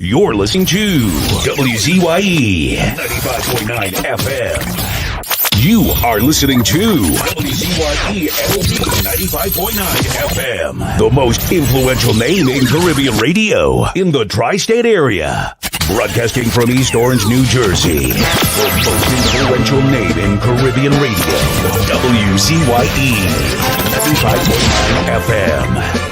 You're listening to WZYE 95.9 FM. You are listening to WZYE 95.9 FM, the most influential name in Caribbean radio in the tri-state area. Broadcasting from East Orange, New Jersey, the most influential name in Caribbean radio, WZYE 95.9 FM.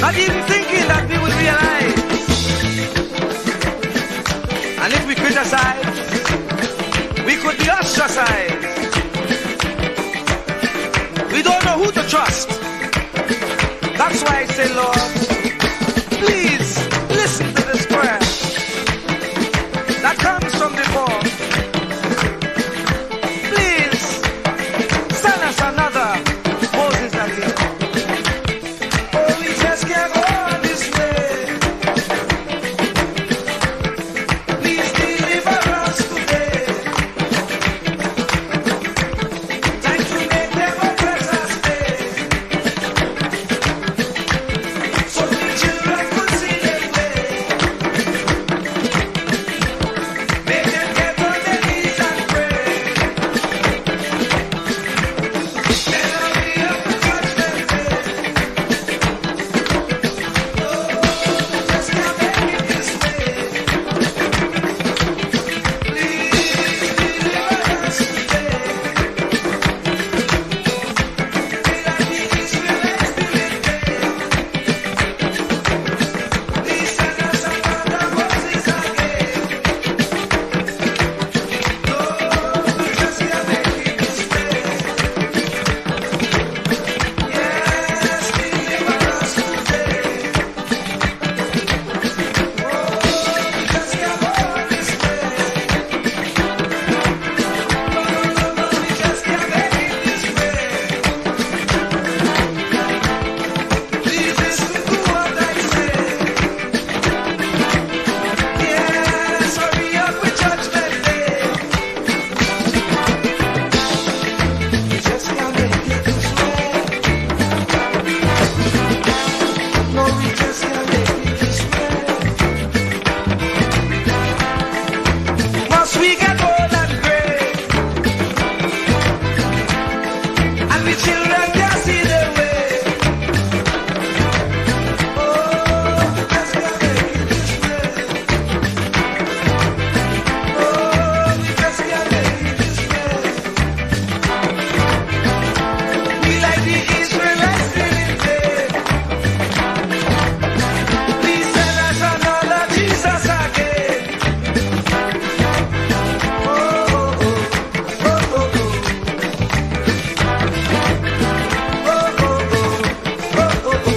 Not even thinking that we would realize. And if we criticize, we could be ostracized. sides. We don't know who to trust. That's why I say, Lord, please listen to this prayer that comes from the Lord. Please send us another Moses again. Oh, we just can't go on this way. Please deliver us today. Time to make them oppress us stay. So we children could see their way. Make them get on their knees and pray. Then I'll be up to judgment day. Oh, just can't make it this way. Please deliver us today. May like the Israelites do it day. Please send us another Moses again. Lord, we just can't make it this way. Yes, deliver us today. Oh, we just can't go on this way. No, we just can't make it this way. Please listen to what I say. Yes, hurry up with judgment day. We just can't make it this way. No, we just can't make it this way. Once we get old and gray, and the children can see the way. Oh, we just can't make it this way. Oh, we just can't make it this way. We like the Israelites still in bed. Please send us another Jesus again. Oh, oh, oh, oh, oh, oh. Oh, oh, oh, oh, oh, oh.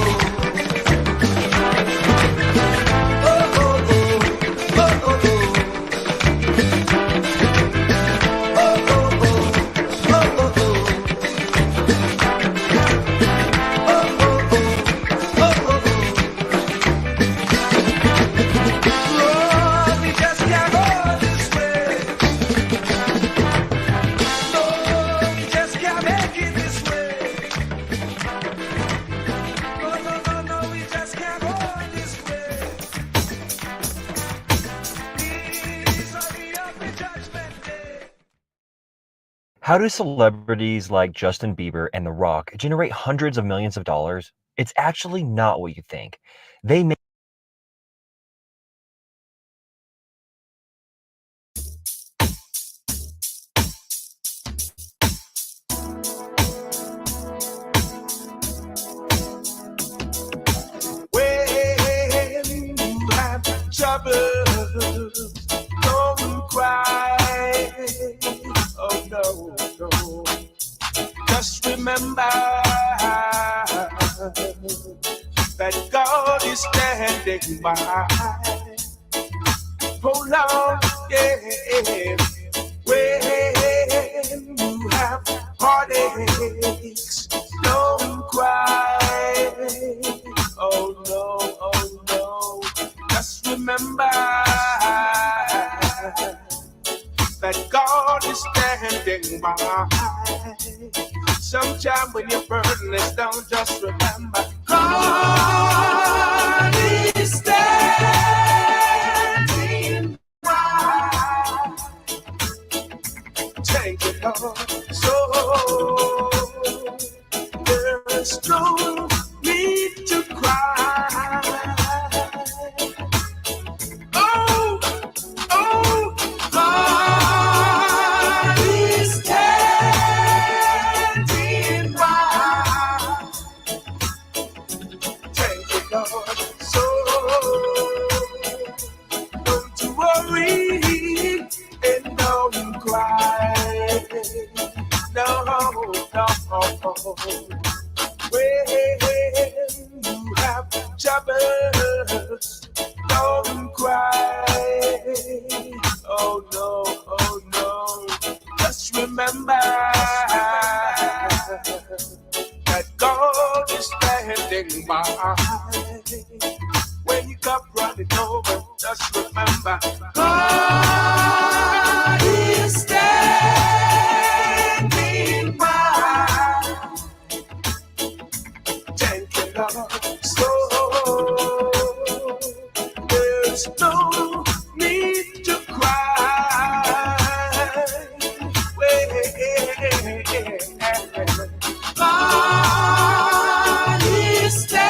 Oh, oh, oh, Lord, we just can't go this way. Lord, we just can't make it this way. No, no, no, no, we just can't go this way. Please hurry up with judgment day. How do celebrities like Justin Bieber and The Rock generate hundreds of millions of dollars? It's actually not what you think. They make When you have trouble, don't cry. Oh no, no. Just remember that God is standing by. Hold on, yeah. When you have heartaches, don't cry. Oh no. Just remember that God is standing by. Sometime when your burden is down, just remember God is standing by. Thank you, Lord. So there's no need to cry. Oh, God is standing by. Thank you, Lord. So don't you worry and don't cry. When you have troubles, don't cry. Oh no. Just remember that God is standing by. When you come running over, just remember God is standing by. Thank you, Lord. So there's no need to cry. God is standing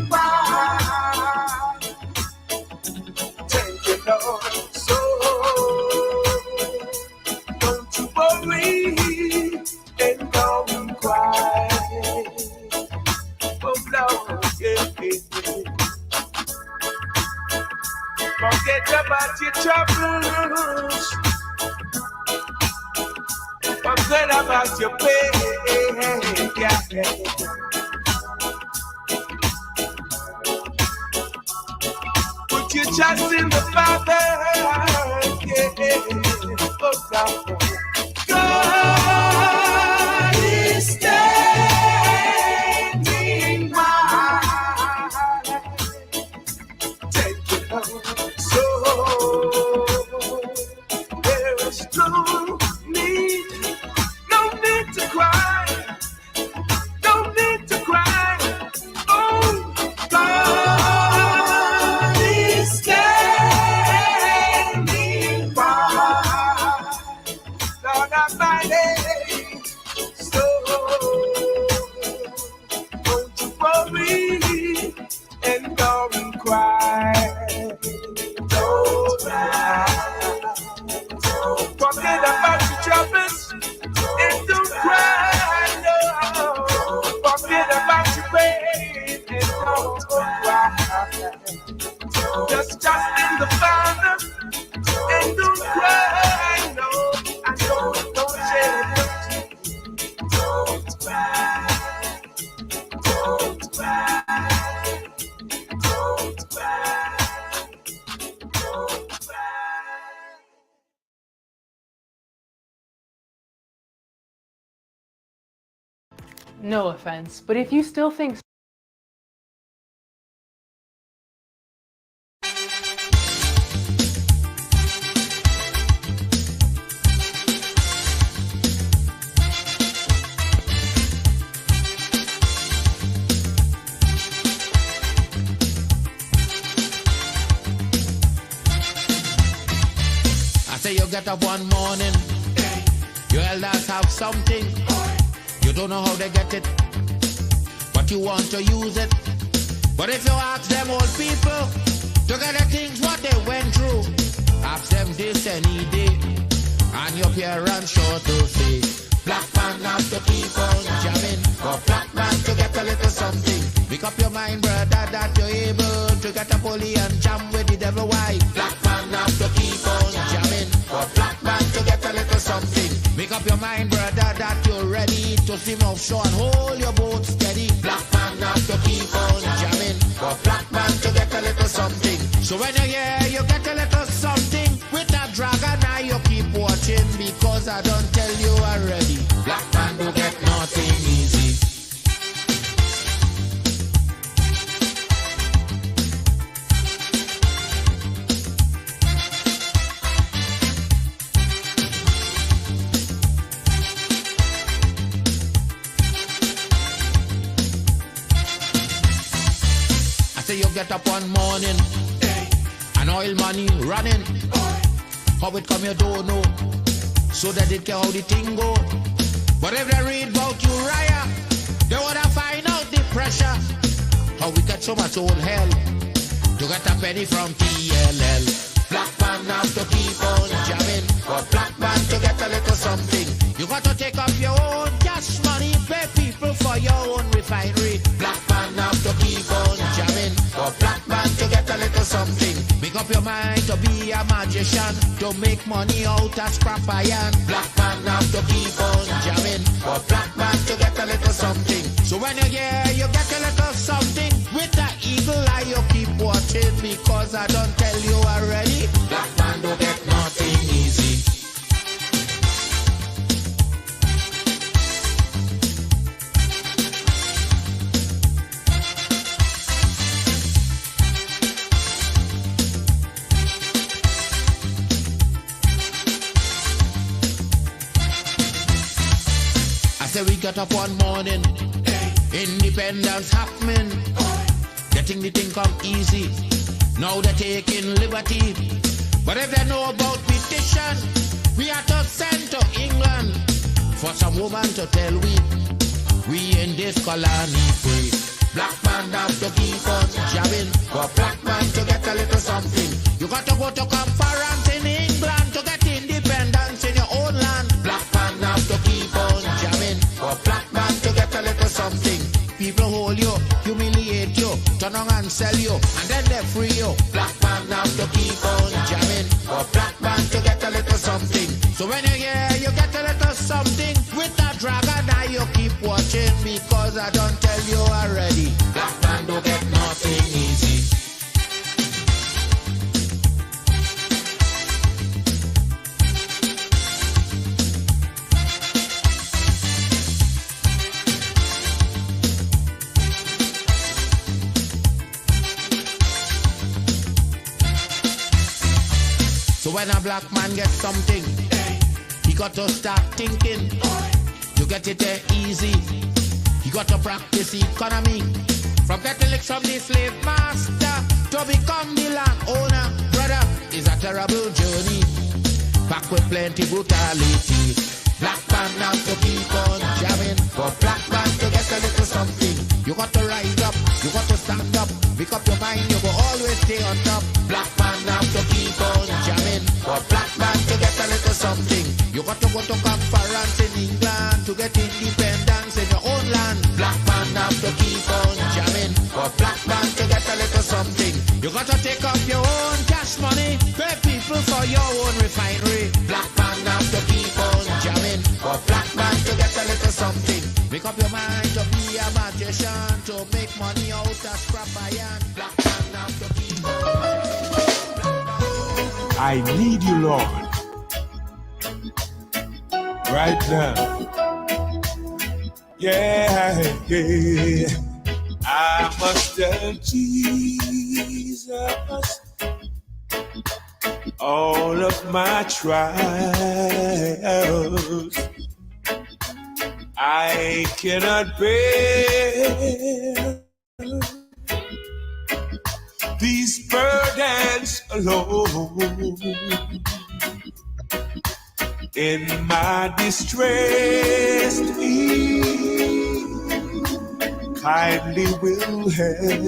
by. Thank you, Lord. So don't you worry and don't cry. Oh Lord, yeah. Forget about your troubles. Forget about your pain. Yeah. Put your trust in the Father. Yeah. Oh God. God is standing by. Take it home. So there is no need to cry. No need to cry. Oh, God is standing by. God Almighty. So don't you worry and don't cry. Don't cry. Forget about your troubles and don't cry. No. Forget about your pain and don't cry. Just trust in the Father and don't cry. No, I don't shed no tears. Don't cry. Don't cry. Don't cry. Don't cry. No offense, but if you still think I say you get up one morning, your elders have something. You don't know how they get it, but you want to use it. But if you ask them old people to get the things what they went through, ask them this any day, and your parents sure to say, black man have to keep on jamming, for black man to get a little something. Make up your mind, brother, that you're able to get a pulley and jam with the devil. Why? Black man have to keep on jamming, for black man to get a little something. Make up your mind, brother, that you're ready to swim offshore and hold your boat steady. Black man have to keep on jamming, for black man to get a little something. So when you hear you get a little something with that dragon, now you keep watching, because I don't tell you already. Black man do get nothing easy. Say you get up one morning, and oil money running. How it come you don't know, so that it care how the thing go. But if they read about Uriah, they wanna find out the pressure. How we get so much old hell to get a penny from TLL. Black man have to keep on jamming, for black man to get a little something. You got to take up your own cash money, pay people for your own refinery. Black man have to keep on jamming, for black man to get a little something. Make up your mind to be a magician to make money out of scrap iron. Black man have to keep on jamming for black man to get a little something. So when you hear you get a little something, with that eagle eye you keep watching, because I don't tell you already, black man don't get nothing easy. So we got up one morning, independence happening, getting the thing come easy. Now they're taking liberty, but if they know about petition, we are to send to England for some woman to tell we in this colony free. Black man have to keep on jabbing, for black man to get a little something. You got to go to conference in England to get independence in your own land. Black man have to keep on jamming, for black man to get a little something. People hold you, humiliate you, turn on and sell you, and then they free you. Black man have to keep on jamming, for black man to get a little something. So when you hear you get a little something, with that dragon eye you keep watching, because I don't tell you already, black man don't get nothing easy. So when a black man gets something, he got to start thinking. You get it there easy. He got to practice economy. From getting licks from the slave master to become the landowner. Brother, is a terrible journey, back with plenty brutality. Black man have to keep on jamming, for black man to get a little something. You got to rise up, you got to stand up, pick up your mind, you will always stay on top. Black man have to keep on jamming, for black man to get a little something. You got to go to conference in England to get independence in your own land. Black man have to keep on jamming, for black man to get a little something. You got to take up your own cash money, pay people for your own refinery. Black man have to keep on jamming, for black man to get a little something. Make up your mind to be a magician, to make money out of scrap iron. Black man have to keep on. I need you, Lord, right now. Yeah, yeah. I must tell Jesus all of my trials. I cannot bear these burdens alone. In my distress, He kindly will help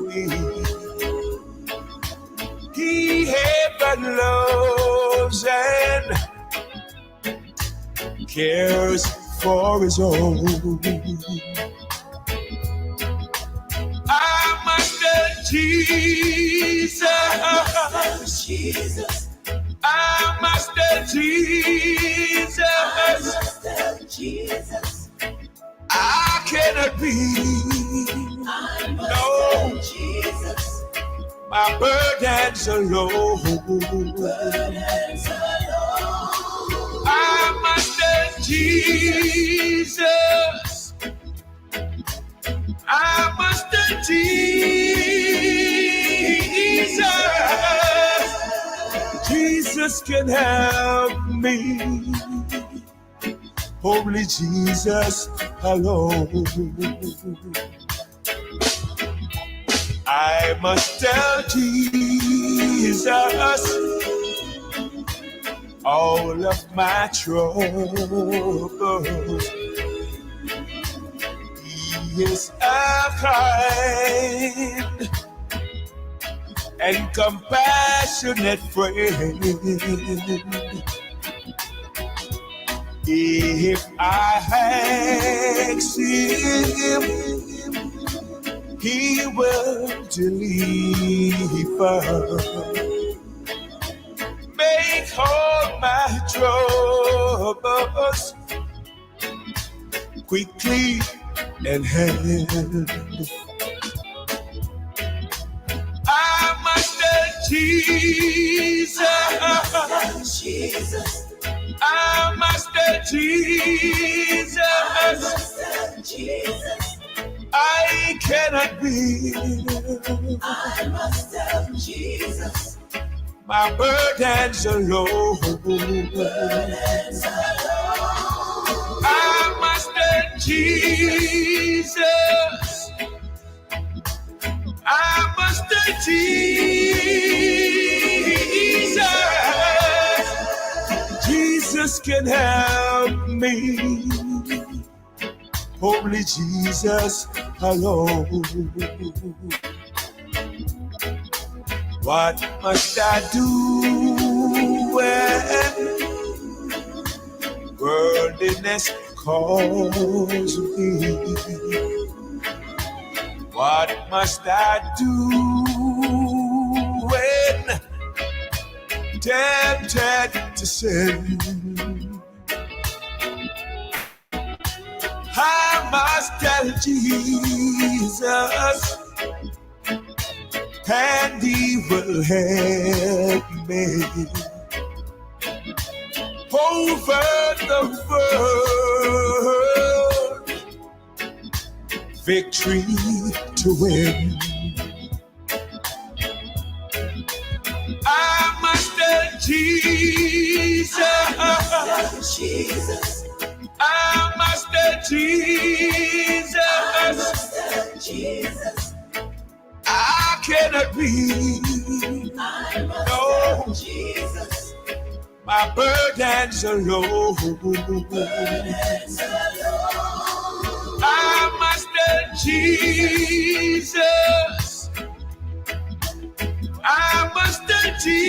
me. He heaven loves and cares for His own. I must tell Jesus. I must tell Jesus. I cannot be. No. My burdens alone. I must tell Jesus. I must tell Jesus. Jesus can help me. Only Jesus alone. I must tell Jesus all of my troubles. He is a kind and compassionate friend. If I ask Him, He will deliver. all my troubles quickly and hand. I must tell Jesus. I must tell Jesus. I cannot be. I must tell Jesus. My burdens alone. I must tell Jesus. I must tell Jesus. Jesus can help me. Only Jesus alone. What must I do when worldliness calls me? What must I do when tempted to sin? I must tell Jesus, and He will help me over the world, victory to win. I must tell Jesus, I must tell Jesus, I cannot be. No, Jesus, my burdens alone. I must tell Jesus, I must tell Jesus.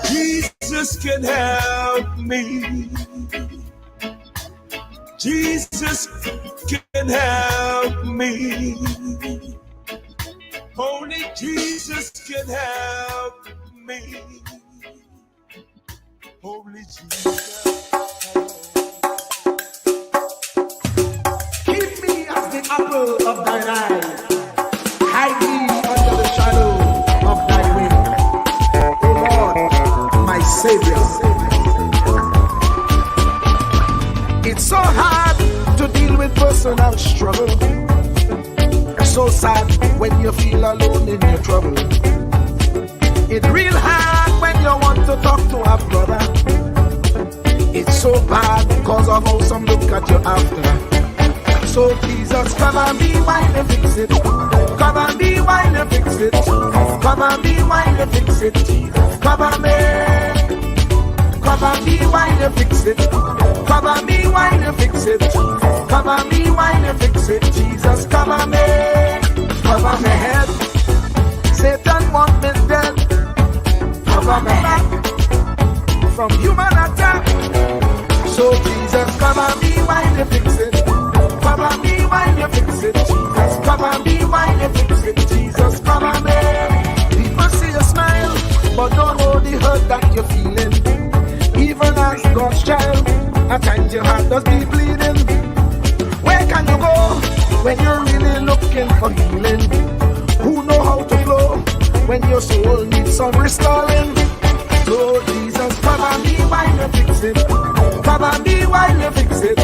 Jesus can help me. Jesus can help me. Only Jesus can help me. Only Jesus. Keep me as the apple of thine eye. Hide me under the shadow of thy wing. O Lord, my Savior. It's so hard to deal with personal struggle. It's so sad when you feel alone in your trouble. It's real hard when you want to talk to a brother. It's so bad because of how some look at you after. So Jesus, cover me while you fix it. Cover me while you fix it. Cover me while you fix it. Jesus, cover me. Cover me while you fix it. Cover me while you fix it. Cover me while you fix it. Jesus, cover me. Cover my head. Satan want me dead. Cover my back from human attack. So Jesus, cover me while you fix it. Cover me while you fix it. Jesus, cover me while you fix it. Jesus, cover me. People see you smile, but don't know the hurt that you're feeling. Even as God's child, at times your heart does be bleeding. Where can you go when you're really looking for healing? Who know how to flow when your soul needs some restoring? So Jesus, cover me while you fix it. Cover me while you fix it.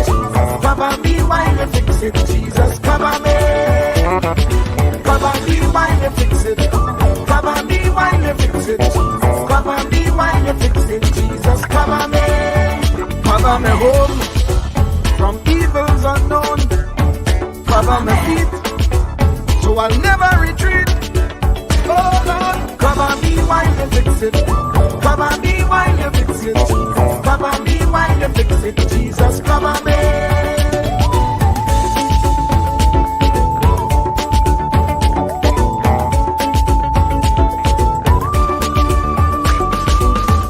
Cover me while you fix it. Jesus, cover me. Cover me while you fix it. Cover me while you fix it. Cover me while you fix it. Jesus, cover me. Cover me home from evils unknown. Cover my feet so I'll never retreat. Oh Lord, cover me while you fix it. Cover me while you fix it. Cover me while you fix it. Jesus, cover me.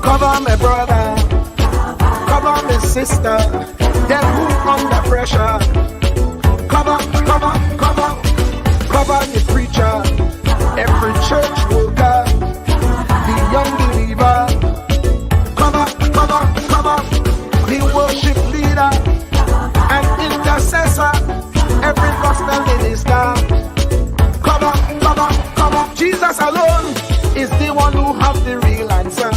Cover my brother, cover my sister, them who under pressure. Cover the preacher, every church worker, the unbeliever, come up, the worship leader and intercessor, every gospel minister, come up. Jesus alone is the one who have the real answer.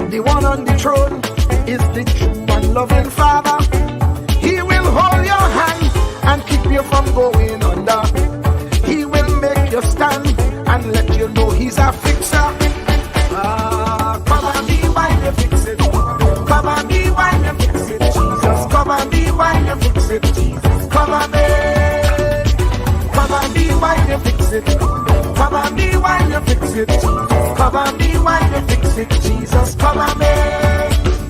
The one on the throne is the true and loving Father. He will hold your hand and keep you from going under. He will make you stand and let you know he's a fixer. Cover me while you fix it. Cover me while you fix it. Jesus, cover me while you fix it. Jesus, cover me. Cover me while you fix it. Cover me while you fix it. Jesus, cover me while you fix it. Jesus, cover me.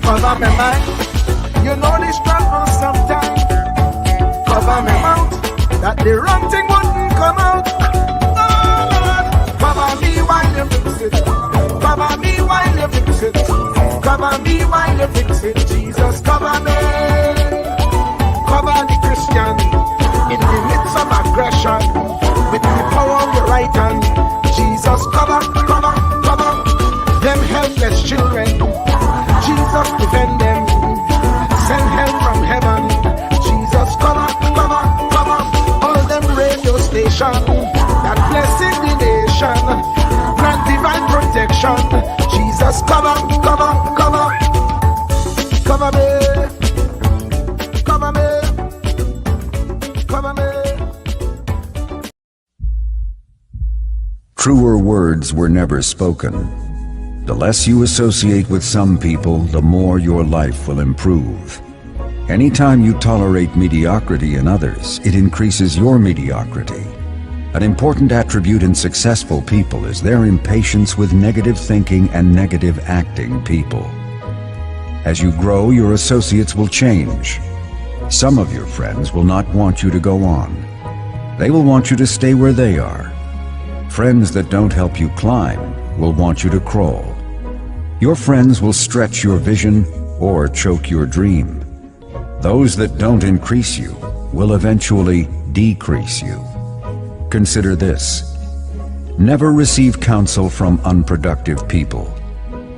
Cover me, man. You know the struggle sometimes. Cover me mouth, that the wrong thing wouldn't come out. Oh Lord, cover me while you fix it. Cover me while you fix it. Cover me while you fix it. Jesus, cover me. Cover the Christian in the midst of aggression with the power of your right hand. Jesus, cover them helpless children. Jesus, defend them. Send help from heaven. Jesus, cover all them radio stations that blessing the nation. Grant divine protection. Jesus, cover me. Truer words were never spoken. The less you associate with some people, the more your life will improve. Anytime you tolerate mediocrity in others, it increases your mediocrity. An important attribute in successful people is their impatience with negative thinking and negative acting people. As you grow, your associates will change. Some of your friends will not want you to go on. They will want you to stay where they are. Friends that don't help you climb will want you to crawl. Your friends will stretch your vision or choke your dream. Those that don't increase you will eventually decrease you. Consider this. Never receive counsel from unproductive people.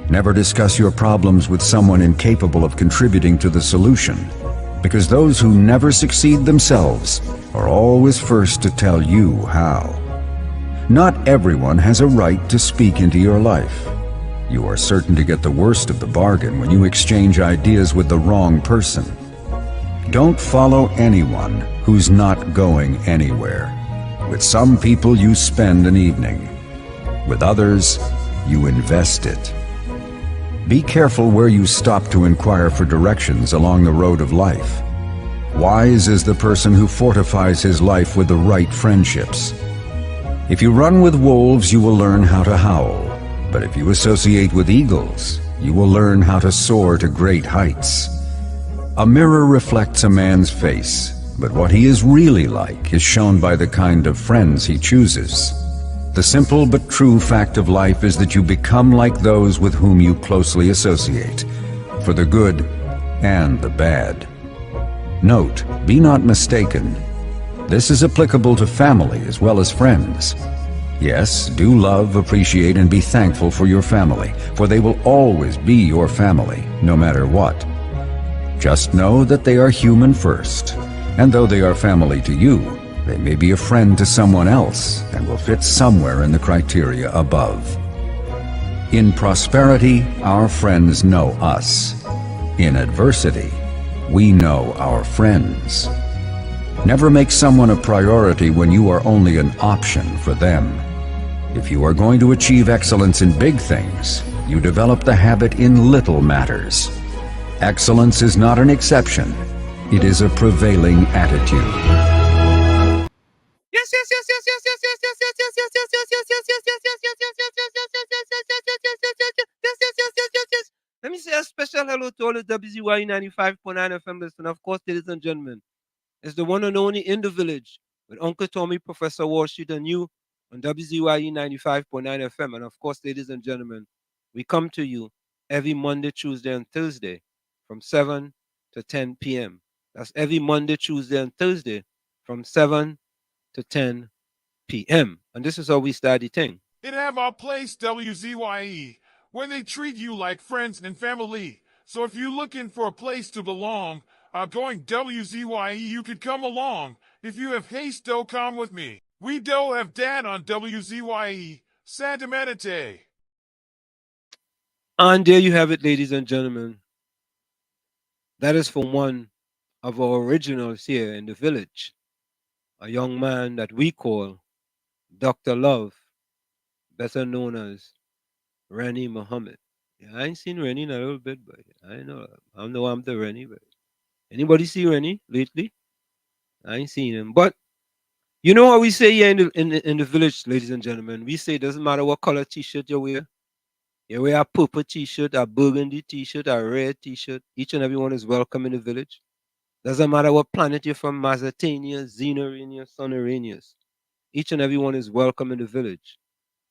Never discuss your problems with someone incapable of contributing to the solution, because those who never succeed themselves are always first to tell you how. Not everyone has a right to speak into your life. You are certain to get the worst of the bargain when you exchange ideas with the wrong person. Don't follow anyone who's not going anywhere. With some people you spend an evening. With others, you invest it. Be careful where you stop to inquire for directions along the road of life. Wise is the person who fortifies his life with the right friendships. If you run with wolves, you will learn how to howl. But if you associate with eagles, you will learn how to soar to great heights. A mirror reflects a man's face, but what he is really like is shown by the kind of friends he chooses. The simple but true fact of life is that you become like those with whom you closely associate, for the good and the bad. Note, be not mistaken. This is applicable to family as well as friends. Yes, do love, appreciate, and be thankful for your family, for they will always be your family, no matter what. Just know that they are human first, and though they are family to you, they may be a friend to someone else and will fit somewhere in the criteria above. In prosperity, our friends know us. In adversity, we know our friends. Never make someone a priority when you are only an option for them. If you are going to achieve excellence in big things, you develop the habit in little matters. Excellence is not an exception. It is a prevailing attitude. Yes, yes, yes, yes, yes, yes, yes, yes, yes, yes, yes, yes, yes, yes, yes, yes, yes, yes, yes. Let me say a special hello to all the WZYE 95.9 FM listeners. Of course, ladies and gentlemen, it's the one and only in the village with Uncle Tommy, Professor Wall Street, and you on WZYE 95.9 FM. And of course, ladies and gentlemen, we come to you every Monday, Tuesday, and Thursday from 7 to 10 p.m. That's every Monday, Tuesday, and Thursday from 7 to 10 p.m. And this is how we start the thing. It have our place WZYE, where they treat you like friends and family. So if you're looking for a place to belong, going WZYE, you could come along. If you have haste, do come with me. We do have dad on WZYE, Santa Meditate. And there you have it, ladies and gentlemen. That is from one of our originals here in the village, a young man that we call Dr. Love, better known as Rennie Muhammad. Yeah, I ain't seen Rennie in a little bit, but I know I'm the Rennie, but anybody see Rennie lately? I ain't seen him. But you know how we say here in the village, ladies and gentlemen, we say it doesn't matter what color t-shirt you wear. You wear a purple t-shirt, a burgundy t-shirt, a red t-shirt. Each and every one is welcome in the village. Doesn't matter what planet you're from, Mazatania, Xenorania, Sonaranius. Each and every one is welcome in the village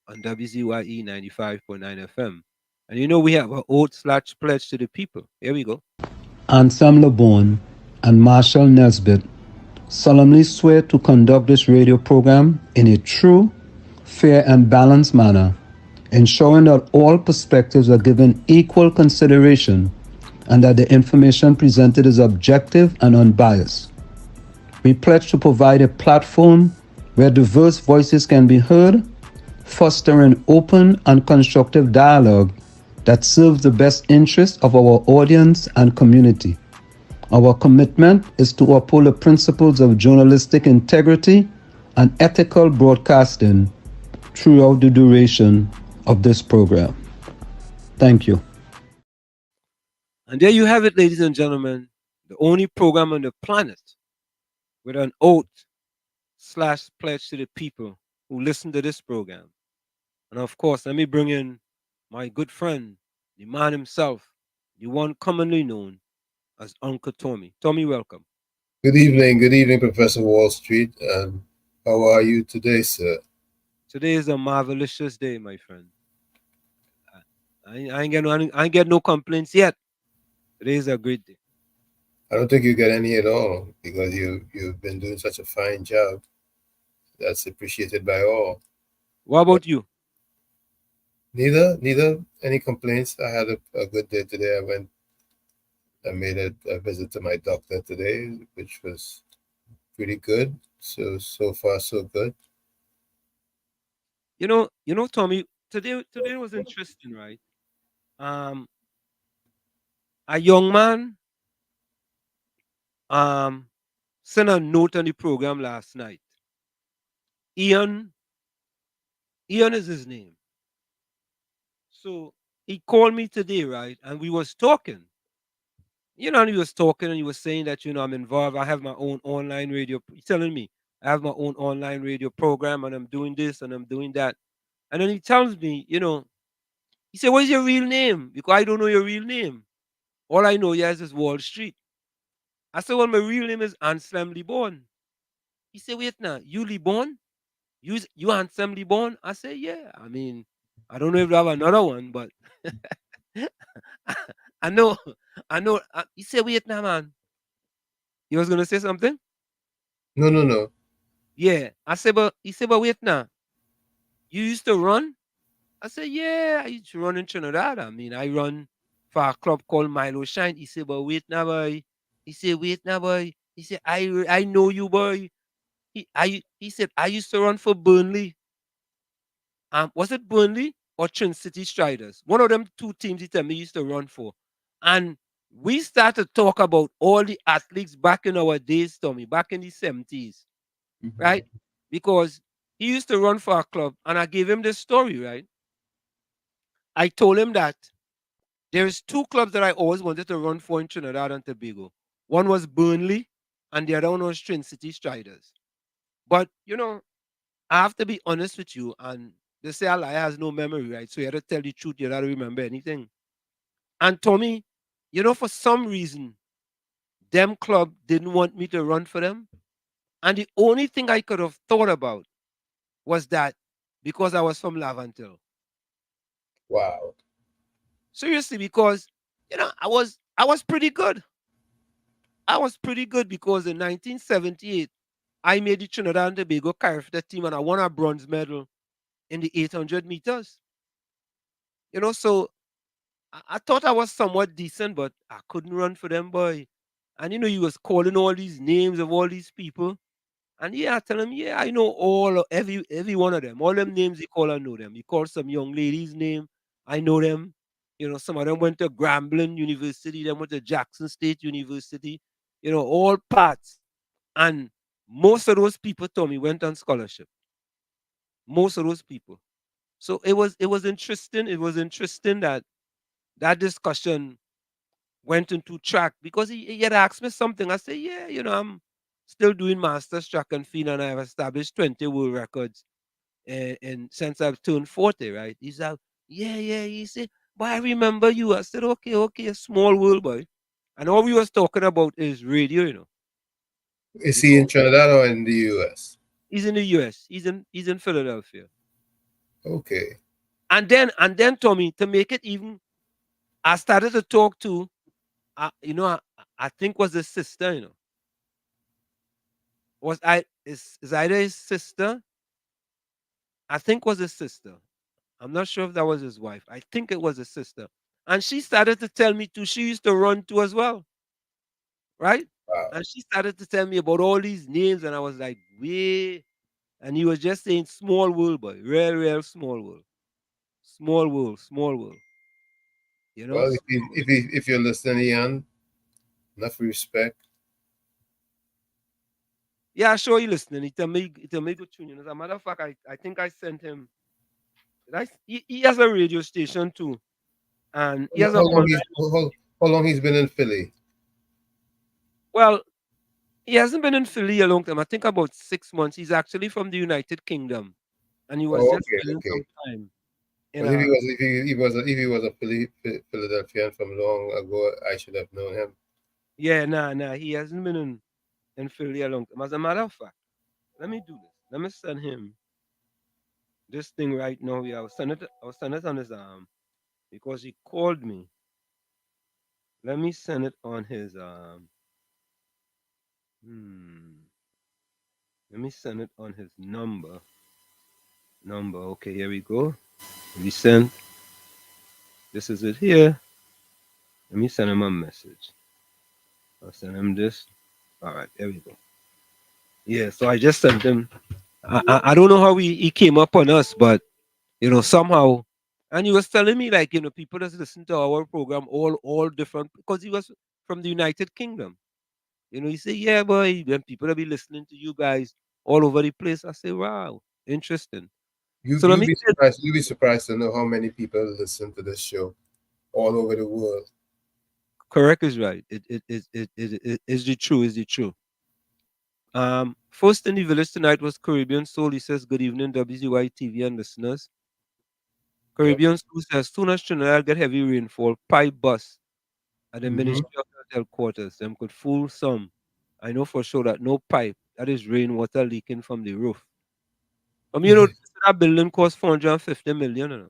on WZYE 95.9 FM. And you know we have an oath/pledge to the people. Here we go. Ansam LeBon and Marshall Nesbitt solemnly swear to conduct this radio program in a true, fair, and balanced manner, ensuring that all perspectives are given equal consideration and that the information presented is objective and unbiased. We pledge to provide a platform where diverse voices can be heard, fostering open and constructive dialogue that serves the best interests of our audience and community. Our commitment is to uphold the principles of journalistic integrity and ethical broadcasting throughout the duration of this program. Thank you. And there you have it, ladies and gentlemen. The only program on the planet with an oath/pledge to the people who listen to this program. And of course, let me bring in my good friend, the man himself, the one commonly known as Uncle Tommy. Tommy, welcome. Good evening, Professor Wall Street. How are you today, sir? Today is a marvelous day, my friend. I ain't get no complaints yet. Today is a great day. I don't think you get any at all because you've been doing such a fine job. That's appreciated by all. What about you? Neither any complaints. I had a good day today. I made a visit to my doctor today, which was pretty good. So far so good. You know, Tommy. Today was interesting, right? A young man sent a note on the program last night. Ian is his name. So he called me today, right? And we was talking. And he was talking and he was saying that, I'm involved. I have my own online radio. He's telling me I have my own online radio program and I'm doing this and I'm doing that. And then he tells me, he said, "What is your real name? Because I don't know your real name. All I know yes is Wall Street." I said, "Well, my real name is Anselm Libon." He said, "Wait now, you Libon? You Anselm Libon?" I said, "Yeah. I mean, I don't know if you have another one, but I know, I know." He said, "Wait now, man. You was gonna say something?" No. Yeah. I said, "But," he said, "But wait now. You used to run?" I said, "Yeah, I used to run in Trinidad. I mean, I run for a club called Milo Shine." He said, "But wait now, boy." He said, "Wait now, boy." He said, I know you, boy." He said, "I used to run for Burnley." Was it Burnley or Trin City Striders? One of them two teams he told me he used to run for. And we started to talk about all the athletes back in our days, Tommy, back in the 70s, right? Because he used to run for a club, and I gave him this story, right? I told him that there's two clubs that I always wanted to run for in Trinidad and Tobago. One was Burnley, and the other one was Trin City Striders. But, I have to be honest with you, and they say a liar has no memory, right? So you have to tell the truth, you don't remember anything. And Tommy, for some reason, them club didn't want me to run for them. And the only thing I could have thought about was that because I was from Lavantil. Wow. Seriously, because I was pretty good. I was pretty good because in 1978, I made the Trinidad and Tobago chiropractic team and I won a bronze medal in the 800 meters. So I thought I was somewhat decent, but I couldn't run for them, boy. And he was calling all these names of all these people. And I tell him, yeah, I know every one of them. All them names he call, I know them. He called some young lady's name, I know them. Some of them went to Grambling University, them went to Jackson State University, all parts. And most of those people, Tommy, went on scholarship. Most of those people. So it was interesting. It was interesting that discussion went into track because he had asked me something. I said, yeah, I'm still doing masters track and field and I've established 20 world records and since I've turned 40, right? He's like, yeah. He said, but I remember you. I said, okay, a small world, boy. And all we was talking about is radio. Is he in Trinidad or in the US? He's in the US. He's in Philadelphia. Okay. And then Tommy, to make it even, I started to talk to I think was his sister, is either his sister, I think was his sister. I'm not sure if that was his wife. I think it was his sister. And she started to tell me too, she used to run too as well. Right? Wow. And she started to tell me about all these names, and I was like, wait. And he was just saying small world, boy. Real small world. Small world, small world. Well, Small world. if you're listening, Ian, enough respect. Yeah, sure you listening. He tell me good tune. As a matter of fact, I think I sent him. He has a radio station too, and he has How an long online. how long he's been in Philly? Well, he hasn't been in Philly a long time. I think about 6 months. He's actually from the United Kingdom, and he was Oh, just okay, spending okay. some time in Well, if he was a Philadelphian from long ago, I should have known him. Yeah, nah. He hasn't been in Philly a long time. As a matter of fact, let me do this. Let me send him this thing right now. Yeah, I will send it on his because he called me. Let me send it on his hmm. Let me send it on his number. Okay, here we go. We send. This is it here. Let me send him a message. I'll send him this. All right, there we go. Yeah, so I just sent him. I don't know how he came up on us, but somehow, and he was telling me like people that listen to our program all different because he was from the United Kingdom. He said, yeah, boy, then people that be listening to you guys all over the place. I say, wow, interesting. You So let you'll me be surprised. You'll be surprised to know how many people listen to this show all over the world. correct is right. It is the true, is the true. First in the village tonight was Caribbean Soul. He says, good evening, WZYE TV and listeners. Yep. Caribbean Soul says, soon as Trinidad get heavy rainfall, pipe bust at the Mm-hmm. Ministry of Health headquarters. Them could fool some. I know for sure that no pipe, that is rainwater leaking from the roof. That building cost 450 million.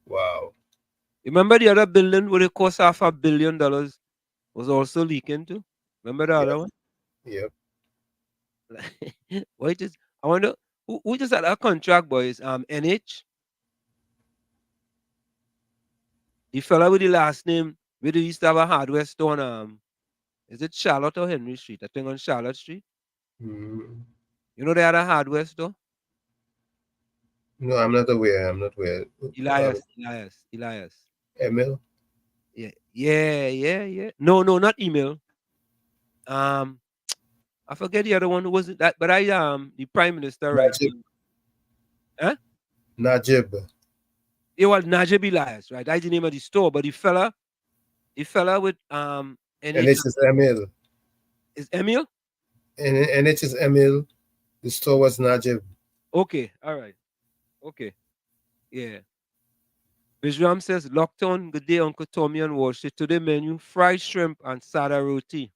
Wow. Remember the other building where it cost $500 million was also leaking too? Remember the Yep. other one? Yep. Why just I wonder who just had a contract, boys? NH, the fella with the last name, where they used to have a hardware store on is it Charlotte or Henry Street? I think on Charlotte Street. Mm-hmm. They had a hardware store. No, I'm not aware. I'm not aware. Elias. Emil. Yeah. No, not email. Um, I forget the other one who was it that, but the Prime Minister, right? Najib. Huh? Najib. It was Najib Elias, right? That's the name of the store. But the fella with And NH it's just Emil. is Emil. And it's just Emil. The store was Najib. Okay, all right. Okay, yeah. Vishram says, Lockdown, good day, Uncle Tommy and Walsh. Today menu, fried shrimp and sada roti.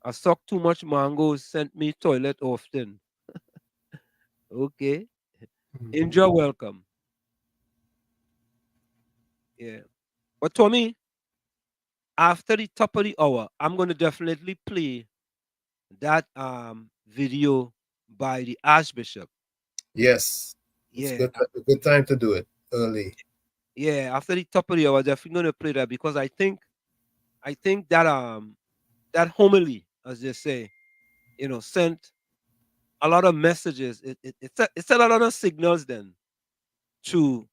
I suck too much mangoes, sent me toilet often. Okay. Enjoy, welcome. Yeah. But Tommy, after the top of the hour, I'm going to definitely play that video by the Archbishop. Yes, it's Yeah, a good time to do it early. yeah. After the top of the hour, definitely gonna play that because I think that that homily, as they say, sent a lot of messages. It sent a lot of signals then to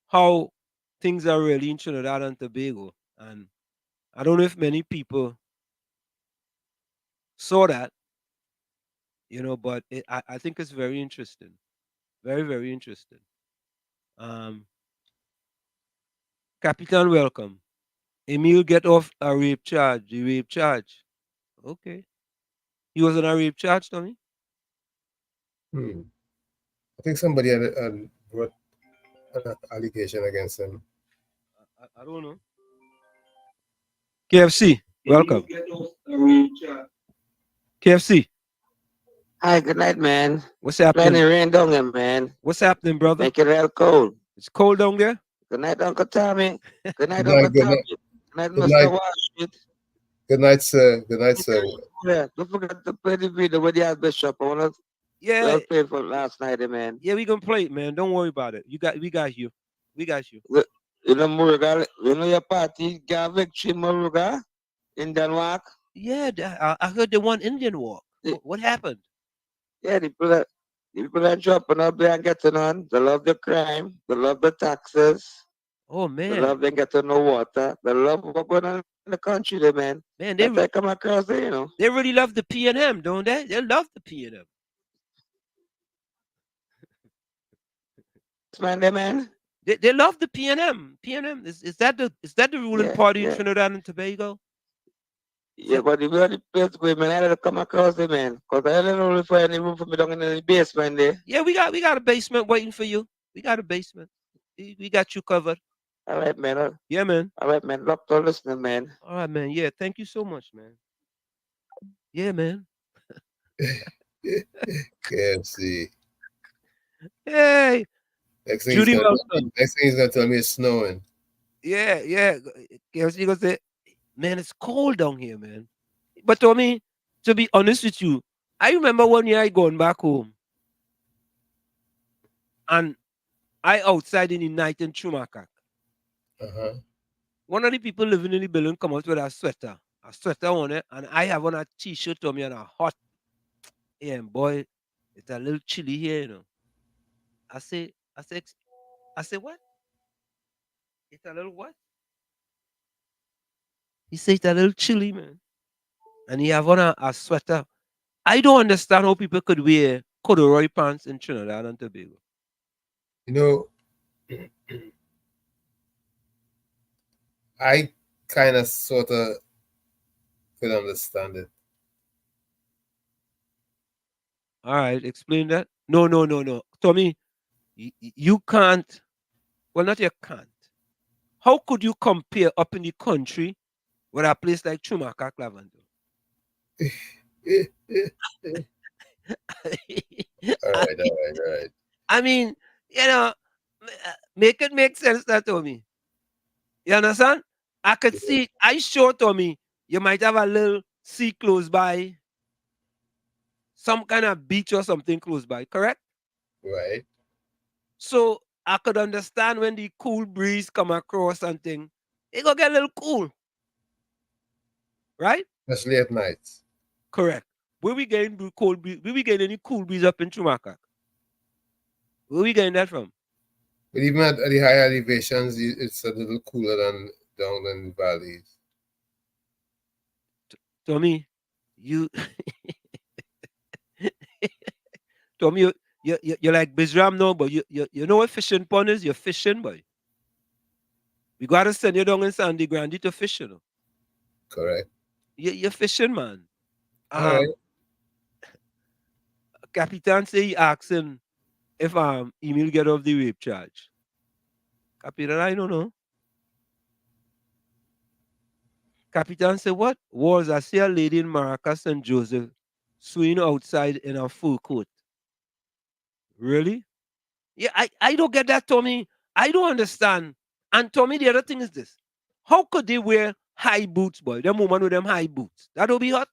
how things are really in Trinidad and Tobago. And I don't know if many people saw that, but I think it's very interesting. Very, very interesting. Um, Capitan, welcome. Emil get off a rape charge. The rape charge. Okay. He was on a rape charge, Tommy? Hmm. I think somebody had brought an allegation against him. I don't know. KFC, welcome. KFC. Hi, good night, man. What's happening? Plenty rain down there, man. What's happening, brother? Make it real cold. It's cold down there? Good night, Uncle Tommy. Good night, Good night, Uncle good Tommy. night, Good night, good Mr. night, Washington. good night, sir. Good night, sir. Yeah, don't forget to play the video with the Archbishop. I want to Yeah. play for last night, man. Yeah, we gonna play it, man. Don't worry about it. We got you. We got you. You know, Muruga, you know your party got victory, Muruga, in Denmark? Yeah, I heard they won Indian walk. What happened? Yeah, the people that dropping up there and getting on. They love the crime. They love the taxes. Oh They man. love them getting no water. They love what's going on in the country, there, man. Man, they come across there, you know. They really love the P&M, don't they? They love the P&M. Man. They love the P&M. P&M is that the ruling party in Trinidad and Tobago? Yeah, but if you're the place where man, I had to come across it, man. Because I don't know if I any room for me down in the basement there. Yeah, we got a basement waiting for you. We got a basement. We got you covered. All right, man. Yeah, man. All right, man. Love to listening, man. All right, man. Yeah, thank you so much, man. Yeah, man. KFC. Hey. Next thing Judy he's gonna tell me it's snowing. Yeah. KFC gonna say, man, it's cold down here, man. But Tommy, to be honest with you, I remember one year I going back home. And I outside in the night in Chumakak. Uh-huh. One of the people living in the building come out with a sweater on it, and I have on a t-shirt on me and a hot. Yeah, and boy, it's a little chilly here, you know. I say, what? It's a little what? He said it's a little chilly, man. And he have on a sweater. I don't understand how people could wear corduroy pants in Trinidad and Tobago. You know, I kind of sort of could understand it. All right, explain that. No. Tommy, you can't. Well, not you can't. How could you compare up in the country with a place like Chumakak, Lavender? All right. I mean, make it make sense that to me. You understand? I could see, I sure to me, you might have a little sea close by, some kind of beach or something close by, correct? Right. So I could understand when the cool breeze come across and thing, it gonna get a little cool. Right? Especially at night. Correct. Where we getting cold breeze? Where we getting any cool breeze up in Chumakak? Where we getting that from? But even at the higher elevations, it's a little cooler than down in the valleys. Tommy, you Tommy, you're like Bizram now, but you know what fishing pond is? You're fishing, boy. We gotta send you down in Sandy Grande to fish, you know. Correct. You're fishing, man. All right. Capitan say he asked him if Emil get off the rape charge. Capitan, I don't know. Capitan said, what? Was I see a lady in Maracas and Joseph swinging outside in a full coat. Really? Yeah, I don't get that, Tommy. I don't understand. And Tommy, the other thing is this. How could they wear high boots, boy? Them woman with them high boots. That'll be hot.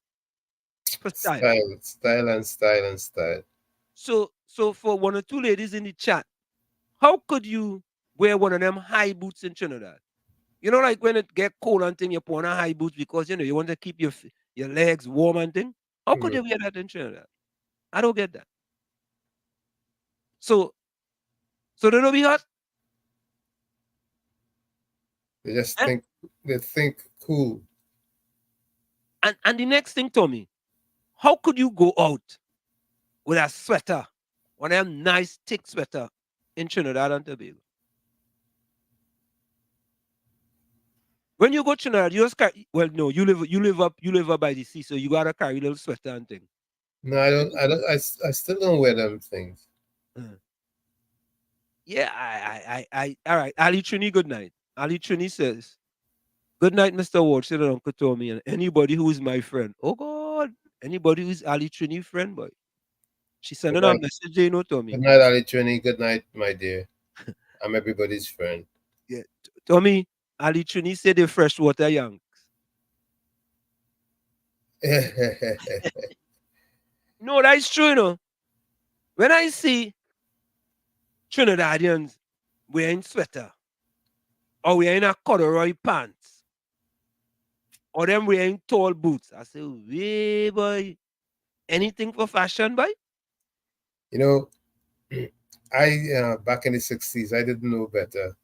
For style. Style. So for one or two ladies in the chat, how could you wear one of them high boots in Trinidad? You know, like when it get cold and thing, you put on a high boots because you want to keep your legs warm and thing. How could you wear that in Trinidad? I don't get that. So they don't be hot. They just think cool. And the next thing, Tommy, how could you go out with a sweater, one of them nice thick sweater in Trinidad and Tobago? When you go to Trinidad, you just carry, well, no, you live up by the sea, so you gotta carry a little sweater and thing. No, I don't. I still don't wear them things. Yeah, I all right. Ali Trini, good night. Ali Trini says, "Good night, Mr. Ward," said Uncle Tommy, and anybody who is my friend. Oh God, anybody who is Ali Trini friend, boy. She's sending a message, you know, Tommy. Good night, Ali Trini. Good night, my dear. I'm everybody's friend. Yeah, Tommy, Ali Trini said the freshwater Yanks. No, that's true, you know. When I see Trinidadians wearing sweater, or wearing a corduroy pants, or them wearing tall boots, I say, "Way boy, anything for fashion, boy." You know, I back in the 60s, I didn't know better,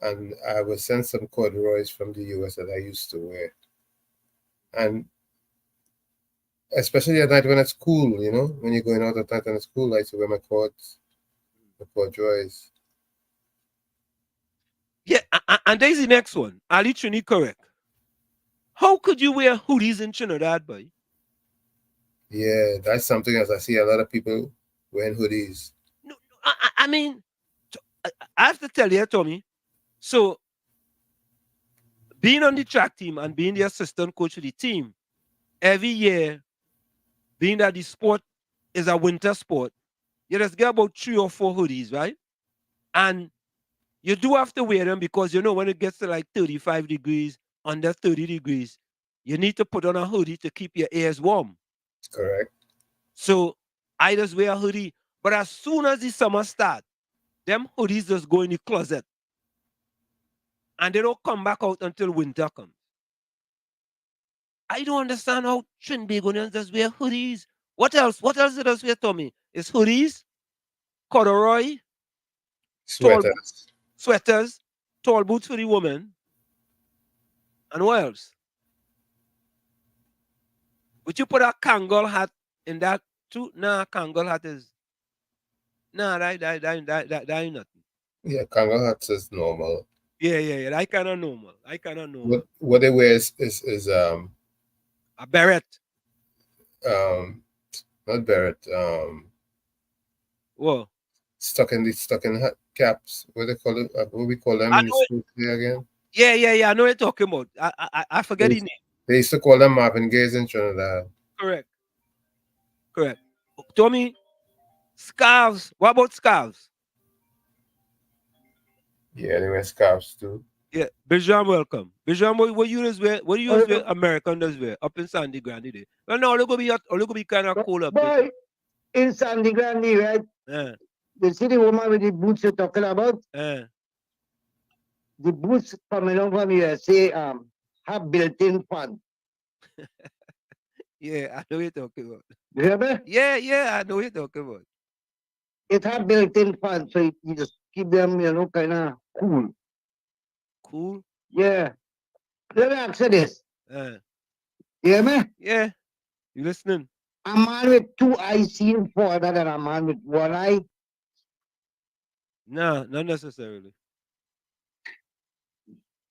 and I was sent some corduroys from the US that I used to wear, and especially at night when it's cool, you know, when you're going out at night and it's cool, I used to wear my corduroys. Yeah, and there's the next one. Ali Trini correct. How could you wear hoodies in Trinidad, boy? Yeah, that's something else. I see a lot of people wearing hoodies. No, I mean, I have to tell you, Tommy. So, being on the track team and being the assistant coach of the team, every year, being that the sport is a winter sport, you just get about 3 or 4 hoodies, right? And you do have to wear them because you know when it gets to like 35 degrees, under 30 degrees, you need to put on a hoodie to keep your ears warm. Correct. So I just wear a hoodie. But as soon as the summer starts, them hoodies just go in the closet. And they don't come back out until winter comes. I don't understand how Trinbagonians just wear hoodies. What else? What else does wear, Tommy? It's hoodies, corduroy, sweaters, tall boots for the woman. And what else? Would you put a Kangol hat in that too? Nah, Kangol hat is. Nah, that ain't nothing. Yeah, Kangol hats is normal. Yeah. I cannot normal. What they wear is a beret. Not beret. What? Stuck in hat caps. What they call it? What we call them in the school again? Yeah. I know what you're talking about. I forget the name. They used to call them Marvin Gaye's in Trinidad. Correct. Tommy, scarves. What about scarves? Yeah, they wear scarves too. Yeah, Bijam, welcome. Bijam, what you just wear? What do you wear? American does wear up in Sandy Grande day. Well, no, look gonna be kind of cool up there. Boy, in Sandy Grande, right? You see the woman with the boots you're talking about? The boots coming over from USA have built-in fun. Yeah, I know what you're talking about. You hear me? Yeah, I know what you're talking about. It have built-in fun, so you just keep them, kind of cool. Cool? Yeah. Let me ask you this. You hear me? Yeah. You listening? A man with 2 eyes seeing further than a man with 1 eye? Nah, not necessarily.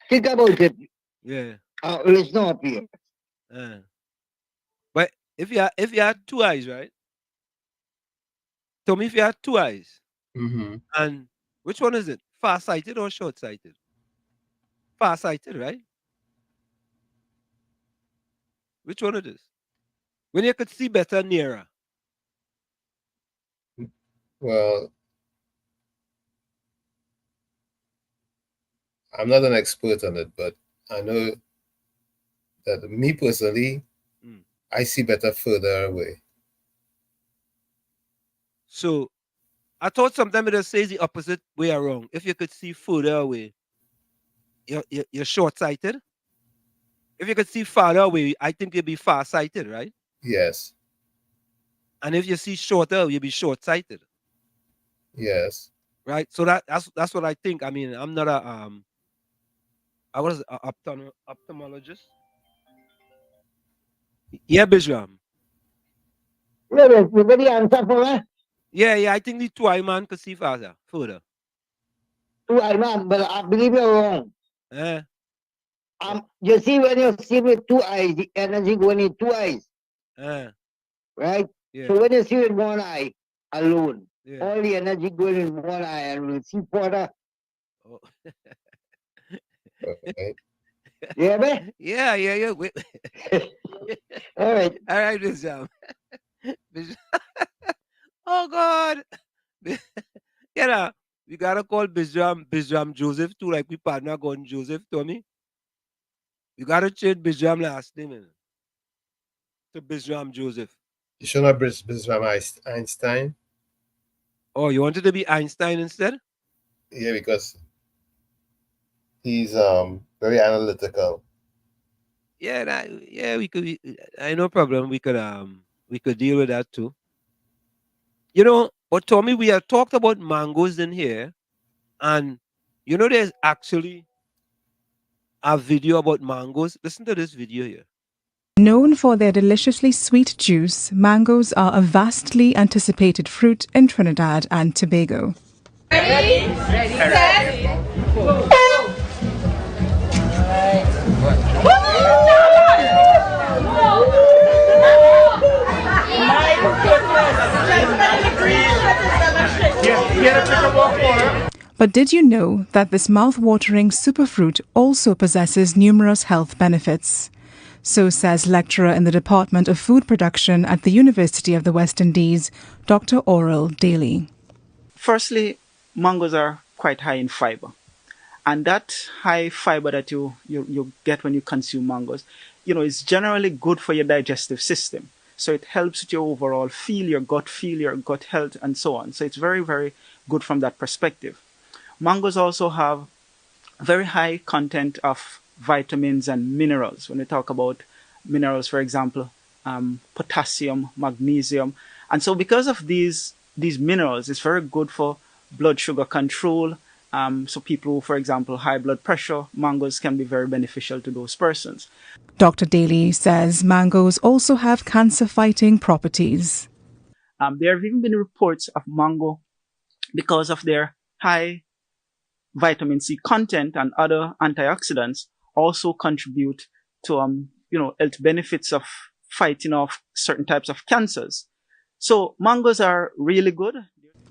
Think about it. Yeah. Listen up here. But if you had 2 eyes, right? Tell me if you had 2 eyes. And which one is it? Far-sighted or short-sighted? Far-sighted, right? Which one it is? When you could see better nearer. Well, I'm not an expert on it, but I know that me personally, I see better further away. So I thought sometimes it says the opposite way around. If you could see further away, you're short-sighted. If you could see farther away, I think you'd be far-sighted, right? Yes. And if you see shorter, you'll be short-sighted. Yes. Right. So that's what I think. I mean, I'm not I was an ophthalmologist. Yeah, Bishop. You ready answer for me? Yeah. I think the two eye man could see further. Two eye man, but I believe you're wrong. You see, when you see with two eyes, the energy going in two eyes. Right? Yeah. So when you see with one eye alone, all the energy going in one eye and we see further. Oh. Okay. Yeah, man? Yeah. All right. All right, Bishop. Oh God. We gotta call Bishop Joseph too, like we partner going Joseph, Tommy. You gotta change Bishop last name to Bishop Joseph. You should not Bishop Einstein. Oh, you wanted to be Einstein instead? Yeah, because he's very analytical. Yeah, we could. I no problem. We could deal with that too. You know, but Tommy, we have talked about mangoes in here, and you know, there's actually a video about mangoes. Listen to this video here. Known for their deliciously sweet juice, mangoes are a vastly anticipated fruit in Trinidad and Tobago. Ready? Set. Go. But did you know that this mouth-watering superfruit also possesses numerous health benefits? So says lecturer in the Department of Food Production at the University of the West Indies, Dr. Oral Daly. Firstly, mangoes are quite high in fiber. And that high fiber that you get when you consume mangoes, is generally good for your digestive system. So it helps with your overall feel, your gut health, and so on. So it's very, very good from that perspective. Mangoes also have very high content of vitamins and minerals. When we talk about minerals, for example, potassium, magnesium. And so because of these minerals, it's very good for blood sugar control. So people who, for example, high blood pressure, mangoes can be very beneficial to those persons. Dr. Daly says mangoes also have cancer-fighting properties. There have even been reports of mango, because of their high vitamin C content and other antioxidants, also contribute to health benefits of fighting off certain types of cancers. So mangoes are really good.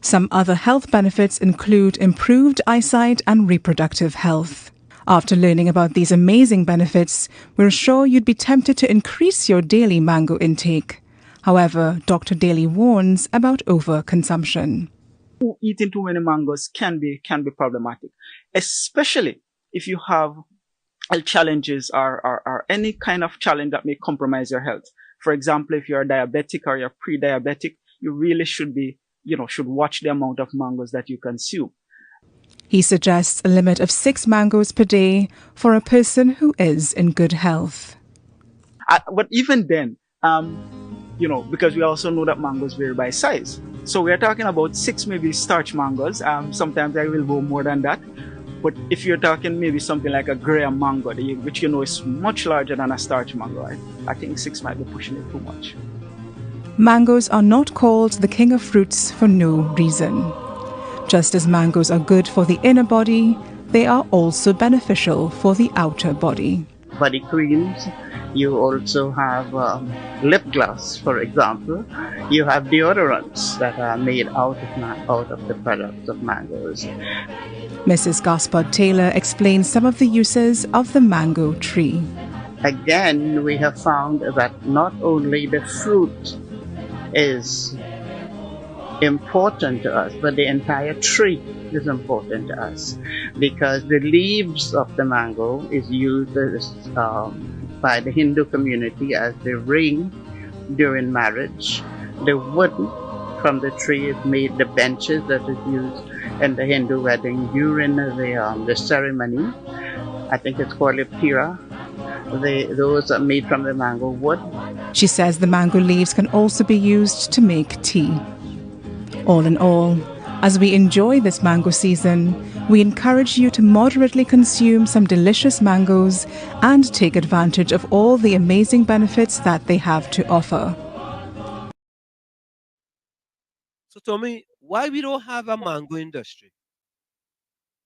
Some other health benefits include improved eyesight and reproductive health. After learning about these amazing benefits, we're sure you'd be tempted to increase your daily mango intake. However, Dr. Daly warns about overconsumption. Eating too many mangoes can be problematic, especially if you have health challenges or any kind of challenge that may compromise your health. For example, if you're diabetic or you're pre-diabetic, you really should watch the amount of mangoes that you consume. He suggests a limit of 6 mangoes per day for a person who is in good health. But even then, because we also know that mangoes vary by size. So we are talking about 6 maybe starch mangoes. Sometimes I will go more than that. But if you're talking maybe something like a Graham mango, which is much larger than a starch mango, I think 6 might be pushing it too much. Mangoes are not called the king of fruits for no reason. Just as mangoes are good for the inner body, they are also beneficial for the outer body. Body creams, you also have lip gloss, for example. You have deodorants that are made out of the products of mangoes. Mrs. Gaspard Taylor explains some of the uses of the mango tree. Again, we have found that not only the fruit is important to us, but the entire tree is important to us, because the leaves of the mango is used by the Hindu community as the ring during marriage. The wood from the tree is made the benches that is used in the Hindu wedding during the ceremony. I think it's called a pira. Those are made from the mango wood. She says the mango leaves can also be used to make tea. All in all, as we enjoy this mango season, we encourage you to moderately consume some delicious mangoes and take advantage of all the amazing benefits that they have to offer. So tell me, why we don't have a mango industry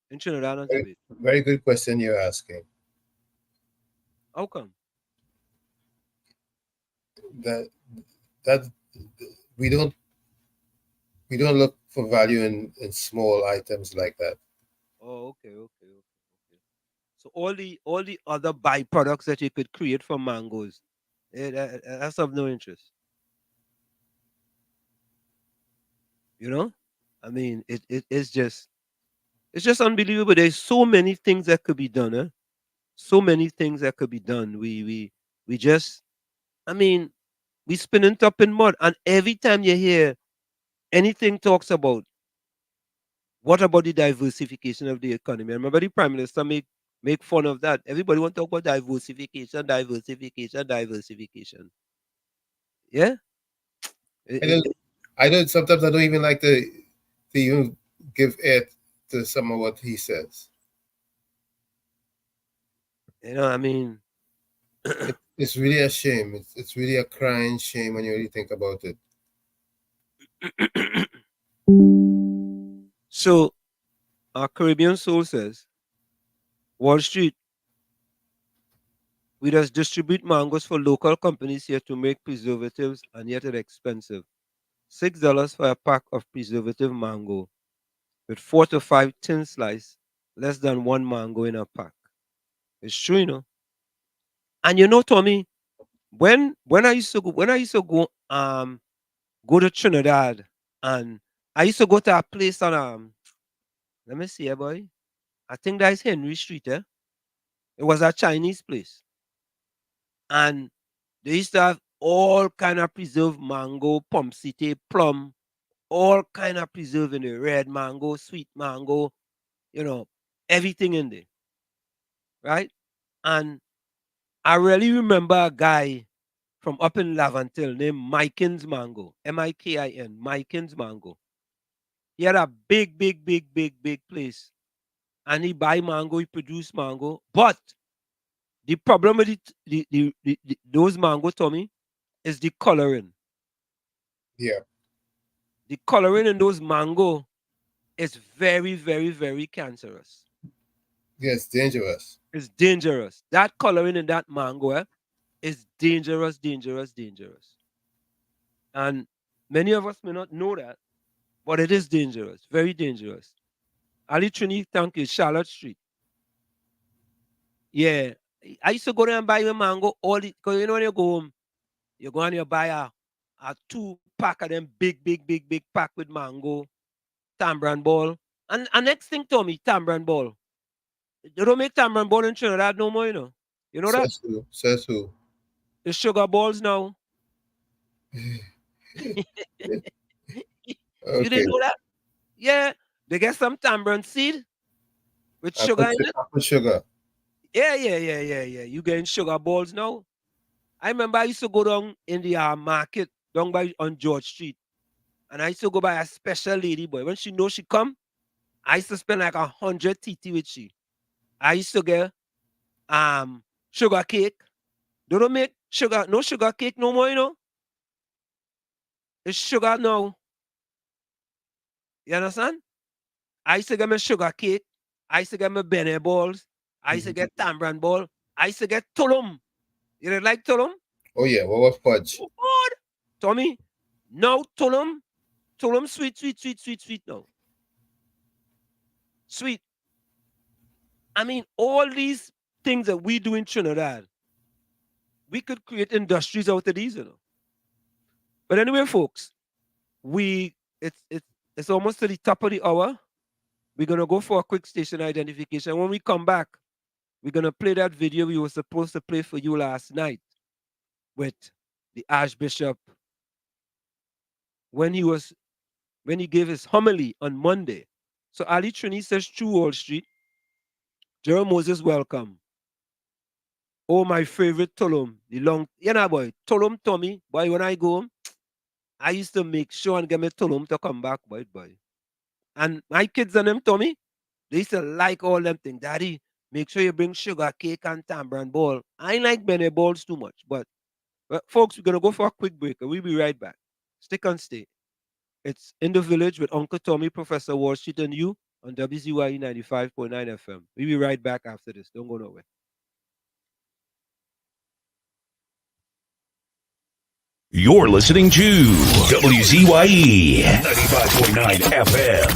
in Trinidad and Tobago? Very good question you're asking. How come? That we don't look for value in small items like that. Oh, okay. So all the other byproducts that you could create from mangoes, that's of no interest. You know, I mean, it's just unbelievable. There's so many things that could be done. So many things that could be done. We just, I mean, we spinning top in mud, and every time you hear anything talks about what about the diversification of the economy? I remember the prime minister make fun of that. Everybody want to talk about diversification. Yeah. I don't. Sometimes I don't even like to even give air to some of what he says. You know, I mean, it's really a shame. It's really a crying shame when you really think about it. So, our Caribbean Soul says, Wall Street, we just distribute mangoes for local companies here to make preservatives, and yet it's expensive. $6 for a pack of preservative mango with 4 to 5 thin slice, less than 1 mango in a pack. It's true, you know. And you know, Tommy, when I used to go to Trinidad, and I used to go to a place on let me see, boy. I think that's Henry Street, eh? It was a Chinese place. And they used to have all kind of preserved mango, pomsite, plum, all kind of preserved in there. Red mango, sweet mango, you know, everything in there. Right? And I really remember a guy from up in Lavantil named Mikins Mango. Mikin, Mikins Mango. He had a big place. And he buy mango, he produce mango. But the problem with those mango, Tommy, is the coloring. Yeah. The coloring in those mango is very cancerous. Yes, dangerous. It's dangerous. That coloring in that mango is dangerous. And many of us may not know that, but it is dangerous, very dangerous. Ali Trini, thank you, Charlotte Street. Yeah. I used to go there and buy a mango all the, because you know when you go home, you go and you buy a 2-pack of them big pack with mango, tamarind ball. And next thing, Tommy, tamarind ball. You don't make tamarind ball in Trinidad no more, you know. You know that? Says who? The sugar balls now. Okay. You didn't know that? Yeah. They get some tamarind seed with sugar in it. Apple sugar. Yeah. You getting sugar balls now? I remember I used to go down in the market down by on George Street. And I used to go by a special lady boy. When she knows she come, I used to spend like 100 TT with she. I used to get sugar cake. They don't make no sugar cake no more, you know. It's sugar now. You understand? I used to get my sugar cake. I used to get my bene balls. I used to get tamarind ball. I used to get tulum. You don't like tulum? Oh yeah, what was fudge? Oh God, Tommy. Now tulum sweet now. Sweet. I mean, all these things that we do in Trinidad, we could create industries out of these, you know. But anyway, folks, it's almost to the top of the hour. We're gonna go for a quick station identification. When we come back, we're gonna play that video we were supposed to play for you last night with the Archbishop, when he gave his homily on Monday. So Ali Trini says, "True Wall Street, Jerome Moses, welcome. Oh, my favorite Tulum, the long, boy, Tulum Tommy, boy, when I go home, I used to make sure and get me Tulum to come back, boy. And my kids and them, Tommy, they used to like all them things. Daddy, make sure you bring sugar, cake, and tambourine ball. I like Benet balls too much, but folks, we're going to go for a quick break, and we'll be right back. Stick and stay. It's In the Village with Uncle Tommy, Professor Wall Street, and you on WZYE 95.9 FM. We'll be right back after this. Don't go nowhere. You're listening to WZYE 95.9 FM.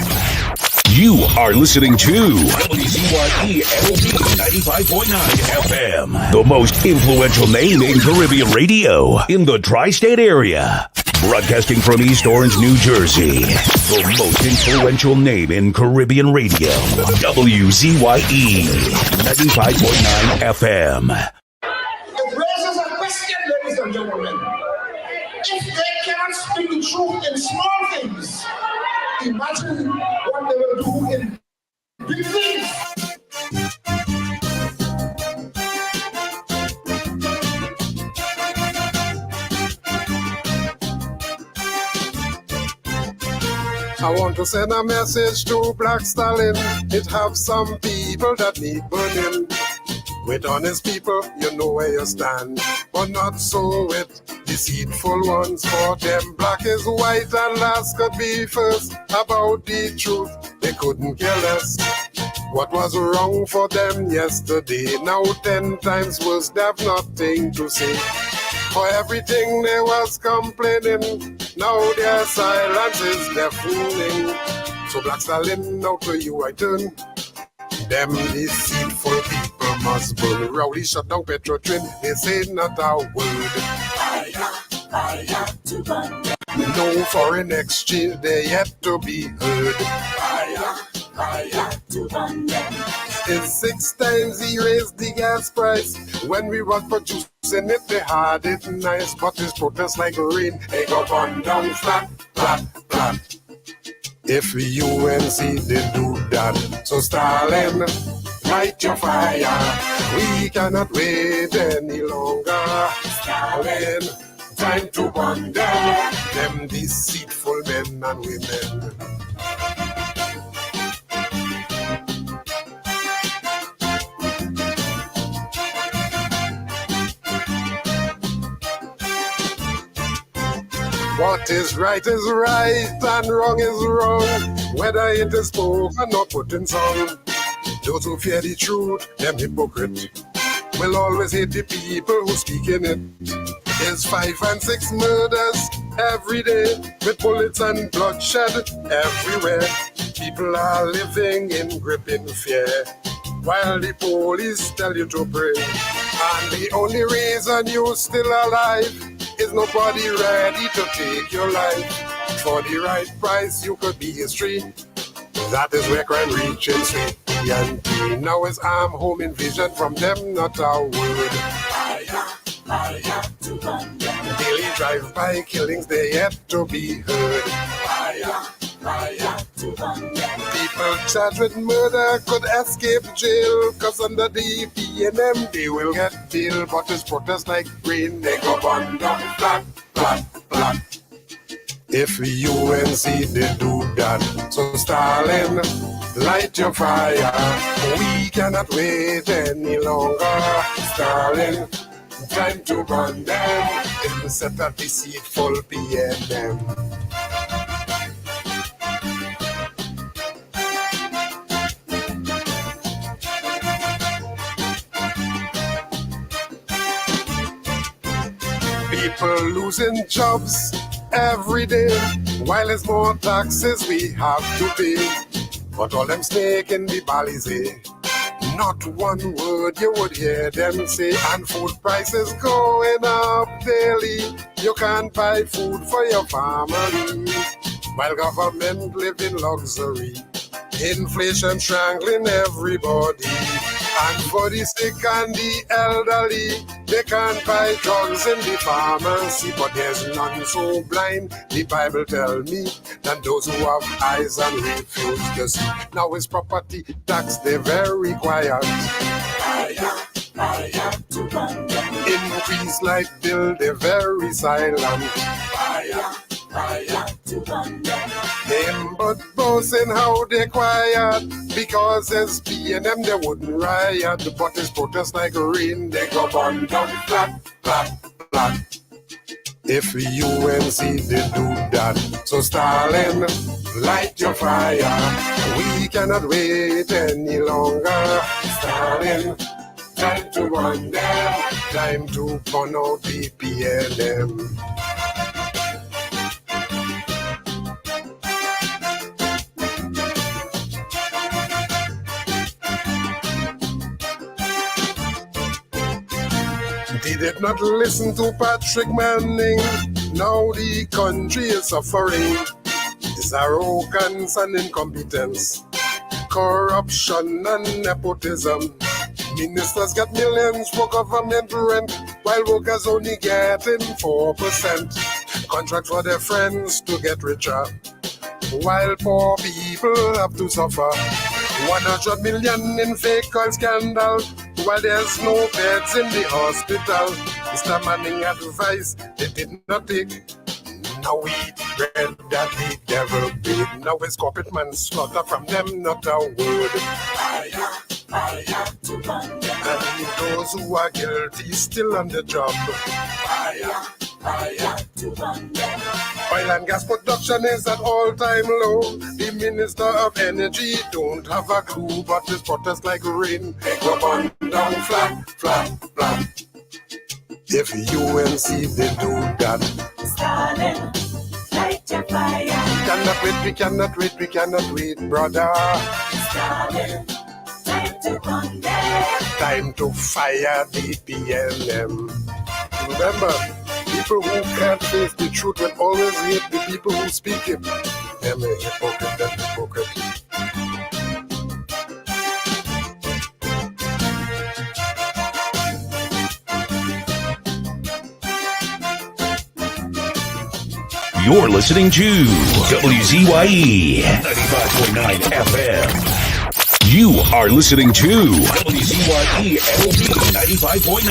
You are listening to WZYE LP 95.9 FM, the most influential name in Caribbean radio in the tri-state area. Broadcasting from East Orange, New Jersey, the most influential name in Caribbean radio, WZYE 95.9 FM. It raises a question, ladies and gentlemen. If they cannot speak the truth in small things, imagine what they will do in big things. I want to send a message to Black Stalin. It have some people that need burning. With honest people, you know where you stand. But not so with deceitful ones. For them, black is white and last could be first. About the truth, they couldn't care less. What was wrong for them yesterday, now 10 times worse, they have nothing to say. For everything they was complaining, now their silence is deafening. So Black Stalin, now to you I turn. Them deceitful people must burn. Rowdy shut down Petro train, they say not a word. Fire to burn. No foreign exchange, they yet to be heard. Fire to burn them. In 6 times he raised the gas price. When we was producing it, they had it nice. But his protest like rain, they go burn down flat, flat, flat. If UNC did do that, so Stalin, light your fire. We cannot wait any longer. Stalin, time to burn them deceitful men and women. What is right and wrong is wrong, whether it is spoken or put in song. Those who fear the truth, them hypocrite, will always hate the people who speak in it. There's 5 and 6 murders every day, with bullets and bloodshed everywhere. People are living in gripping fear, while the police tell you to pray. And the only reason you're still alive is nobody ready to take your life. For the right price, you could be history. That is where crime reaches sweet and now is arm home invasion from them, not a word. Fire to burn them. Daily drive-by killings, they yet to be heard. Fire to burn them. People charged with murder could escape jail, cause under the PNM they will get bail. But it's protest like rain, they go burn down flat, flat, flat. If UNC did do that, so Stalin, light your fire. We cannot wait any longer. Stalin, time to burn them instead of deceitful PNM. People losing jobs every day, while there's more taxes we have to pay. But all them snake in the Balizé, not one word you would hear them say. And food prices going up daily, you can't buy food for your family, while government live in luxury. Inflation strangling everybody. And for the sick and the elderly, they can't buy drugs in the pharmacy, but there's none so blind, the Bible tell me, than those who have eyes and refuse to see. Now it's property tax, they're very quiet. Increase like bill, they're very silent. Them but boasting how they quiet, because SB and them they wouldn't riot, but it's protest like rain, they go burn down flat, flat, flat. If UNC they do that, so Stalin, light your fire. We cannot wait any longer. Stalin, time to run them, time to burn out the PLM. They did not listen to Patrick Manning. Now the country is suffering. It's arrogance and incompetence, corruption and nepotism. Ministers get millions for government rent, while workers only getting 4%. Contract for their friends to get richer, while poor people have to suffer. 100 million in fake oil scandal, while there's no beds in the hospital. Mr. Manning advice they did not take. Now we eat bread that the devil baked. Now it's corporate manslaughter from them, not a word. And those who are guilty still on the job. Oil and gas production is at all-time low. The Minister of Energy don't have a clue, but this protest like rain. They go on down flat, flat, flat. If UNC they do that, Stalin, light your fire. We cannot wait, brother. Stalin, time to condemn. Time to fire the PLM. Remember, people who can't face the truth will always hate the people who speak it. Them a hypocrite, them hypocrite. You're listening to WZYE 95.9 FM. You are listening to WZYE 95.9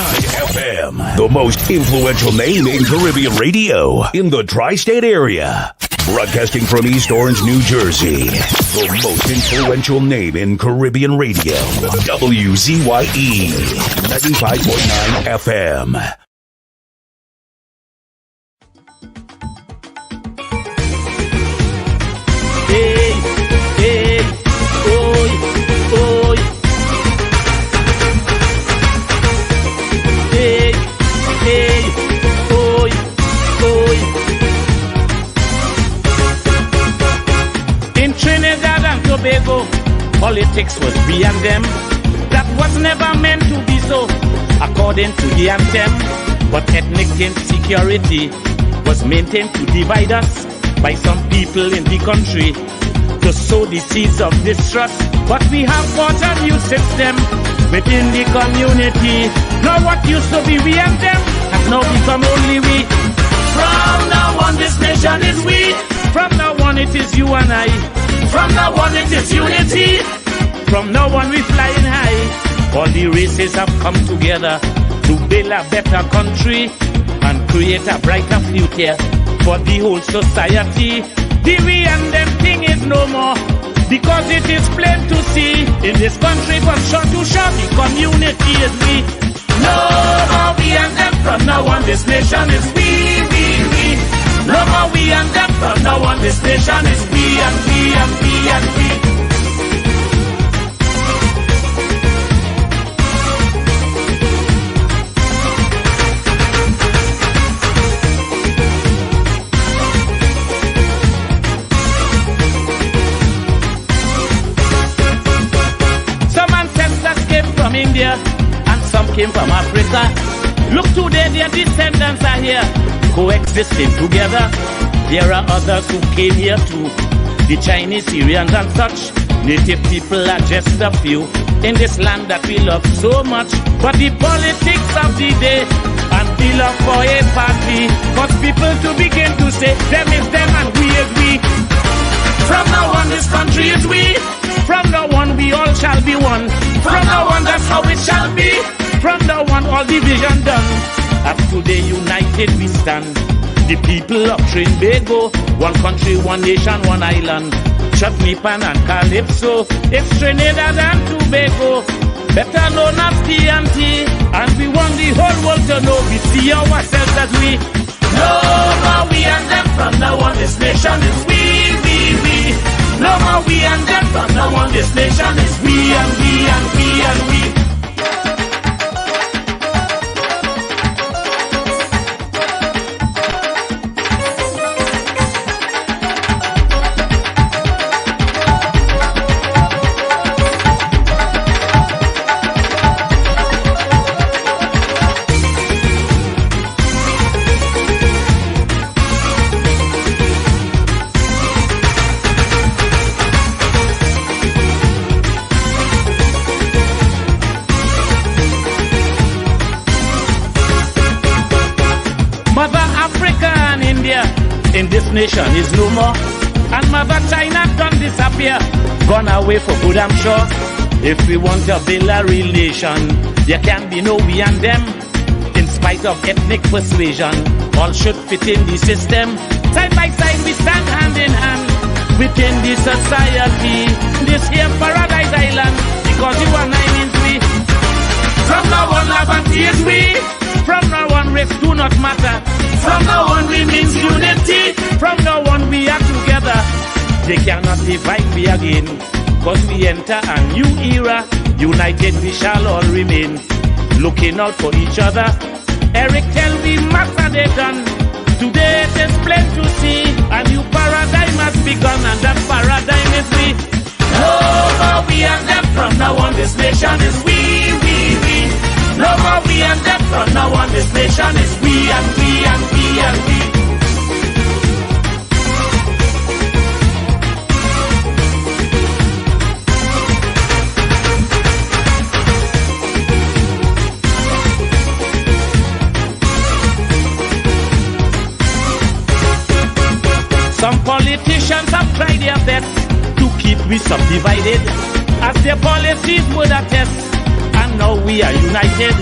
FM, the most influential name in Caribbean radio in the tri-state area. Broadcasting from East Orange, New Jersey, the most influential name in Caribbean radio, WZYE 95.9 FM. Hey, hey, oi, oi. Hey, hey, oi, oi. In Trinidad and Tobago, politics was we and them. That was never meant to be so, according to the anthem. But ethnic insecurity was maintained to divide us by some people in the country to sow the seeds of distrust. But we have fought a new system within the community. Now what used to be we and them has now become only we. From now on this nation is we. From now on it is you and I. From now on it is unity. From now on we flying high. All the races have come together to build a better country and create a brighter future for the whole society. The we and them thing is no more, because it is plain to see in this country from shore to shore the community is we. No more we and them, from now on this nation is we. No more we and them, from now on this nation is we and we and we and we. From India and some came from Africa. Look today, their descendants are here, coexisting together. There are others who came here too, the Chinese, Syrians and such. Native people are just a few in this land that we love so much. But the politics of the day and the love for a party cause people to begin to say them is them and we is we. From now on this country is we. From now on we all shall be one. From now on that's how it shall be. From now on all division done. As today united we stand. The people of Trinbago, one country, one nation, one island. Chutney Pan and Calypso, it's Trinidad and Tobago, better known as TNT. And we want the whole world to know we see ourselves as we. No more we and them, from now on this nation is we. No more we and them, from now on this nation is we and we and we and we. In this nation is no more. And Mother China done disappear, gone away for good I'm sure. If we want to build a real nation, there can be no we and them. In spite of ethnic persuasion, all should fit in the system. Side by side we stand hand in hand within the society. This here paradise island, because you and I means we. From now on love and tears we. From now on race do not matter. From now on we means unity. From now on we are together. They cannot divide me again, cause we enter a new era. United we shall all remain, looking out for each other. Eric tell me master they done. Today it is plain to see a new paradigm has begun, and that paradigm is we. No more we and them, from now on this nation is we. No more we and them, from now on this nation is we and we and we and we. Some politicians have tried their best to keep we subdivided, as their policies would attest. And now we are united,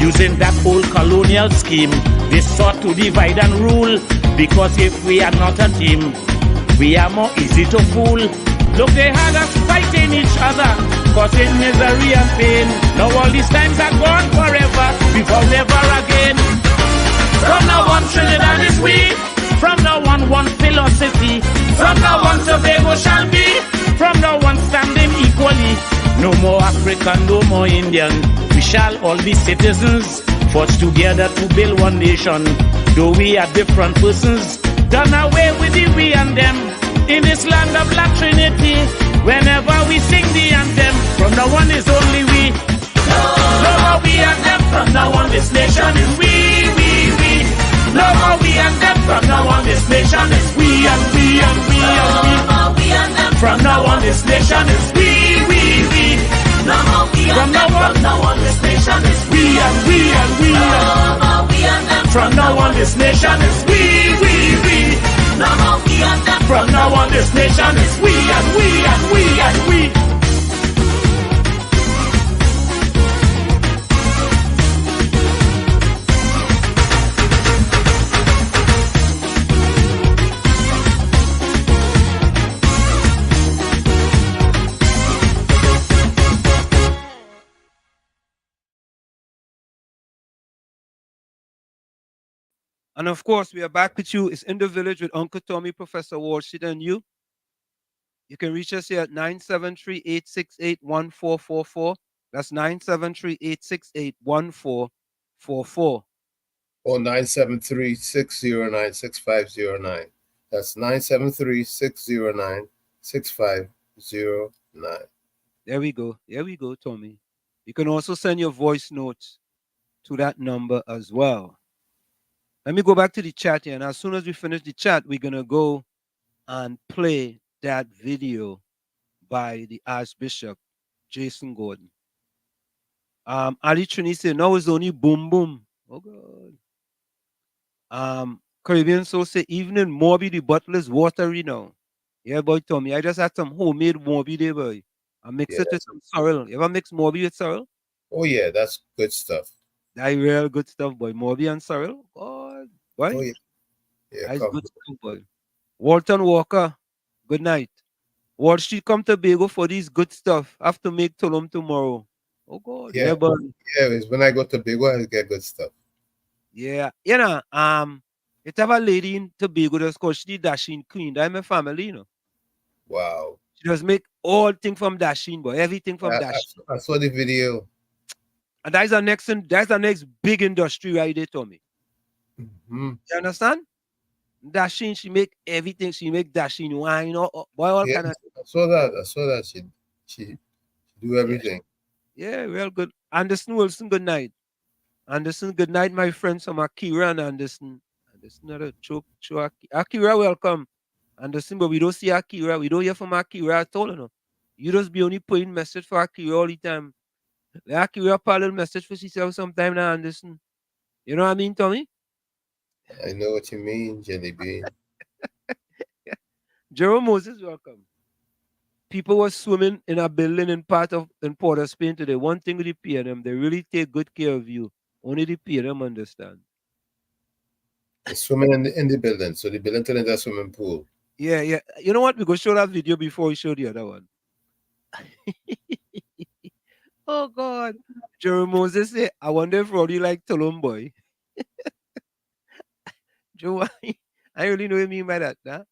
using that old colonial scheme. They sought to divide and rule, because if we are not a team, we are more easy to fool. Look, they had us fighting each other, causing misery and pain. Now all these times are gone forever, before never again. From now on Trinidad is we. From now on one philosophy. From now on Tobago shall be. From now on standing equally. No more African, no more Indian. We shall all be citizens, forged together to build one nation. Though we are different persons, done away with the we and them. In this land of La Trinity, whenever we sing the anthem, from now on is only we. No more we and them, from now on this nation is we. No more we and them, from now on this nation is we and we and we and we. From now on this nation is we. No more we and them, from now on this nation is we and we and we. From now on this nation is we. No more we and them, from now on this nation is we and we and we and we. And of course, we are back with you. It's In the Village with Uncle Tommy, Professor Walshit, and you. You can reach us here at 973-868-1444. That's 973-868-1444. Or 973-609-6509. That's 973-609-6509. There we go. There we go, Tommy. You can also send your voice notes to that number as well. Let me go back to the chat here. And as soon as we finish the chat, we're going to go and play that video by the Archbishop Jason Gordon. Ali Trini said, no, it's only boom boom. Oh God. Caribbean Soul say, even in Morby, the bottle is watery now. Yeah, boy, Tommy. I just had some homemade Morby there, boy. I mix it with some sorrel. You ever mix Morby with sorrel? Oh yeah, that's good stuff. That real good stuff, boy. Morby and sorrel. God, boy. Oh yeah. Yeah, That's come. good stuff, boy. Walton Walker, good night. Wall Street come to Bago for these good stuff. I have to make Tulum tomorrow. Oh God, Yeah. yeah, boy. Yeah, it's when I go to Big One, I get good stuff. Yeah, it have a lady in Tobago that's called she the Dashing Queen. That's my family, you know. Wow. She does make all thing from Dashing, boy. Everything from Dashing. I saw the video. And that's the next big industry right there, Tommy. Mm-hmm. You understand? Dashing, she make everything. She make Dashing wine, boy, all kind of. I saw that. She do everything. Yeah, real good. Anderson Wilson, good night. Anderson, good night, my friends from Akira and Anderson. Anderson, not a choke. Akira, welcome. Anderson, but we don't see Akira. We don't hear from Akira at all, you know. You just be only putting message for Akira all the time. The Akira put a little message for herself sometime now, Anderson. You know what I mean, Tommy? I know what you mean, Jelly Bean. Jerome Moses, welcome. People were swimming in a building in Port of Spain today. One thing with the PNM, they really take good care of you. Only the PNM understand. They're swimming in the building, so the building turned into a swimming pool. Yeah, yeah. You know what? We go show that video before we show the other one. Oh God. Jerome Moses say, I wonder if Roddy like Tulum boy. Joe, I really know what you mean by that, nah?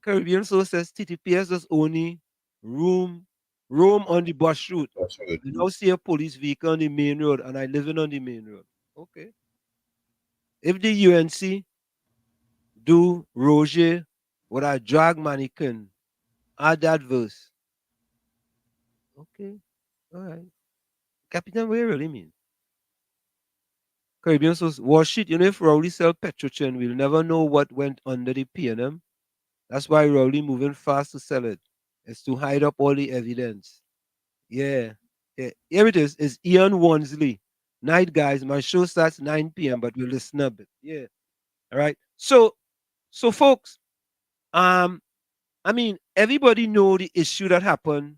Caribbean Soul says TTPS was only roam on the bus route. I now see a police vehicle on the main road and I living on the main road. Okay. If the UNC do Roger with a drag mannequin, add that verse. Okay. All right. Captain, what do you really mean? Caribbean Soul, wash it. You know, if Rowley sell Petrochin, we'll never know what went under the PNM. That's why Rowley moving fast to sell it. It's to hide up all the evidence. Yeah. Yeah. Here it is. It's Ian Wansley. Night, guys. My show starts 9 p.m., but we'll snub it. Yeah. All right. So folks, I mean, everybody know the issue that happened.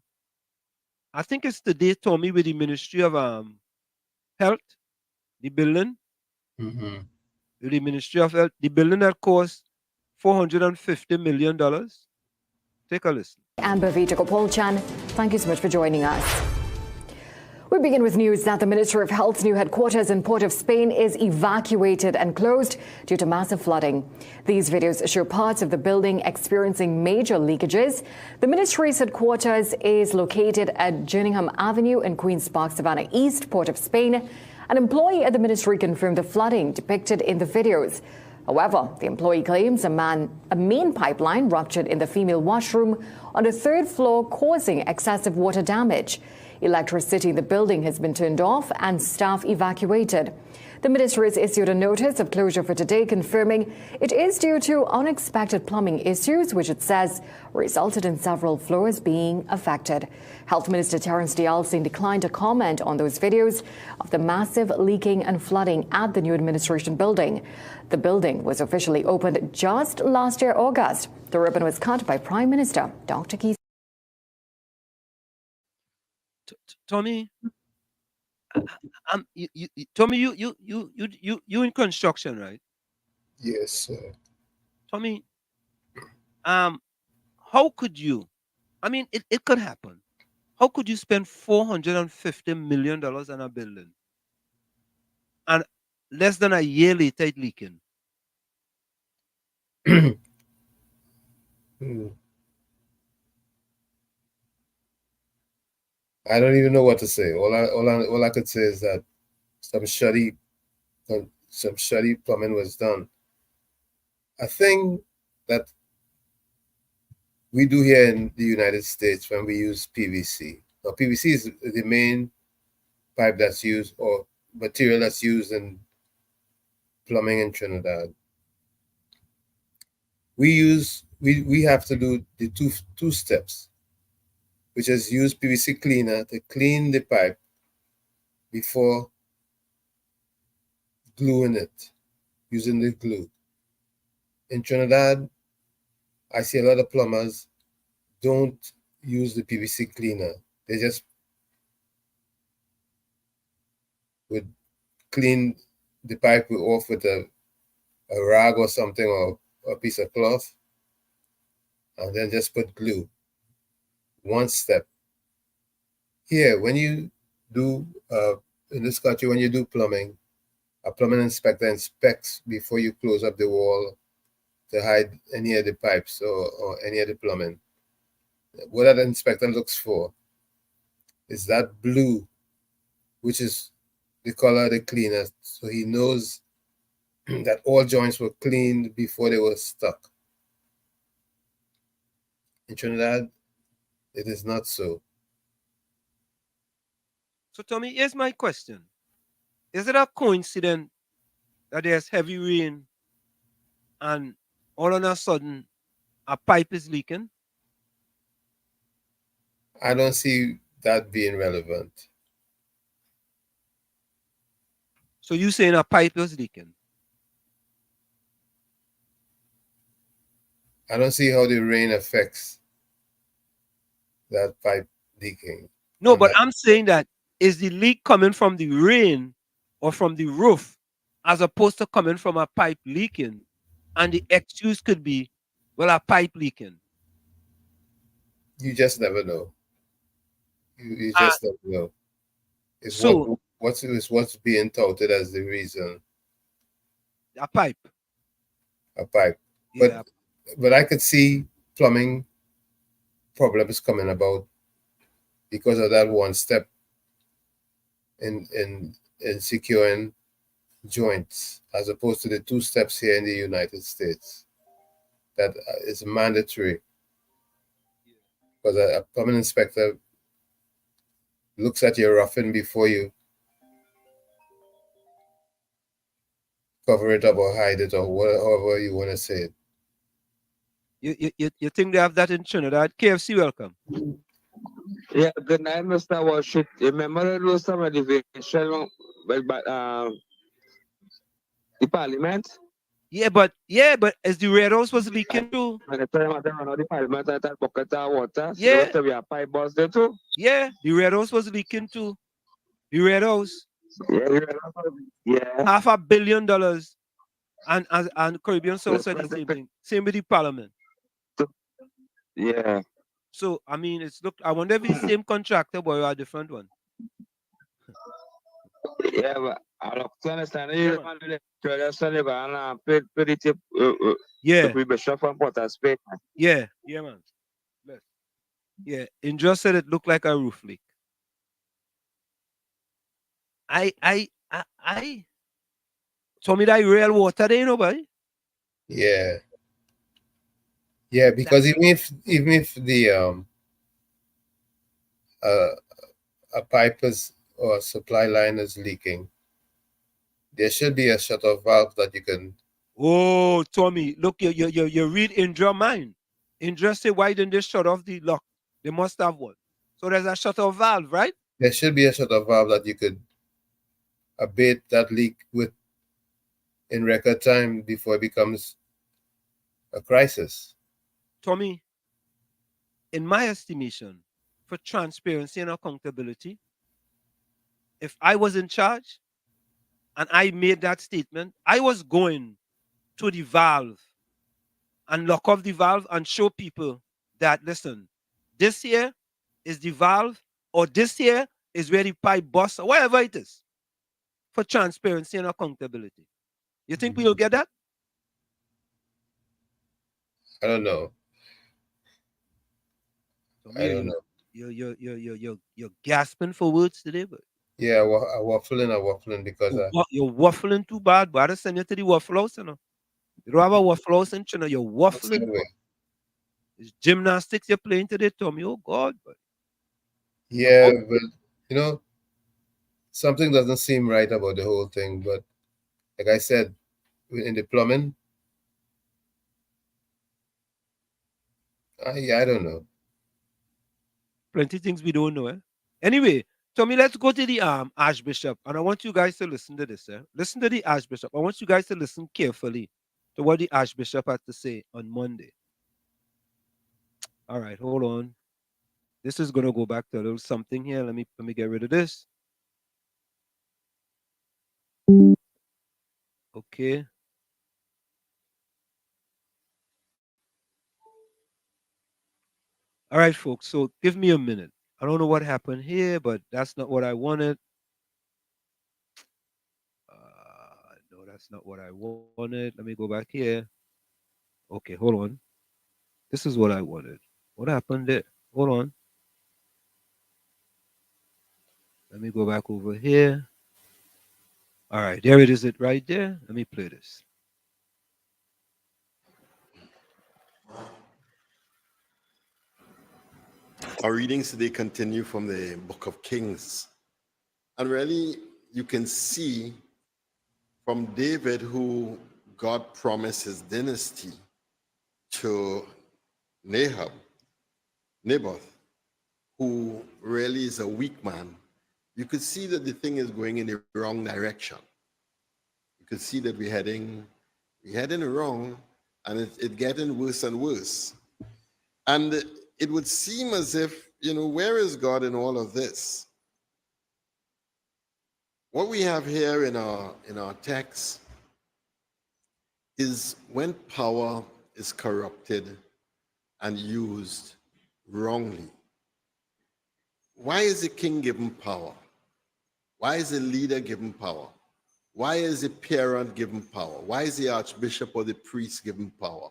I think it's today, Tommy, with the Ministry of Health, the building. Mm-hmm. With the Ministry of Health, the building that cost $450 million. Take a listen. Amber Vita Gopolchan, thank you so much for joining us. We begin with news that the Ministry of Health's new headquarters in Port of Spain is evacuated and closed due to massive flooding. These videos show parts of the building experiencing major leakages. The ministry's headquarters is located at Jerningham Avenue in Queen's Park, Savannah East, Port of Spain. An employee at the ministry confirmed the flooding depicted in the videos. However, the employee claims a main pipeline ruptured in the female washroom on the third floor, causing excessive water damage. Electricity in the building has been turned off and staff evacuated. The ministry has issued a notice of closure for today, confirming it is due to unexpected plumbing issues, which it says resulted in several floors being affected. Health Minister Terence D'Alsing declined to comment on those videos of the massive leaking and flooding at the new administration building. The building was officially opened just last year, August. The ribbon was cut by Prime Minister Dr. Keith. Tommy, Tommy, you in construction, right? Yes, sir. Tommy, how could you? I mean, it could happen. How could you spend $450 million on a building and less than a year later it leaking? I don't even know what to say. All I could say is that some shoddy plumbing was done. A thing that we do here in the United States when we use PVC. Now, PVC is the main pipe that's used or material that's used in plumbing in Trinidad. We have to do the two steps. which has used PVC cleaner to clean the pipe before gluing it, using the glue. In Trinidad, I see a lot of plumbers don't use the PVC cleaner. They just would clean the pipe off with a rag or something, or a piece of cloth, and then just put glue. One step. Here, when you do, in this country, when you do plumbing, a plumbing inspector inspects before you close up the wall to hide any of the pipes or any of the plumbing. What that inspector looks for is that blue, which is the color of the cleaner, so he knows that all joints were cleaned before they were stuck. In Trinidad, it is not so. So, Tommy, here's my question. Is it a coincidence that there's heavy rain and all of a sudden a pipe is leaking? I don't see that being relevant. So you saying a pipe is leaking? I don't see how the rain affects that pipe leaking. No, but I'm saying that is the leak coming from the rain or from the roof as opposed to coming from a pipe leaking? And the excuse could be, well, a pipe leaking. You just never know. You just never know. It's so what's being touted as the reason. A pipe. A pipe. Yeah. But I could see plumbing problems coming about because of that one step in securing joints, as opposed to the two steps here in the United States that is mandatory, because a plumbing inspector looks at your roughing before you cover it up or hide it or however you want to say it. You think they have that in Trinidad? KFC, welcome. Yeah, good night, Mr. Worship. Remember there was some elevation the parliament? Yeah, but as the Red House was leaking too. And the time I run out the parliament, I thought bucket of water. So Yeah. there was a pipe burst there too. Yeah, the Red House was leaking too. The Red House. Yeah. $500 million. And Caribbean South said the same thing. Same with the parliament. Yeah. So I mean, I wonder if it's the same contractor but a different one. Yeah, but I look to understand you yeah. The Bishop from Port of Spain. Yeah, man. Yeah, Indra said it looked like a roof leak. I told me that real water there, nobody. Yeah. Yeah, because even if the a pipe is or a supply line is leaking, there should be a shut-off valve that you can. Oh, Tommy, look, you read Indra mind. Indra say, why didn't they shut off the lock? They must have one. So there's a shut-off valve, right? There should be a shut-off valve that you could abate that leak with in record time before it becomes a crisis. Tommy, in my estimation, for transparency and accountability, if I was in charge and I made that statement, I was going to the valve and lock off the valve and show people that, listen, this here is the valve, or this here is where the pipe busts, or whatever it is, for transparency and accountability. You think we'll get that? I don't know. I don't know. You're gasping for words today, but yeah, I'm waffling because you're waffling too bad. But I just send you to the waffle house, you know. You don't have a waffle house in China. You're waffling. It's gymnastics you're playing today, Tommy. Oh God, but yeah, but you know, something doesn't seem right about the whole thing. But like I said, in the plumbing, I don't know. Plenty things we don't know. Anyway, Tommy, let's go to the Archbishop, and I want you guys to listen to this. Listen to the Archbishop. I want you guys to listen carefully to what the Archbishop had to say on Monday. All right, hold on. This is gonna go back to a little something here. Let me get rid of this. Okay. All right, folks. So give me a minute. I don't know what happened here, but that's not what I wanted. No, that's not what I wanted. Let me go back here. Okay, hold on. This is what I wanted. What happened there? Hold on. Let me go back over here. All right, there it is, it right there. Let me play this. Our readings today continue from the book of Kings. And really, you can see from David, who God promised his dynasty, to Naboth, who really is a weak man. You could see that the thing is going in the wrong direction. You could see that we're heading wrong, and it's getting worse and worse. And it would seem as if, where is God in all of this? What we have here in our text is when power is corrupted and used wrongly. Why is the king given power? Why is the leader given power? Why is the parent given power? Why is the archbishop or the priest given power?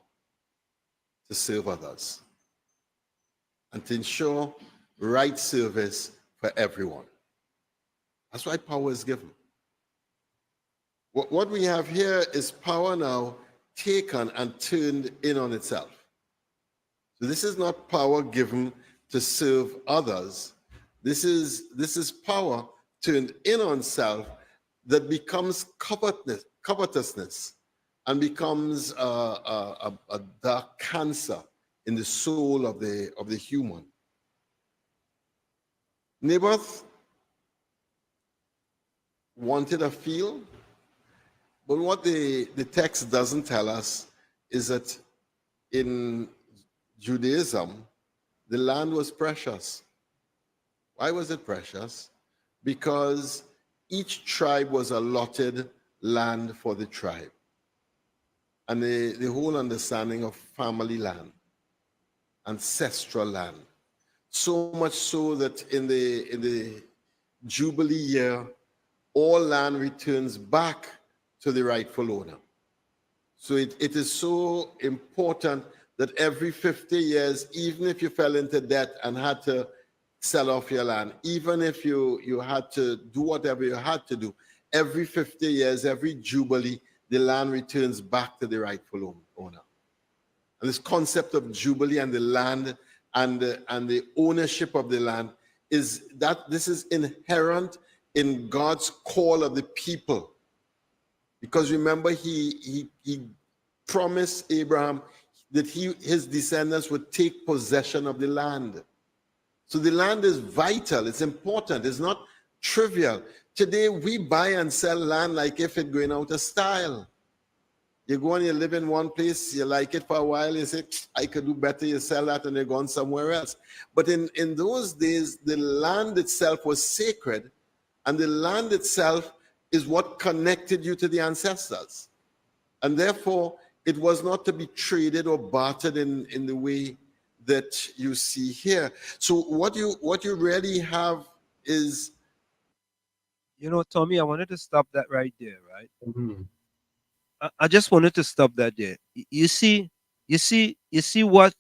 To serve others and to ensure right service for everyone. That's why power is given. What we have here is power now taken and turned in on itself. So this is not power given to serve others. This is power turned in on self that becomes covetousness and becomes a dark cancer in the soul of the human. Naboth wanted a field, but what the text doesn't tell us is that in Judaism, the land was precious. Why was it precious? Because each tribe was allotted land for the tribe. And the whole understanding of family land, ancestral land. So much so that in the Jubilee year, all land returns back to the rightful owner. So it is so important that every 50 years, even if you fell into debt and had to sell off your land, even if you had to do whatever you had to do, every 50 years, every Jubilee, the land returns back to the rightful owner. And this concept of Jubilee and the land and the ownership of the land is that this is inherent in God's call of the people. Because remember, he promised Abraham that his descendants would take possession of the land. So the land is vital, it's important, it's not trivial. Today we buy and sell land like if it's going out of style. You go and you live in one place, you like it for a while, you say, I could do better, you sell that and you're gone somewhere else. But in those days, the land itself was sacred, and the land itself is what connected you to the ancestors. And therefore, it was not to be traded or bartered in the way that you see here. So what you really have is... Tommy, I wanted to stop that right there, right? Mm-hmm. I just wanted to stop that there. You see what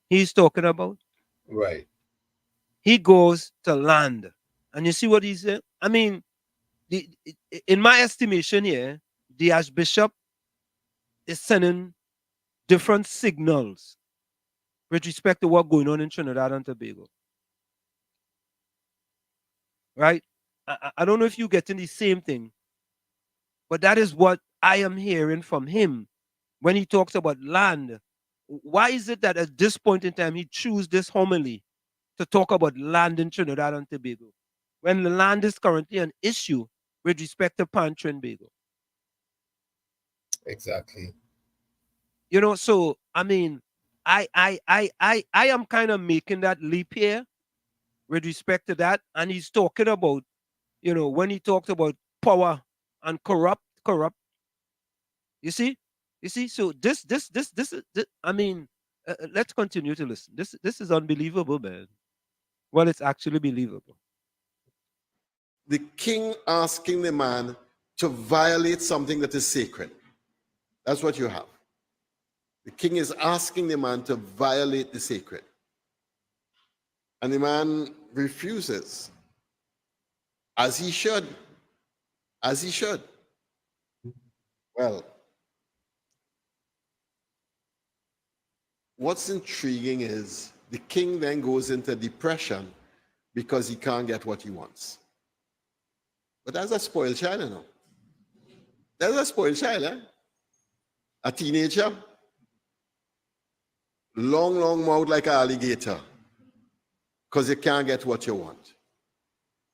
he's talking about? Right. He goes to land. And you see what he said? I mean, in my estimation here, the Archbishop is sending different signals with respect to what's going on in Trinidad and Tobago. Right? I don't know if you're getting the same thing, but that is what I am hearing from him when he talks about land. Why is it that at this point in time he chose this homily to talk about land in Trinidad and Tobago when the land is currently an issue with respect to Pan Trinbago? Exactly. You know, so I mean, I am kind of making that leap here with respect to that, and he's talking about, you know, when he talked about power and corrupt. You see, so this is, I mean, let's continue to listen. This is unbelievable, man. Well, it's actually believable. The king asking the man to violate something that is sacred. That's what you have. The king is asking the man to violate the sacred. And the man refuses, as he should. As he should. Well, what's intriguing is the king then goes into depression because he can't get what he wants. But that's a spoiled child, you know. That's a spoiled child, eh? A teenager, long mouth like an alligator, because you can't get what you want.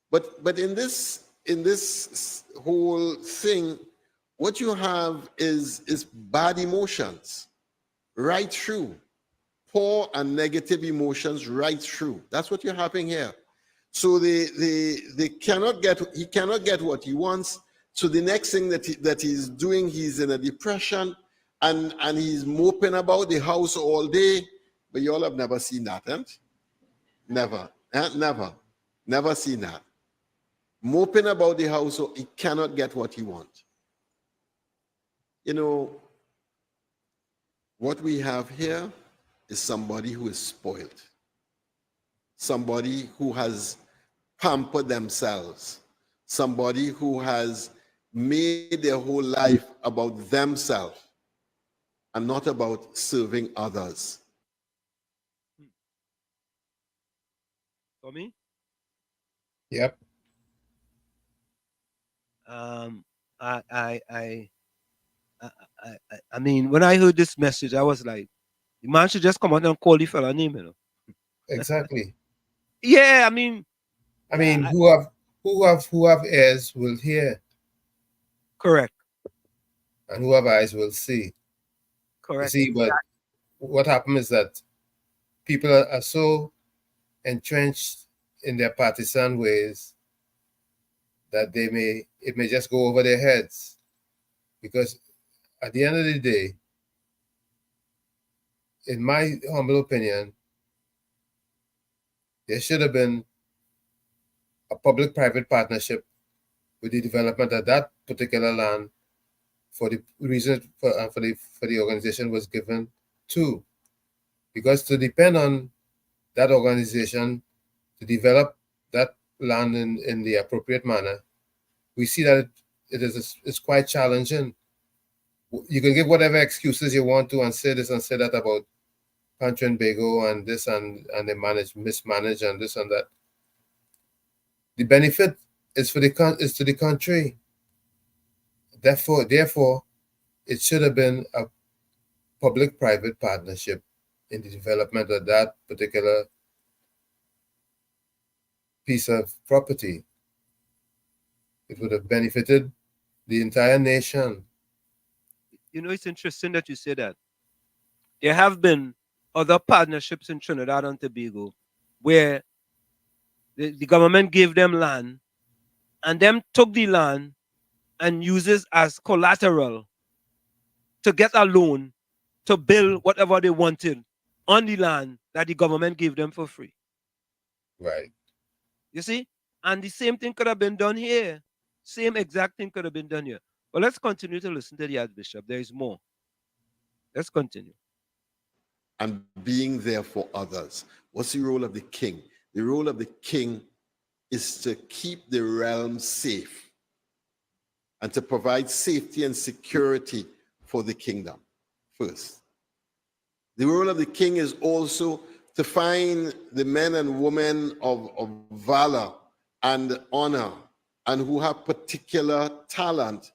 But in this whole thing, what you have is bad emotions right through, poor and negative emotions right through. That's what you're having here. So he cannot get what he wants. So the next thing that he's doing, he's in a depression, and he's moping about the house all day. But you all have never seen that, eh? Never seen that. Moping about the house, so he cannot get what he wants. You know, what we have here is somebody who is spoiled. Somebody who has pampered themselves. Somebody who has made their whole life about themselves and not about serving others. For me? Yep. I mean, when I heard this message, I was like, the man should just come out and call the fella name, you know. Exactly. Yeah, I mean, who have ears will hear. Correct. And who have eyes will see. Correct. You see, but what happens is that people are so entrenched in their partisan ways that it may just go over their heads. Because at the end of the day, in my humble opinion, there should have been a public-private partnership with the development of that particular land for the reason for the organization was given to. Because to depend on that organization to develop that land in the appropriate manner, we see that it's quite challenging. You can give whatever excuses you want to and say this and say that about Pan Trinbago and this and they mismanage and this and that. The benefit is to the country. Therefore, it should have been a public-private partnership in the development of that particular piece of property. It would have benefited the entire nation. You know, it's interesting that you say that. There have been other partnerships in Trinidad and Tobago where the government gave them land and them took the land and uses as collateral to get a loan to build whatever they wanted on the land that the government gave them for free. Right. You see? And the same thing could have been done here. Same exact thing could have been done here. But let's continue to listen to the Archbishop. There is more. Let's continue. And being there for others. What's the role of the king? The role of the king is to keep the realm safe and to provide safety and security for the kingdom first. The role of the king is also to find the men and women of valor and honor and who have particular talent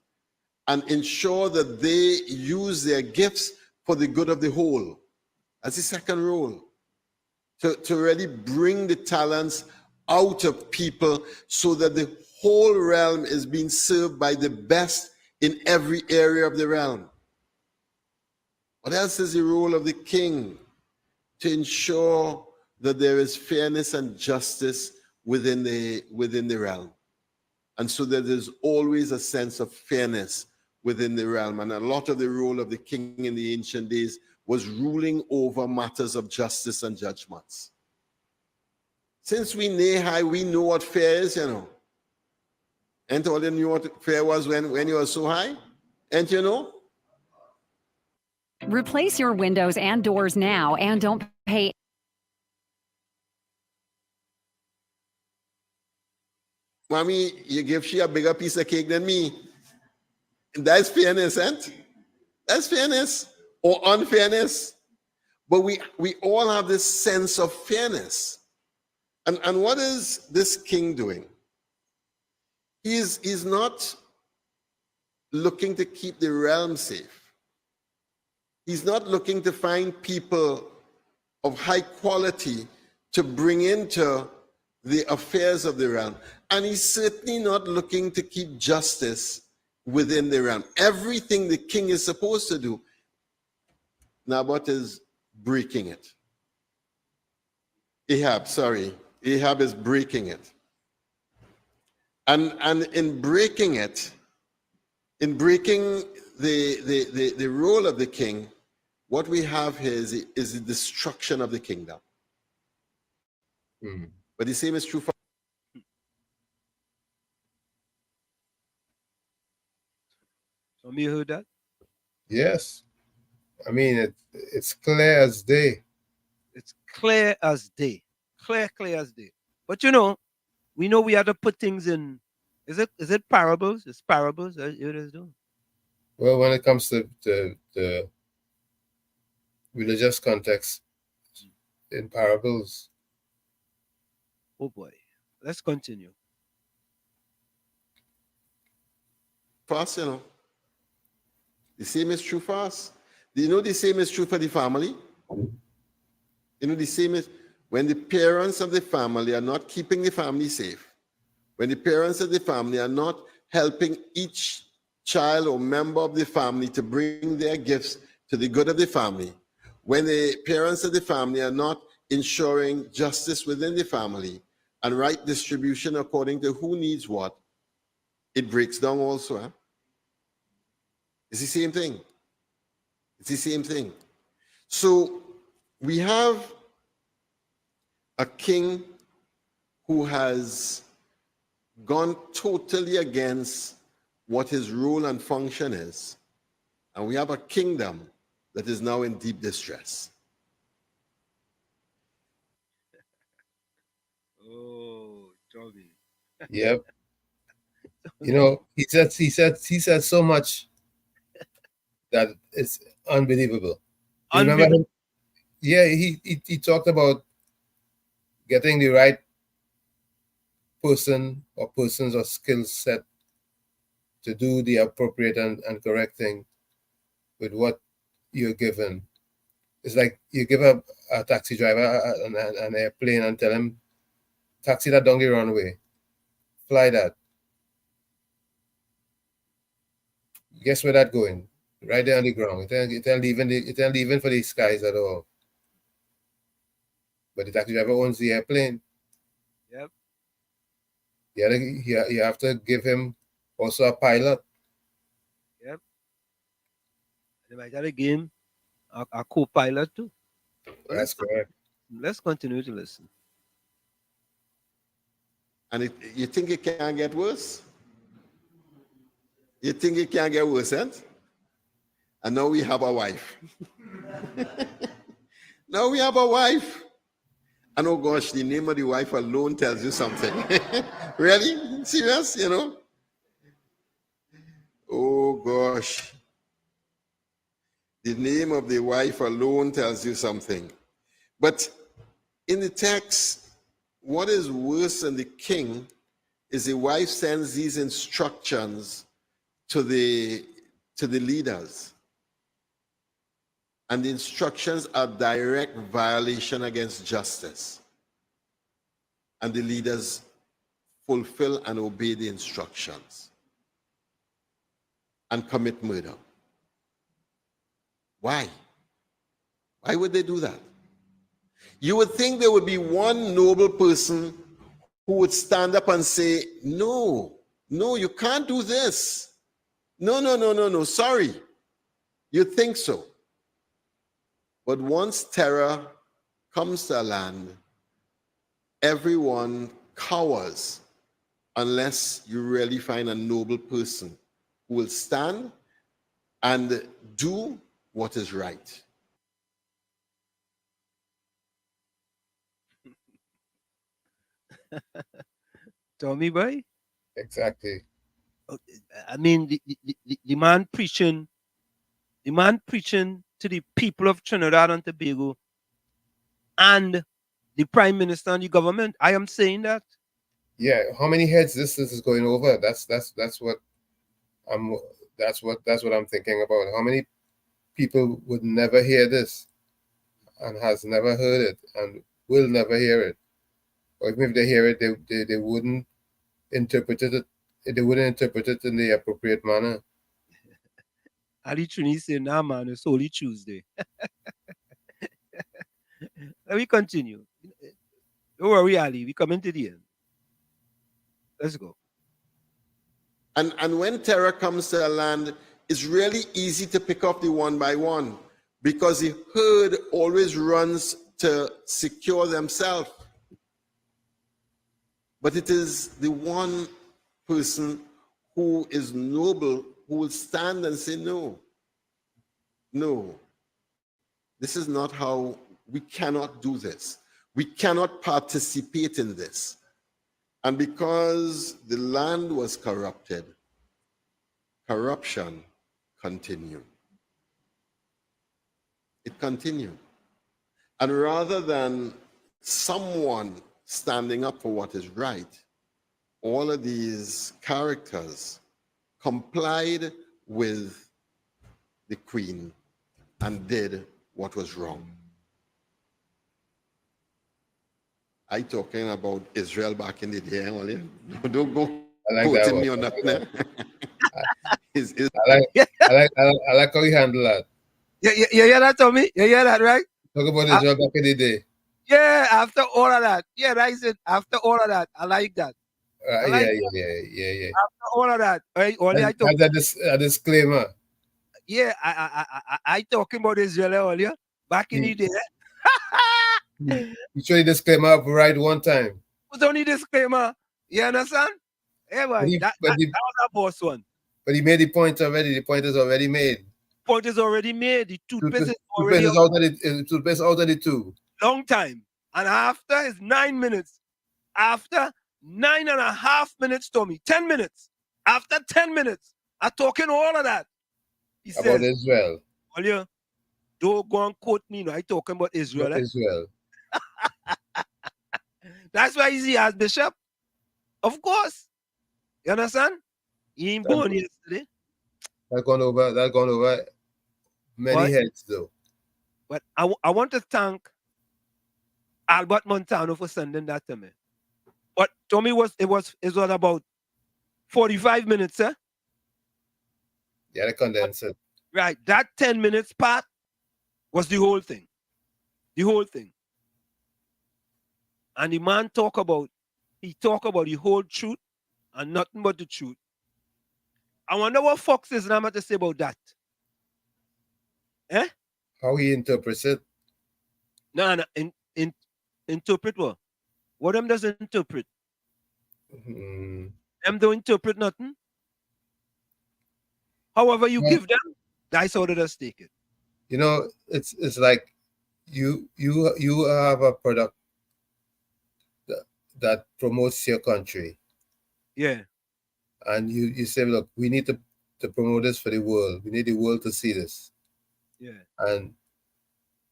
and ensure that they use their gifts for the good of the whole. That's the second role. to really bring the talents out of people so that the whole realm is being served by the best in every area of the realm. What else is the role of the king? To ensure that there is fairness and justice within the realm. And so that there's always a sense of fairness within the realm. And a lot of the role of the king in the ancient days was ruling over matters of justice and judgments. Since we know high, we know what fair is, you know. And all you knew what fair was when you were so high? And you know? Replace your windows and doors now and don't pay. Mommy, you give she a bigger piece of cake than me. That's fairness, ain't? That's fairness or unfairness. But we all have this sense of fairness. And what is this king doing? He's not looking to keep the realm safe. He's not looking to find people of high quality to bring into the affairs of the realm. And he's certainly not looking to keep justice within the realm. Everything the king is supposed to do, Naboth is breaking it. Ahab is breaking it. And in breaking it, in breaking the role of the king, what we have here is the destruction of the kingdom. But the same is true for... Some of you heard that? Yes. I mean, it's clear as day. It's clear as day. Clear as day. But you know, we have to put things in. Is it parables? It's parables. It is doing. Well, when it comes to the religious context in parables. Oh boy. Let's continue. For us, you know. The same is true for us. Do you know the same is true for the family? You know, the same is when the parents of the family are not keeping the family safe, when the parents of the family are not helping each child or member of the family to bring their gifts to the good of the family, when the parents of the family are not ensuring justice within the family and right distribution according to who needs what, it breaks down also. Huh? It's the same thing. It's the same thing. So we have a king who has gone totally against what his role and function is. And we have a kingdom that is now in deep distress. Oh, Joby. Yep. You know, he said so much that it's unbelievable. You remember him? Yeah, he talked about getting the right person or persons or skill set to do the appropriate and correct thing with what you're given. It's like you give a taxi driver an airplane and tell him, taxi that down the runway, fly that. Guess where that going? Right there on the ground. It ain't leaving for the skies at all. But the taxi driver owns the airplane. Yep. You have to give him also a pilot. Yep. They might have a game, a co-pilot too. That's correct. Let's continue to listen. And you think it can't get worse? You think it can't get worse, eh? And now we have a wife. Now we have a wife. And oh gosh, the name of the wife alone tells you something. Really? Serious? You know? Oh gosh. The name of the wife alone tells you something. But in the text, what is worse than the king is the wife sends these instructions to the leaders. And the instructions are direct violation against justice. And the leaders fulfill and obey the instructions and commit murder. Why? Why would they do that? You would think there would be one noble person who would stand up and say, no, you can't do this. No, sorry. You'd think so. But once terror comes to a land, everyone cowers unless you really find a noble person who will stand and do what is right. Tommy boy? Exactly. I mean, the man preaching to the people of Trinidad and Tobago and the prime minister and the government. I am saying that. Yeah, how many heads this is going over? That's what I'm thinking about. How many people would never hear this and has never heard it and will never hear it? Or even if they hear it, they wouldn't interpret it. They wouldn't interpret it in the appropriate manner. Ali Trini say, nah, man, it's only Tuesday. Let me continue. Don't worry, Ali. We coming to the end. Let's go. And when terror comes to a land, it's really easy to pick up the one by one because the herd always runs to secure themselves. But it is the one person who is noble who will stand and say, no, this is not how, we cannot do this. We cannot participate in this. And because the land was corrupted, corruption continued. It continued. And rather than someone standing up for what is right, all of these characters complied with the queen and did what was wrong. I talking about Israel back in the day, only. Don't go quoting me on that. I like how you handle that. Yeah, hear that, Tommy? You hear that, right? Talk about Israel back in the day. Yeah, after all of that. Yeah, I said after all of that. I like that. Yeah. After all of that, a disclaimer. Yeah, I talking about Israel earlier back in the day. You show the disclaimer up right one time. Who's only disclaimer? You understand? Yeah, boy, that was our boss one. But he made the point already. The point is already made. Point is already made. The toothpaste is already toothpaste out of the tube. Long time. And after is 9 minutes. After 9.5 minutes, Tommy, 10 minutes. After 10 minutes, I'm talking all of that. He about says, Israel. Well, don't go and quote me. No, I talking about Israel. Israel. That's why he's here as bishop. Of course. You understand? He ain't born yesterday. That gone over many heads though. But I want to thank Albert Montano for sending that to me. But Tommy it was about 45 minutes, eh? Yeah, they condensed it. Right. That 10 minutes part was the whole thing. The whole thing. And the man talk about the whole truth and nothing but the truth. I wonder what Fox is now to say about that. Eh? How he interprets it? No, interpret what? What them doesn't interpret? Them don't interpret nothing. However you give them, that's how they just take it. You know, it's like you have a product that promotes your country. Yeah. And you say, look, we need to promote this for the world. We need the world to see this. Yeah. And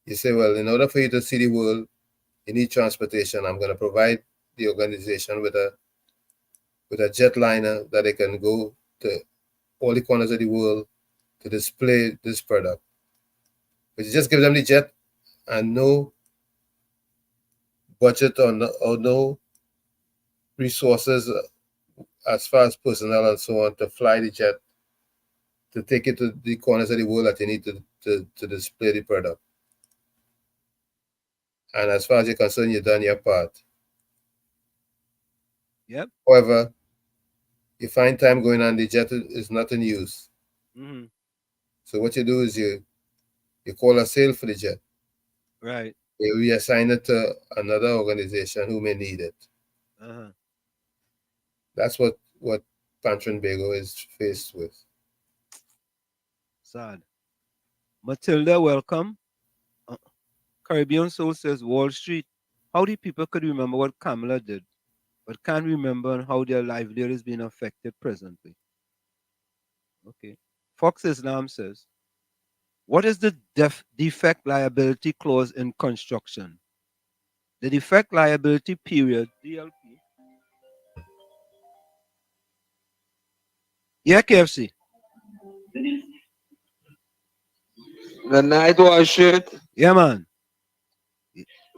you say, well, in order for you to see the world, you need transportation. I'm going to provide the organization with a jetliner that they can go to all the corners of the world to display this product. But you just give them the jet and no budget or no resources as far as personnel and so on to fly the jet, to take it to the corners of the world that you need to display the product. And as far as you're concerned, you've done your part. Yep. However, you find time going on, the jet is not in use. Mm-hmm. So what you do is you call a sale for the jet. Right. You reassign it to another organization who may need it. Uh-huh. That's what Trinbago is faced with. Sad. Matilda, welcome. Caribbean Soul says Wall Street. How the people could remember what Kamala did, but can't remember how their livelihood is being affected presently. Okay. Fox Islam says, what is the defect liability clause in construction? The defect liability period, DLP. Yeah, KFC. The night was shit. Yeah, man.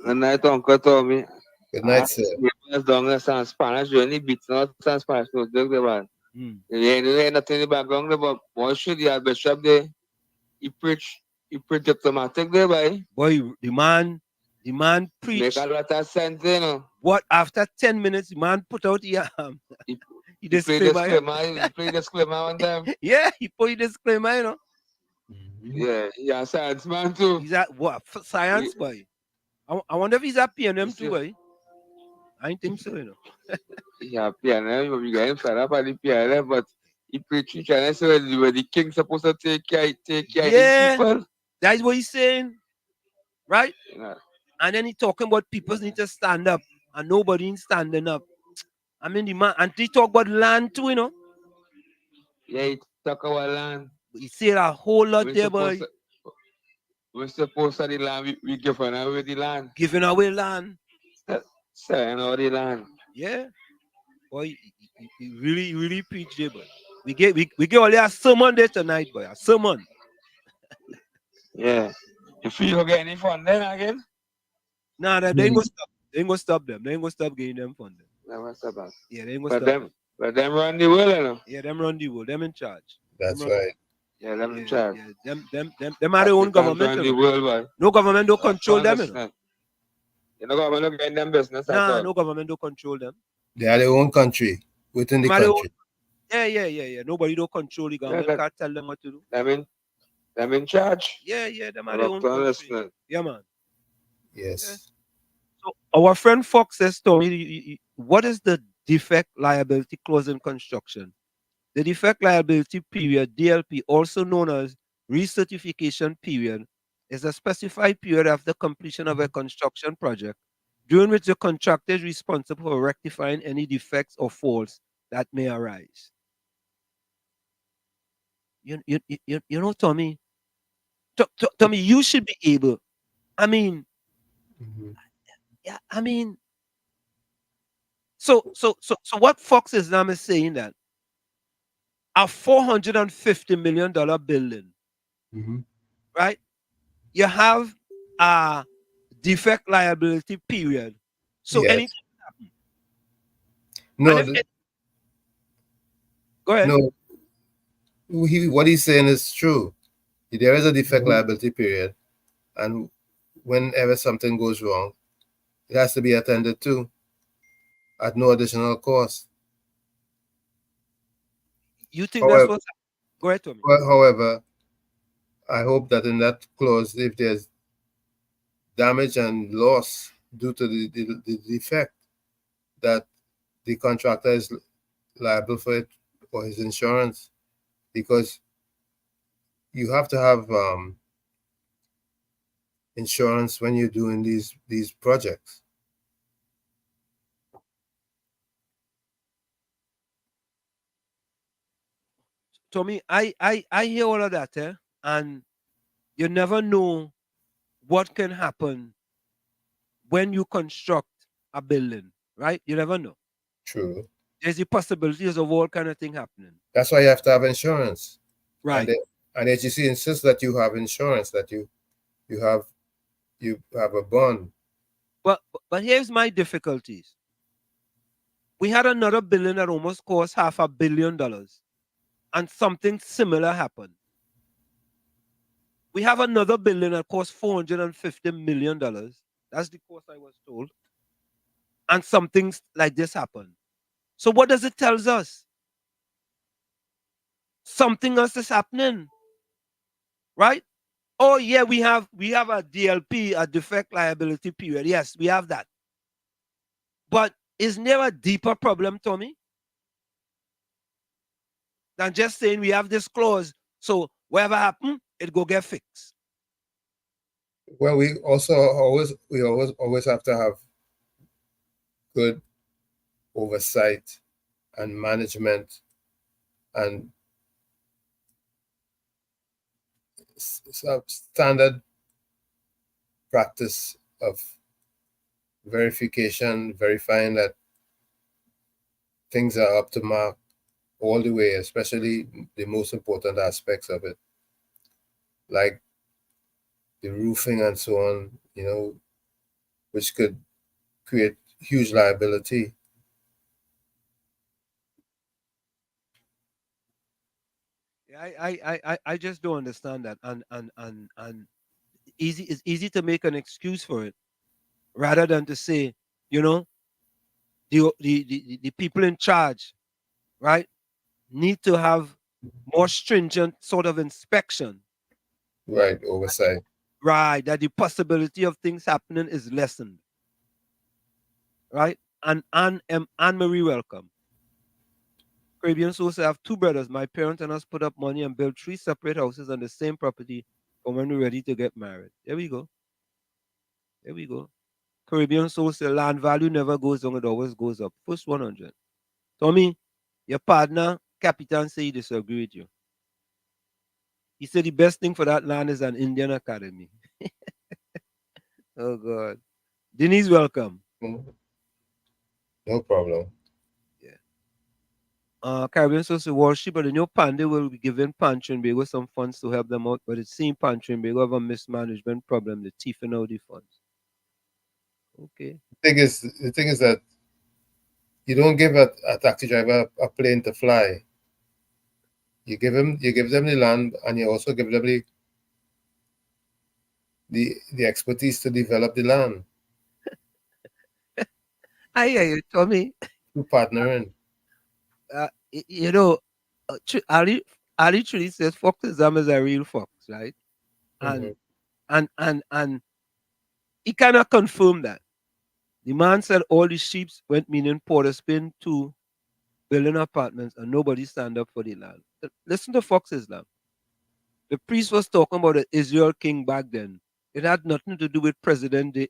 The night Uncle Tommy. Good night, sir. Down there, some Spanish, you only beats not some Spanish, no joke, the man. You ain't nothing in the background, but one shit, you have Bishop there. He preach diplomatic there, boy. Boy, the man preached. Make a lot of sense, you know. What, after 10 minutes, the man put out the He played disclaimer one time. Yeah, he put a disclaimer, you know. Yeah, he's a science man too. He's at what? Science, boy. I wonder if he's at PNM too, boy. I don't think so, you know. Yeah, PNM, we got him fed up at the PNM, but he preaching China, so where the king supposed to take care of these people. That's what he's saying, right? Yeah. And then he talking about people need to stand up, and nobody ain't standing up. I mean, the man, and he talk about land too, you know. Yeah, he talk about land. He said a whole lot there, boy. We're supposed to the land, we giving away the land. Giving away land. Selling all the land. Yeah. Boy, he really preached there, boy. We get only a sermon there tonight, boy. A sermon. Yeah. If you don't get any fun then again? Nah, they ain't gonna stop. They ain't gonna stop them. They ain't gonna stop getting them funding. Never stop us. Yeah, they ain't gonna stop. But them run the world, you know. Yeah, them run the world. Them in charge. That's right. Yeah, them in charge. Yeah, them are their own government. The world, boy. No government don't control them, you know. No government don't get in them business at all. No government don't control them. They are their own country within the country. Yeah. Nobody don't control the government. Can't tell them what to do. Them in charge. Yeah, them are their own country. Yeah, man. Yes. So our friend Fox says to me, what is the defect liability clause in construction? The defect liability period, DLP, also known as recertification period, is a specified period after completion of a construction project during which the contractor is responsible for rectifying any defects or faults that may arise. You know, Tommy, Tommy, you should be able. I mean, yeah, I mean, so what Fox Islam is saying that a $450 million building, right? You have a defect liability period. So yes. anything happen. No, go ahead. No, what he's saying is true. There is a defect liability period, and whenever something goes wrong, it has to be attended to at no additional cost. You think that's what's happening? Go ahead, Tommy. However, I hope that in that clause, if there's damage and loss due to the defect, that the contractor is liable for it or his insurance, because you have to have insurance when you're doing these projects. Tommy, I hear all of that, and you never know what can happen when you construct a building, right? You never know. True. There's the possibilities of all kind of thing happening. That's why you have to have insurance. Right. And HGC insists that you have insurance, that you you have a bond. But here's my difficulties. We had another billion that almost cost $500 million, and something similar happened. We have another billion that cost $450 million. That's the cost I was told. And something like this happened. So what does it tell us? Something else is happening, right? Oh yeah, we have a DLP, a defect liability period. Yes, we have that. But isn't there a deeper problem, Tommy, than just saying we have this clause, so whatever happens, it go get fixed? Well, we always have to have good oversight and management and standard practice of verification, verifying that things are up to mark all the way, especially the most important aspects of it, like the roofing and so on, which could create huge liability. I just don't understand that, and it's easy to make an excuse for it, rather than to say, the people in charge, right, need to have more stringent sort of inspection, right, oversight, right, that the possibility of things happening is lessened, right? And Anne-Marie, welcome. Caribbean Source, I have two brothers. My parents and us put up money and built 3 separate houses on the same property for when we're ready to get married. There we go. There we go. Caribbean Source, land value never goes down, it always goes up. First 100. Tommy, your partner, Capitan, say he disagree with you. He said the best thing for that land is an Indian academy. Oh, God. Denise, welcome. No problem. Caribbean Social Worship, but the new Pande will be giving Pantrinbago some funds to help them out, but it seems Pantrinbago have a mismanagement problem, the thiefing out the funds. Okay. The thing is that you don't give a taxi driver a plane to fly. You give them the land, and you also give them the expertise to develop the land. I hear you, Tommy. To partnering. Ali truly says Fox Exam is a real fox, right? And and he cannot confirm that. The man said all the sheep went meaning Port of Spain to building apartments and nobody stand up for the land. Listen to Fox Islam. The priest was talking about the Israel king back then. It had nothing to do with present day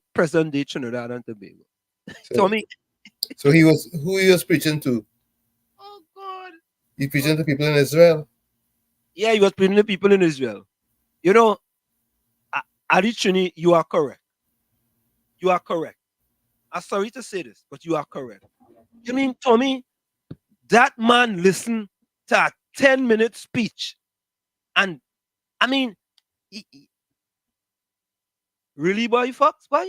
Trinidad and Tobago. Tommy. So who he was preaching to? Oh God. He preaching to people in Israel. Yeah, he was preaching to people in Israel. Aditrini, you are correct. You are correct. I'm sorry to say this, but you are correct. You mean, Tommy, that man listened to a 10-minute speech, and I mean, really, boy, Fox, boy?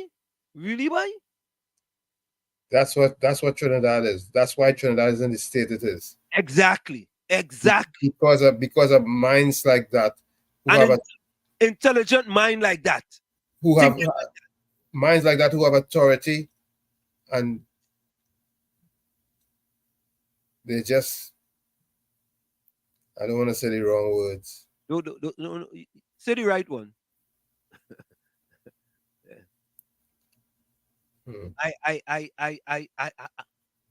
Really, boy? That's what Trinidad is. That's why Trinidad is in the state it is. Exactly. Because of minds like that, who and have an intelligent mind like that, who have minds like that, who have authority, and they just, I don't want to say the wrong words. No, say the right one.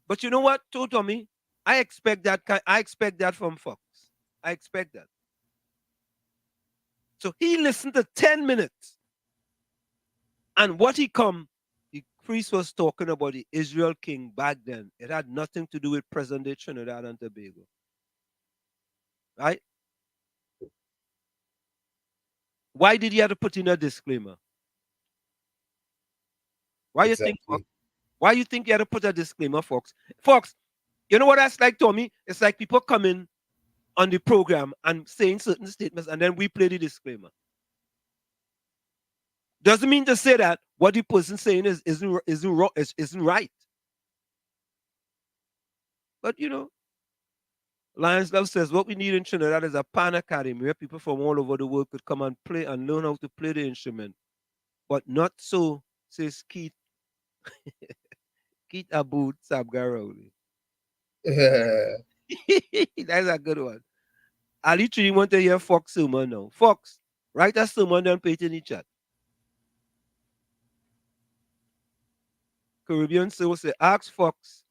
But you know what, Tommy? I expect that from Fox. I expect that. So he listened to 10 minutes. And what the priest was talking about the Israel king back then. It had nothing to do with present day Trinidad and Tobago. Right? Why did he have to put in a disclaimer? Why you think you had to put a disclaimer, Fox? Fox, you know what that's like, Tommy? It's like people coming on the program and saying certain statements, and then we play the disclaimer. Doesn't mean to say that what the person saying isn't right. But you know, Lions Love says what we need in Trinidad is a pan academy where people from all over the world could come and play and learn how to play the instrument. But not so, says Keith. Keith Aboud Sabgaroli. That's a good one. I literally want to hear Fox sermon now. Fox, write a sermon and put it in the chat. Caribbean Soul say, ask Fox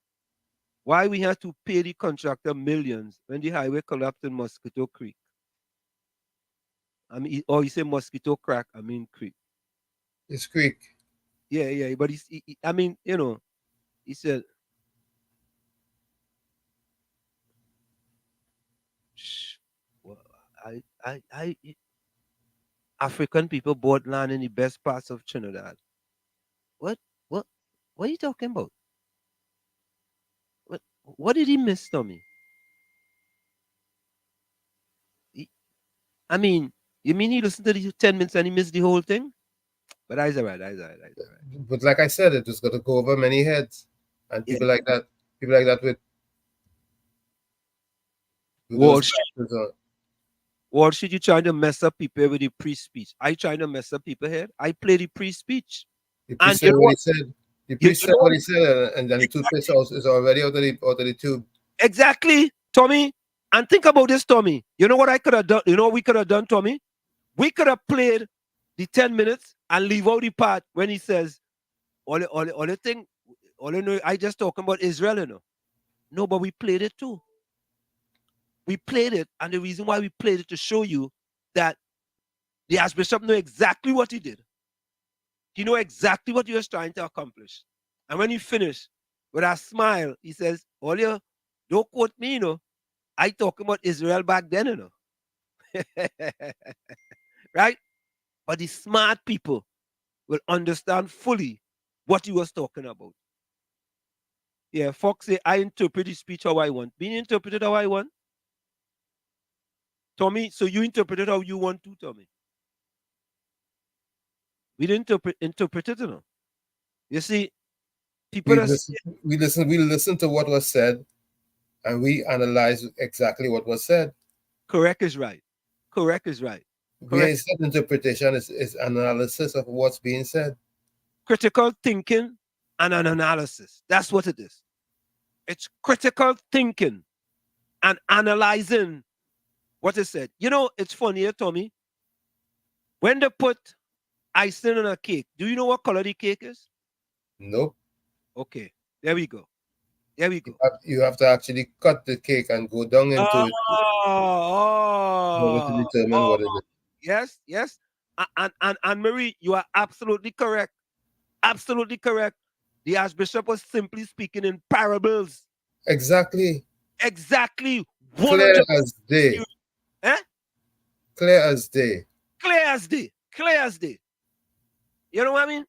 why we had to pay the contractor millions when the highway collapsed in Mosquito Creek. I mean, or you say Mosquito Crack, I mean Creek. It's Creek. Yeah, but I mean, you know, he said, well, African people bought land in the best parts of Trinidad. What are you talking about? What did he miss, Tommy? I mean, you mean he listened to the 10 minutes and he missed the whole thing? But that's all right. But like I said, it was going to go over many heads. And people like that with Wall Street, you trying to mess up people with the pre-speech. I trying to mess up people here. I play the pre-speech. The priest said what he said. The priest said what he said, and then the toothpaste is already out of the tube. Exactly, Tommy. And think about this, Tommy. You know what I could have done? You know what we could have done, Tommy? We could have played the 10 minutes and leave out the part when he says, all the thing, all I know, I just talking about Israel, you know. No, but we played it too. We played it, and the reason why we played it to show you that the Archbishop knew exactly what he did. He knew exactly what he was trying to accomplish. And when he finished, with a smile, he says, Olia, don't quote me, you know. I talking about Israel back then, you know. Right? But the smart people will understand fully what he was talking about. Yeah, Fox say, I interpret the speech how I want. Being interpreted how I want? Tommy, so you interpret it how you want to, Tommy. We didn't interpret it, you know. You see, people we listen to what was said, and we analyze exactly what was said. Correct is right. Correct is right. Being said interpretation is analysis of what's being said. Critical thinking and an analysis. That's what it is. It's critical thinking and analyzing what is said. You know, it's funny, Tommy. When they put icing on a cake, do you know what color the cake is? Nope. Okay, there we go. There we go. You have to actually cut the cake and go down into it to determine what it is. Yes. And Marie, you are absolutely correct. Absolutely correct. The Archbishop was simply speaking in parables. Exactly. Clear as day. Eh? Clear as day. Clear as day. Clear as day. You know what I mean?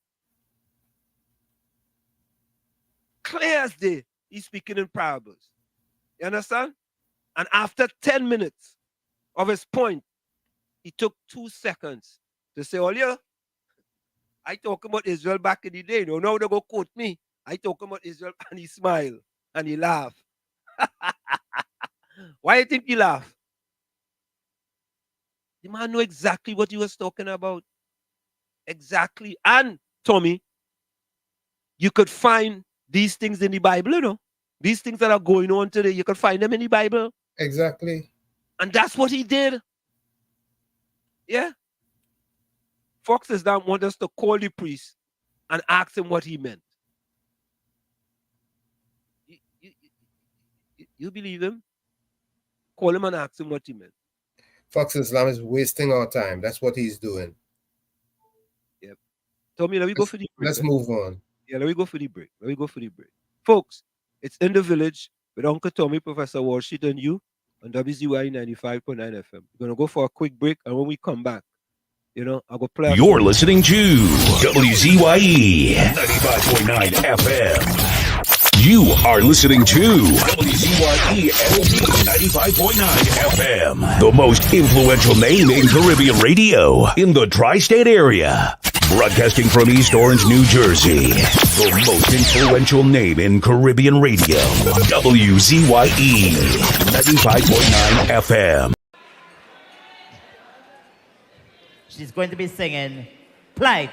Clear as day. He's speaking in parables. You understand? And after 10 minutes of his point, he took 2 seconds to say, oh, yeah, I talk about Israel back in the day. No, now they go quote me. I talk about Israel, and he smiled and he laughed. Why do you think he laughed? The man knew exactly what he was talking about. Exactly. And, Tommy, you could find these things in the Bible, you know. These things that are going on today, you could find them in the Bible. Exactly. And that's what he did. Yeah. Fox does not want us to call the priest and ask him what he meant. You believe him? Call him and ask him what he meant. Fox Islam is wasting our time. That's what he's doing. Yep. Tommy, let me go for the break. Let's move on. Yeah, let me go for the break. Folks, it's In the Village with Uncle Tommy, Professor Wall Street, and you on WZYE 95.9 FM. We're going to go for a quick break, and when we come back, you know, I'll go play. You're listening to WZYE 95.9 FM. You are listening to WZYE 95.9 FM, the most influential name in Caribbean radio in the tri-state area. Broadcasting from East Orange, New Jersey. The most influential name in Caribbean radio. WZYE 95.9 FM. She's going to be singing Plight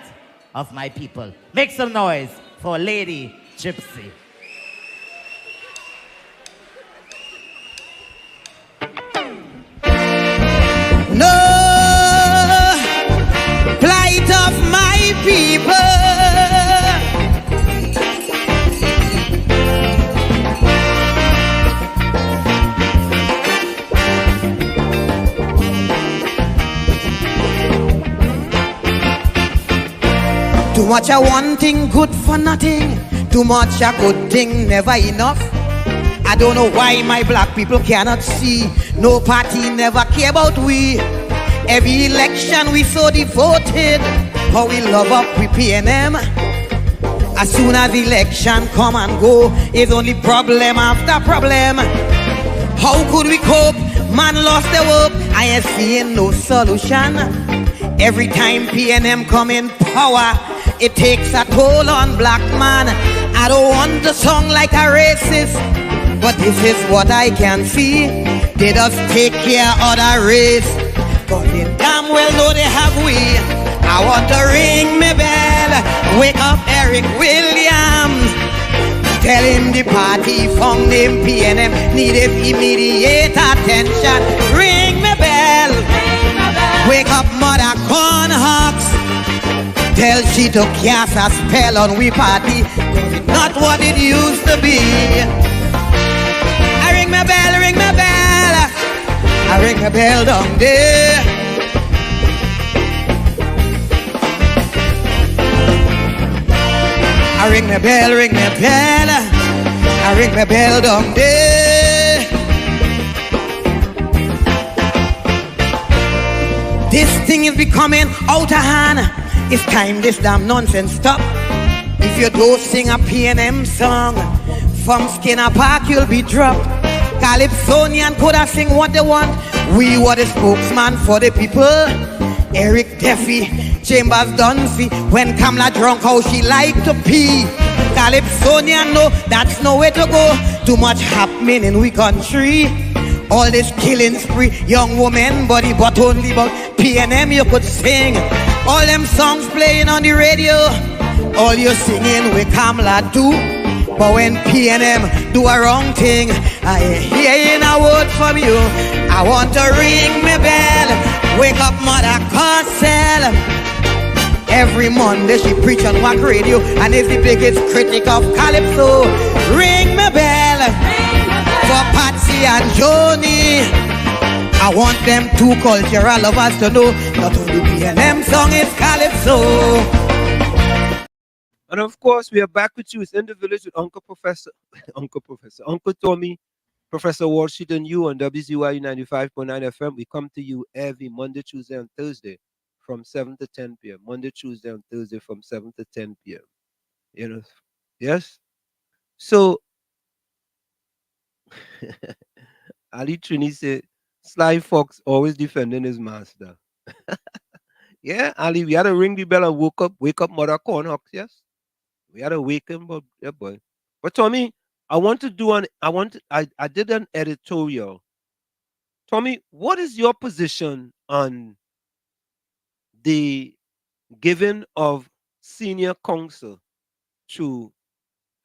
of My People. Make some noise for Lady Gypsy. No plight of my people. Too much of one thing good for nothing. Too much a good thing never enough. I don't know why my black people cannot see. No party never care about we. Every election we so devoted. How we love up we PNM. As soon as election come and go, it's only problem after problem. How could we cope? Man lost the hope. I ain't seeing no solution. Every time PNM come in power, it takes a toll on black man. I don't want to sound like a racist, but this is what I can see. They just take care of the race, but they damn well know they have we. I want to ring me bell, wake up Eric Williams, tell him the party found him PNM needed immediate attention. Ring me bell, wake up Mother Cornhucks, tell she to cast a spell on we party, not what it used to be. I ring my bell, ring my bell, I ring my bell down there. I ring my bell, ring my bell, I ring my bell down there. This thing is becoming out of hand. It's time this damn nonsense stop. If you don't sing a PNM song, from Skinner Park you'll be dropped. Calypsonian could have sing what they want. We were the spokesman for the people. Eric Duffy, Chambers Dunphy. When Kamala drunk, how she like to pee. Calypsonian, no, that's no way to go. Too much happening in we country. All this killing spree, young woman body, but only about PNM you could sing. All them songs playing on the radio, all you singing with Kamala do. But when PNM do a wrong thing, I ain't hearing a word from you. I want to ring my bell, wake up Mother Cosell. Every Monday she preach on WAC radio and is the biggest critic of Calypso. Ring my bell for Patsy and Joni. I want them two cultural lovers to know not only PNM song is Calypso. And of course, we are back with you. It's in the village with Uncle Tommy, Professor Washington, you on WZYE 95.9 FM. We come to you every Monday, Tuesday, and Thursday from 7 to 10 p.m. Monday, Tuesday, and Thursday from 7 to 10 p.m. You know, yes? So, Ali Trini said, Sly Fox always defending his master. Yeah, Ali, we had to ring the bell and wake up Mother Cornhucks, yes? We had to wake him up, yeah, boy. But Tommy, I did an editorial. Tommy, what is your position on the giving of senior counsel to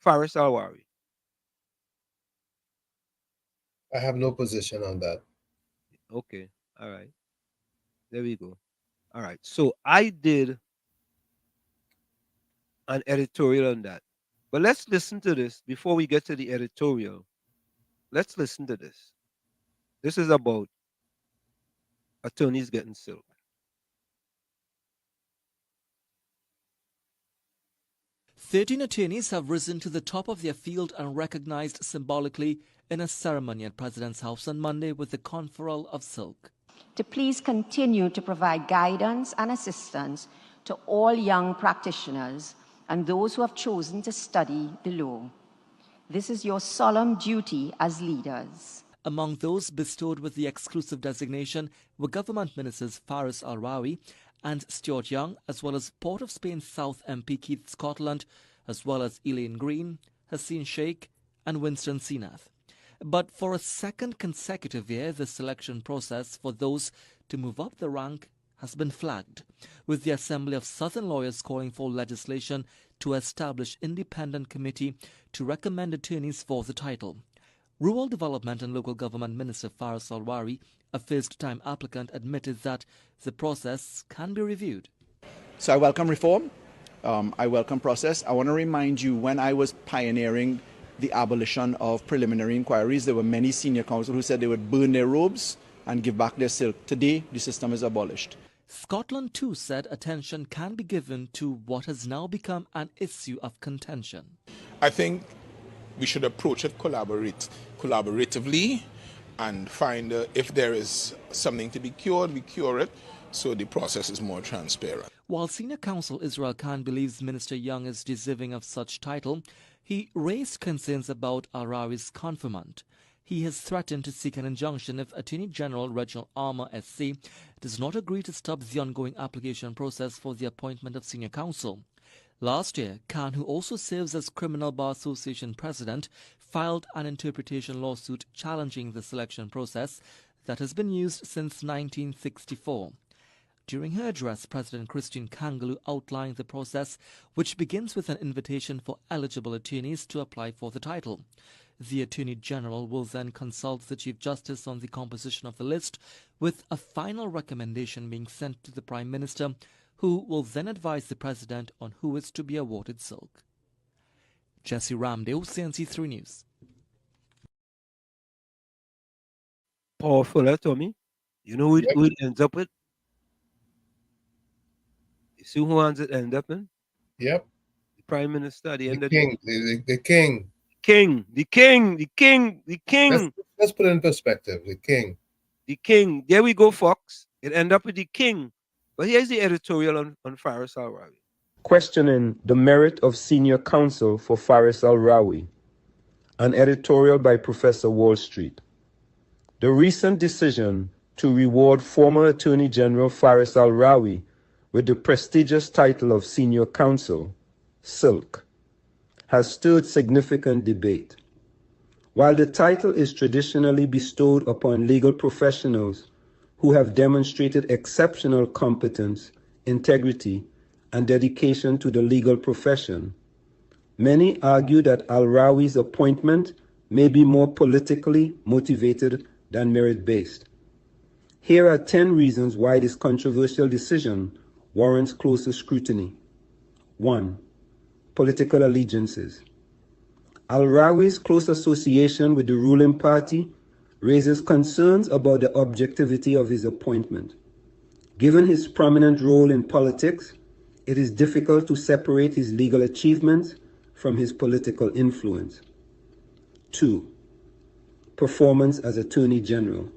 Faris Alwari? I have no position on that. Okay, all right. There we go. All right. So I did an editorial on that. But let's listen to this before we get to the editorial. Let's listen to this. This is about attorneys getting silk. 13 attorneys have risen to the top of their field and recognized symbolically in a ceremony at President's House on Monday with the conferral of silk. To please continue to provide guidance and assistance to all young practitioners and those who have chosen to study the law. This is your solemn duty as leaders. Among those bestowed with the exclusive designation were Government Ministers Faris Alwari and Stuart Young, as well as Port of Spain South MP Keith Scotland, as well as Elaine Green, Haseen Sheikh, and Winston Senath. But for a second consecutive year, the selection process for those to move up the rank has been flagged, with the Assembly of Southern Lawyers calling for legislation to establish independent committee to recommend attorneys for the title. Rural Development and Local Government Minister Faris Alwari, a first-time applicant, admitted that the process can be reviewed. So I welcome reform. I welcome process. I want to remind you, when I was pioneering the abolition of preliminary inquiries, there were many senior counsel who said they would burn their robes and give back their silk. Today, the system is abolished. Scotland too said attention can be given to what has now become an issue of contention. I think we should approach it collaboratively and find if there is something to be cured, we cure it, so the process is more transparent. While Senior Counsel Israel Khan believes Minister Young is deserving of such title, he raised concerns about Al-Rawi's confinement. He has threatened to seek an injunction if Attorney General Reginald Armour SC does not agree to stop the ongoing application process for the appointment of Senior Counsel. Last year, Khan, who also serves as Criminal Bar Association President, filed an interpretation lawsuit challenging the selection process that has been used since 1964. During her address, President Christine Kangaloo outlined the process, which begins with an invitation for eligible attorneys to apply for the title. The Attorney General will then consult the Chief Justice on the composition of the list, with a final recommendation being sent to the Prime Minister, who will then advise the President on who is to be awarded silk. Jesse Ramdale, CNC3 News. Powerful, Tommy. You know who it ends up with? You see who it ends up in? Yep. The Prime Minister at the end of the king. The king. Let's put it in perspective. The king. The king. There we go, Fox. It end up with the king. But here's the editorial on Faris Al-Rawi. Questioning the merit of senior counsel for Faris Al-Rawi. An editorial by Professor Wall Street. The recent decision to reward former Attorney General Faris Al-Rawi with the prestigious title of senior counsel, silk, has stirred significant debate. While the title is traditionally bestowed upon legal professionals who have demonstrated exceptional competence, integrity, and dedication to the legal profession, many argue that Al-Rawi's appointment may be more politically motivated than merit-based. Here are 10 reasons why this controversial decision warrants closer scrutiny. 1. Political allegiances. Al-Rawi's close association with the ruling party raises concerns about the objectivity of his appointment. Given his prominent role in politics, it is difficult to separate his legal achievements from his political influence. 2. Performance as Attorney General.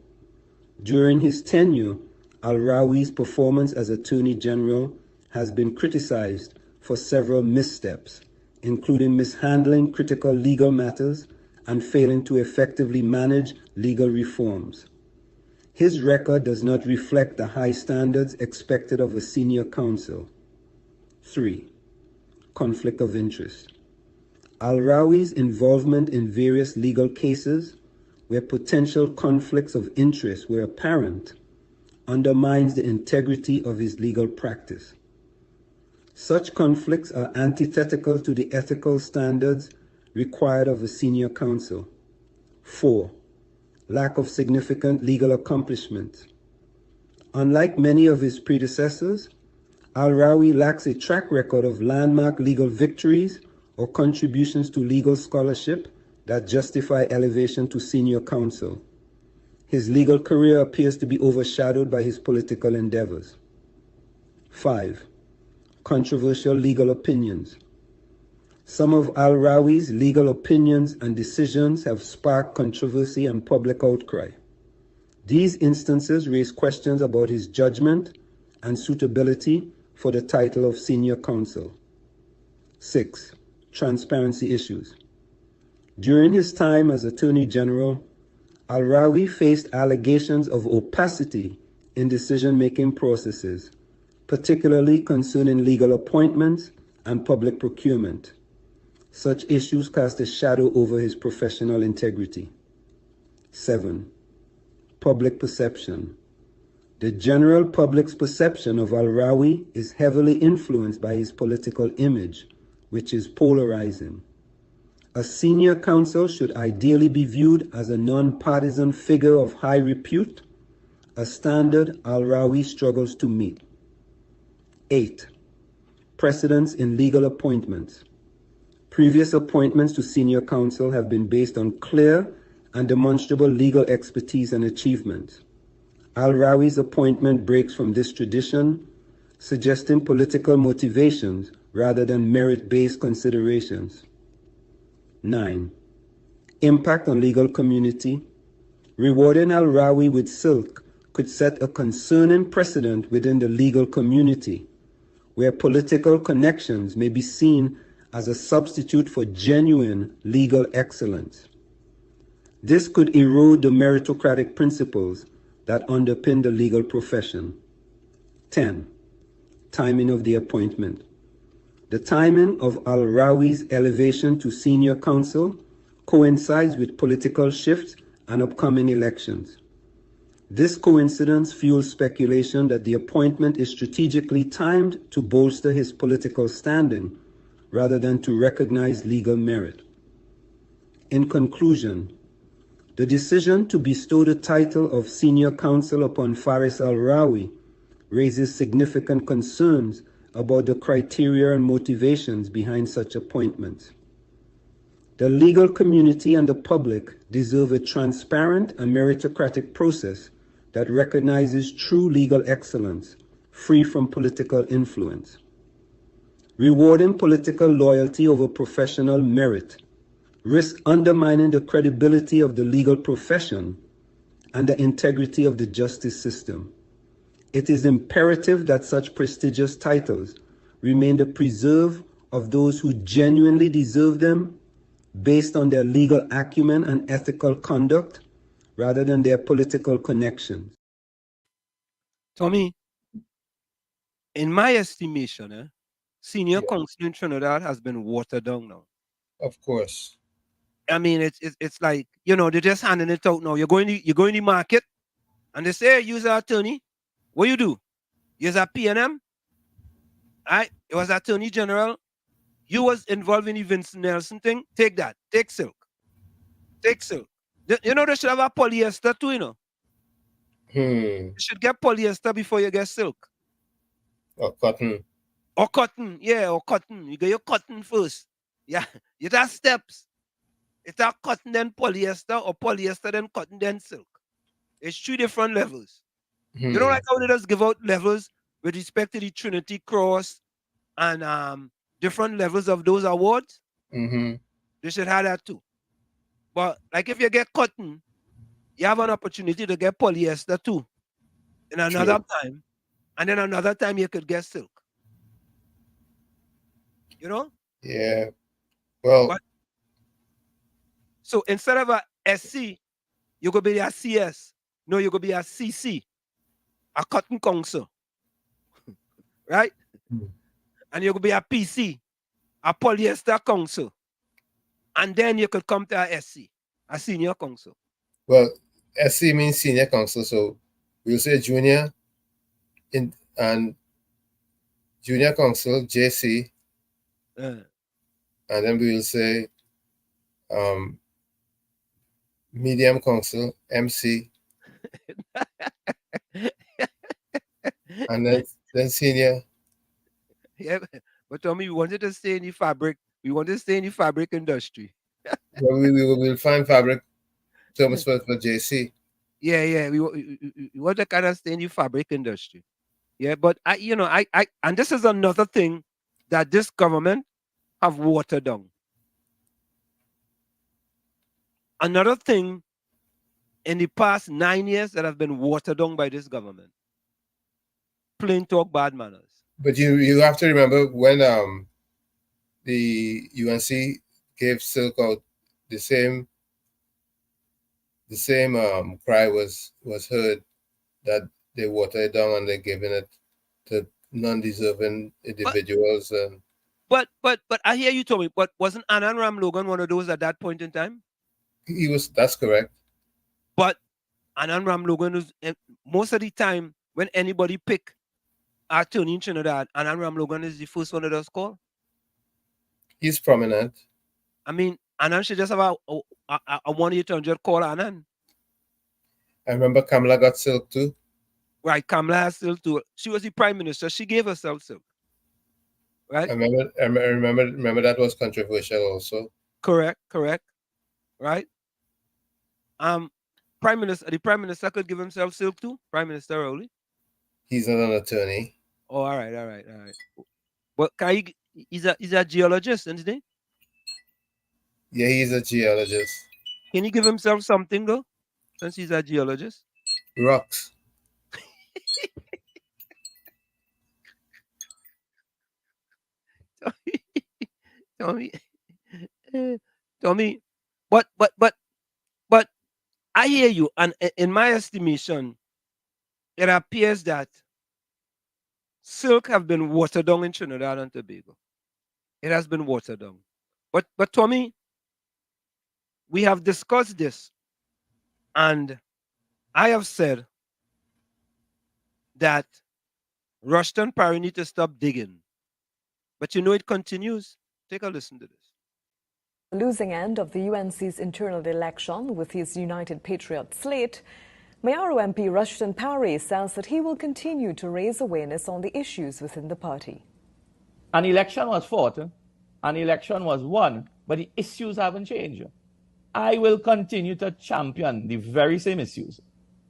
During his tenure, Al-Rawi's performance as Attorney General has been criticized for several missteps, including mishandling critical legal matters and failing to effectively manage legal reforms. His record does not reflect the high standards expected of a senior counsel. 3. Conflict of interest. Al-Rawi's involvement in various legal cases where potential conflicts of interest were apparent undermines the integrity of his legal practice. Such conflicts are antithetical to the ethical standards required of a senior counsel. 4. Lack of significant legal accomplishments. Unlike many of his predecessors, Al-Rawi lacks a track record of landmark legal victories or contributions to legal scholarship that justify elevation to senior counsel. His legal career appears to be overshadowed by his political endeavors. 5. Controversial legal opinions. Some of Al-Rawi's legal opinions and decisions have sparked controversy and public outcry. These instances raise questions about his judgment and suitability for the title of senior counsel. 6. Transparency issues. During his time as Attorney General, Al-Rawi faced allegations of opacity in decision-making processes, particularly concerning legal appointments and public procurement. Such issues cast a shadow over his professional integrity. 7. Public perception. The general public's perception of Al-Rawi is heavily influenced by his political image, which is polarizing. A senior counsel should ideally be viewed as a non-partisan figure of high repute, a standard Al-Rawi struggles to meet. 8. Precedents in legal appointments. Previous appointments to senior counsel have been based on clear and demonstrable legal expertise and achievement. Al-Rawi's appointment breaks from this tradition, suggesting political motivations rather than merit-based considerations. 9. Impact on legal community. Rewarding Al-Rawi with silk could set a concerning precedent within the legal community, where political connections may be seen as a substitute for genuine legal excellence. This could erode the meritocratic principles that underpin the legal profession. 10. Timing of the appointment. The timing of Al-Rawi's elevation to senior counsel coincides with political shifts and upcoming elections. This coincidence fuels speculation that the appointment is strategically timed to bolster his political standing rather than to recognize legal merit. In conclusion, the decision to bestow the title of senior counsel upon Faris Al-Rawi raises significant concerns about the criteria and motivations behind such appointments. The legal community and the public deserve a transparent and meritocratic process that recognizes true legal excellence, free from political influence. Rewarding political loyalty over professional merit risks undermining the credibility of the legal profession and the integrity of the justice system. It is imperative that such prestigious titles remain the preserve of those who genuinely deserve them based on their legal acumen and ethical conduct rather than their political connections. Tommy, in my estimation, senior counsel in Trinidad has been watered down now. Of course. I mean, it's like, they're just handing it out now. You go in the market, and they say, hey, you're an attorney. What you do? You're a PNM. Right? You was attorney general. You was involved in the Vincent Nelson thing. Take that. Take silk. Take silk. You know, they should have a polyester too, you know. You should get polyester before you get silk. Or cotton. Or cotton, yeah, or cotton. You get your cotton first. Yeah, it has steps. It's a cotton, then polyester, or polyester, then cotton, then silk. It's 3 different levels. You know, like how they just give out levels with respect to the Trinity Cross and different levels of those awards? They should have that too. But like if you get cotton, you have an opportunity to get polyester too in another time. And then another time you could get silk. You know? Yeah. Well, so instead of a SC, you could be a CS. No, you could be a CC, a cotton council. Right? And you could be a PC, a polyester council. And then you could come to a SC, a senior council. Well, SC means senior counsel, so we'll say junior and junior counsel, JC, and then we will say medium counsel, MC, and then senior. Yeah, but Tommy, we wanted to stay in the fabric. We wanted to stay in the fabric industry. Well, we will find fabric terms for JC. Yeah. We want to kind of stay in the fabric industry. Yeah, but I and this is another thing that this government have watered down. Another thing in the past 9 years that have been watered down by this government. Plain talk, bad manners. But you have to remember when the UNC gave silk out, the same cry was heard that they watered it down and they're giving it to non-deserving individuals. But I hear you, Tommy. But wasn't Anand Ram Logan one of those at that point in time? He was. That's correct. But Anand Ram Logan was most of the time when anybody pick attorney in Trinidad, Anand Ram Logan is the first one that does call. He's prominent. I mean, Anand should just have a 1-800 call Anand. I remember Kamala got silk too. Right, Kamala has silk too. She was the prime minister. She gave herself silk. Right. I remember that was controversial also. Correct. Right. The prime minister could give himself silk too. Prime Minister Rowley. He's not an attorney. Oh, all right. But he's a geologist, isn't he? Yeah, he's a geologist. Can he give himself something though, since he's a geologist? Rocks. Tommy, but I hear you, and in my estimation, it appears that silk have been watered down in Trinidad and Tobago. It has been watered down. But Tommy, we have discussed this, and I have said that Rushton Parry need to stop digging. But it continues. Take a listen to this. The losing end of the UNC's internal election with his United Patriot slate, Mayaro MP Rushton Parry says that he will continue to raise awareness on the issues within the party. An election was fought, an election was won, but the issues haven't changed. I will continue to champion the very same issues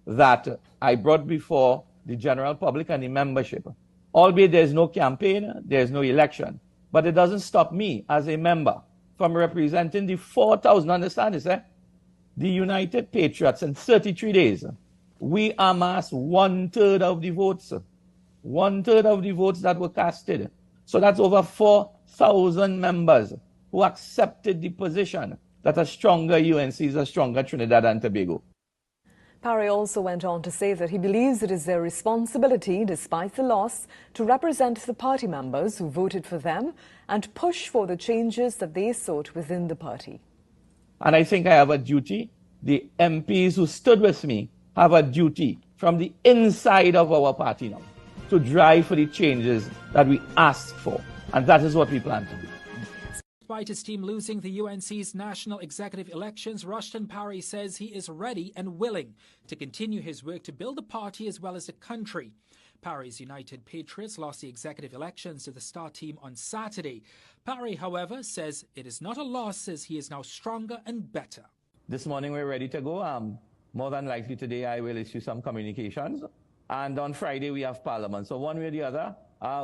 that I brought before the general public and the membership. Albeit there's no campaign, there's no election, but it doesn't stop me as a member from representing the 4,000, understand this, the United Patriots in 33 days. We amassed 1/3 of the votes. 1/3 of the votes that were casted. So that's over 4,000 members who accepted the position that a stronger UNC is a stronger Trinidad and Tobago. Parry also went on to say that he believes it is their responsibility, despite the loss, to represent the party members who voted for them and push for the changes that they sought within the party. And I think I have a duty. The MPs who stood with me have a duty from the inside of our party now to drive for the changes that we asked for. And that is what we plan to do. Despite his team losing the UNC's national executive elections, Rushton Parry says he is ready and willing to continue his work to build the party as well as the country. Parry's United Patriots lost the executive elections to the Star team on Saturday. Parry, however, says it is not a loss as he is now stronger and better. This morning we're ready to go. More than likely today I will issue some communications. And on Friday we have Parliament. So one way or the other,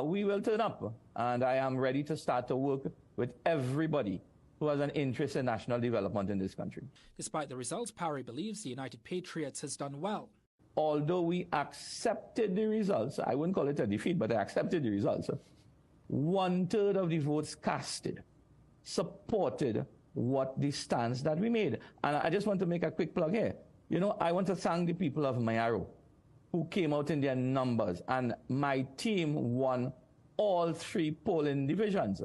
we will turn up. And I am ready to start to work with everybody who has an interest in national development in this country. Despite the results, Parry believes the United Patriots has done well. Although we accepted the results, I wouldn't call it a defeat, but I accepted the results. 1/3 of the votes casted supported what the stance that we made. And I just want to make a quick plug here. I want to thank the people of Mayaro who came out in their numbers, and my team won all 3 polling divisions.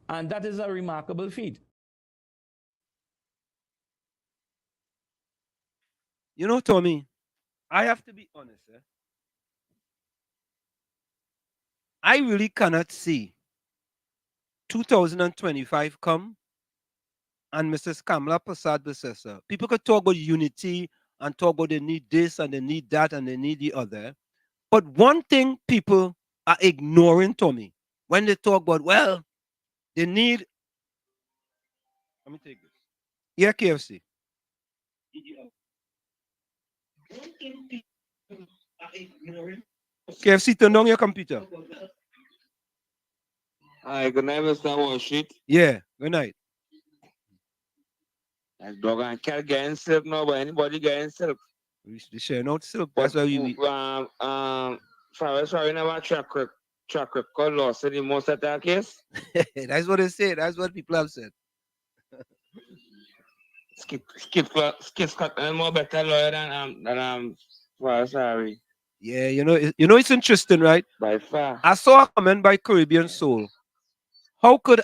And that is a remarkable feat. Tommy, I have to be honest. I really cannot see 2025 come and Mrs. Kamala Prasad Bissessa. People could talk about unity and talk about they need this and they need that and they need the other. But one thing people are ignoring, Tommy, when they talk about, well, they need, let me take this. Yeah, KFC. KFC, turn on your computer. Hi, good night, Mr. Wall Street. Yeah, good night. That dog and cat getting silk now, but anybody getting silk. We share out silk. That's why we sorry, never track record loss in most of that case. That's what they say. That's what people have said. Skip Scott and more better lawyer than sorry. Yeah, it's interesting, right? By far. I saw a comment by Caribbean Soul. How could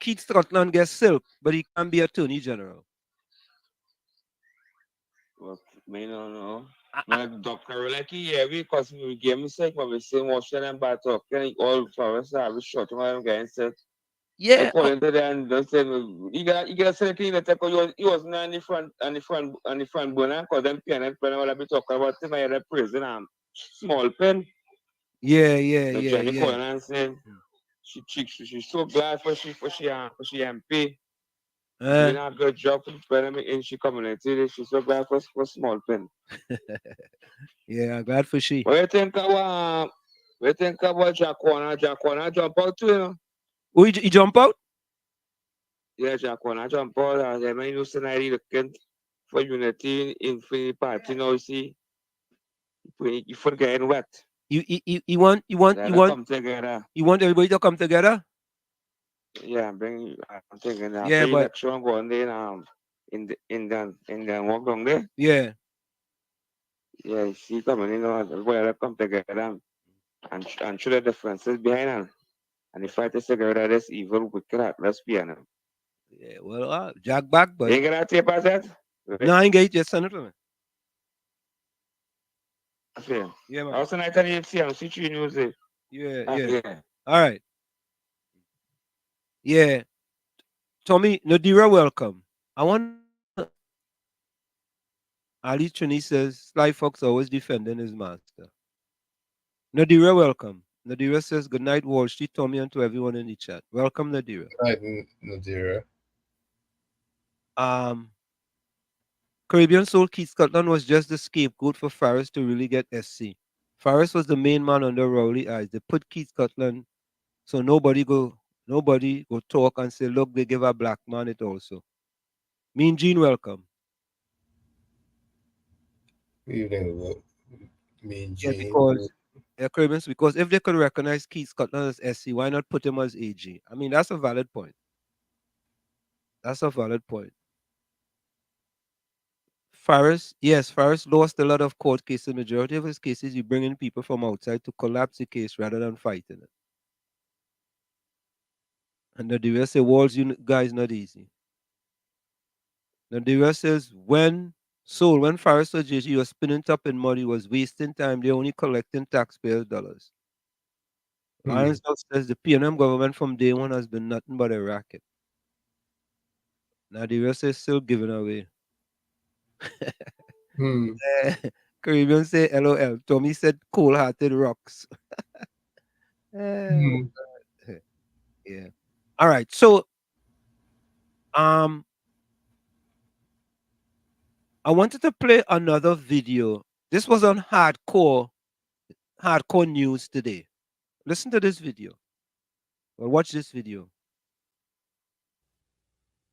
Keith Scotland get silk, but he can't be Attorney General? Well, me no know. Man, Dr. like yeah, because we gave me sick, but we say Washington and bad talk. All for us, I was short of my getting sick. Yeah. According to them, they said you gotta say clean that because he was not in the front burner because them pianist when I will be talking about him I prison small pen. Yeah. The Johnny calling and saying she's so glad for she MP. Doing a good job for the development in she community. She's so glad for small pen. Yeah, glad for she. What do you think about Jaquana? Jaquana jump out too, you know? Oh, he jump out? Yeah, Jaquana jump out. I mean, you see, looking for unity in the party. Now you see, you forget what. You want come together. You want everybody to come together? Yeah, I'm thinking that Yeah, but election going in the walk down there. Yeah. Yeah, see coming, everybody come together and show the differences behind them. And the fight is together this evil wicked at lesbian. Yeah, well, Jack back, but you ain't gonna tape us that? No, I ain't get it yet, Senator. Okay. Yeah, man. I was tonight on CC News. Yeah. All right. Yeah. Tommy, Nadira, welcome. I want Ali Trini says Sly Fox always defending his master. Nadira, welcome. Nadira says good night, Wall Street, Tommy, and to everyone in the chat. Welcome, Nadira. Good night, Nadira. Caribbean Soul Keith Scotland was just the scapegoat for Farris to really get SC. Farris was the main man under Rowley eyes. They put Keith Scotland so nobody go talk and say, look, they give a black man it also. Mean Gene, welcome. Evening, Mean Gene. Because if they could recognize Keith Scotland as SC, why not put him as AG? I mean, that's a valid point. Farris lost a lot of court cases. The majority of his cases, you bring in people from outside to collapse the case rather than fighting it. And Nadira says, Walls, you guys not easy. Nadira says, when Farris was JG, he was spinning top in money, was wasting time. They're only collecting taxpayers' dollars. Lions says the PNM government from day one has been nothing but a racket. Nadira says still giving away. Caribbean say LOL. Tommy said cold-hearted rocks. Yeah. All right. So I wanted to play another video. This was on hardcore news today. Listen to this video. Well, watch this video.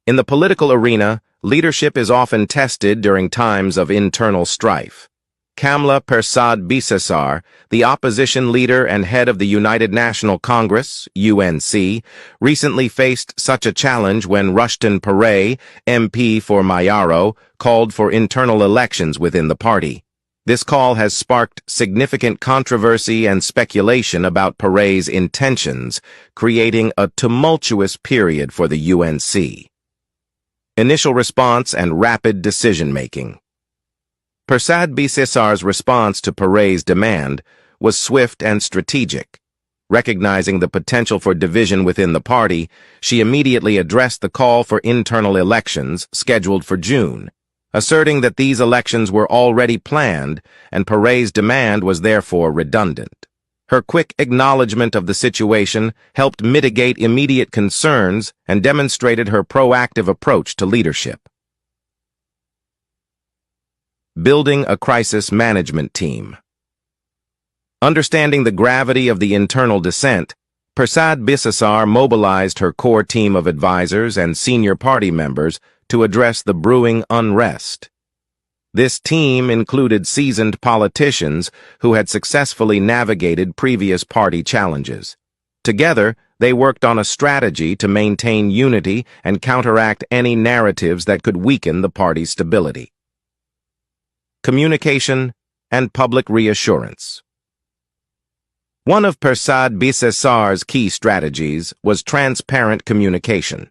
In the political arena, leadership is often tested during times of internal strife. Kamla Persad-Bissessar, the opposition leader and head of the United National Congress, UNC, recently faced such a challenge when Rushton Paray, MP for Mayaro, called for internal elections within the party. This call has sparked significant controversy and speculation about Paray's intentions, creating a tumultuous period for the UNC. Initial response and rapid decision-making. Persad-Bissessar's response to Paray's demand was swift and strategic. Recognizing the potential for division within the party, she immediately addressed the call for internal elections scheduled for June, asserting that these elections were already planned and Paray's demand was therefore redundant. Her quick acknowledgement of the situation helped mitigate immediate concerns and demonstrated her proactive approach to leadership. Building a crisis management team. Understanding the gravity of the internal dissent, Persad-Bissessar mobilized her core team of advisors and senior party members to address the brewing unrest. This team included seasoned politicians who had successfully navigated previous party challenges. Together, they worked on a strategy to maintain unity and counteract any narratives that could weaken the party's stability. Communication and public reassurance. One of Persad Bisesar's key strategies was transparent communication.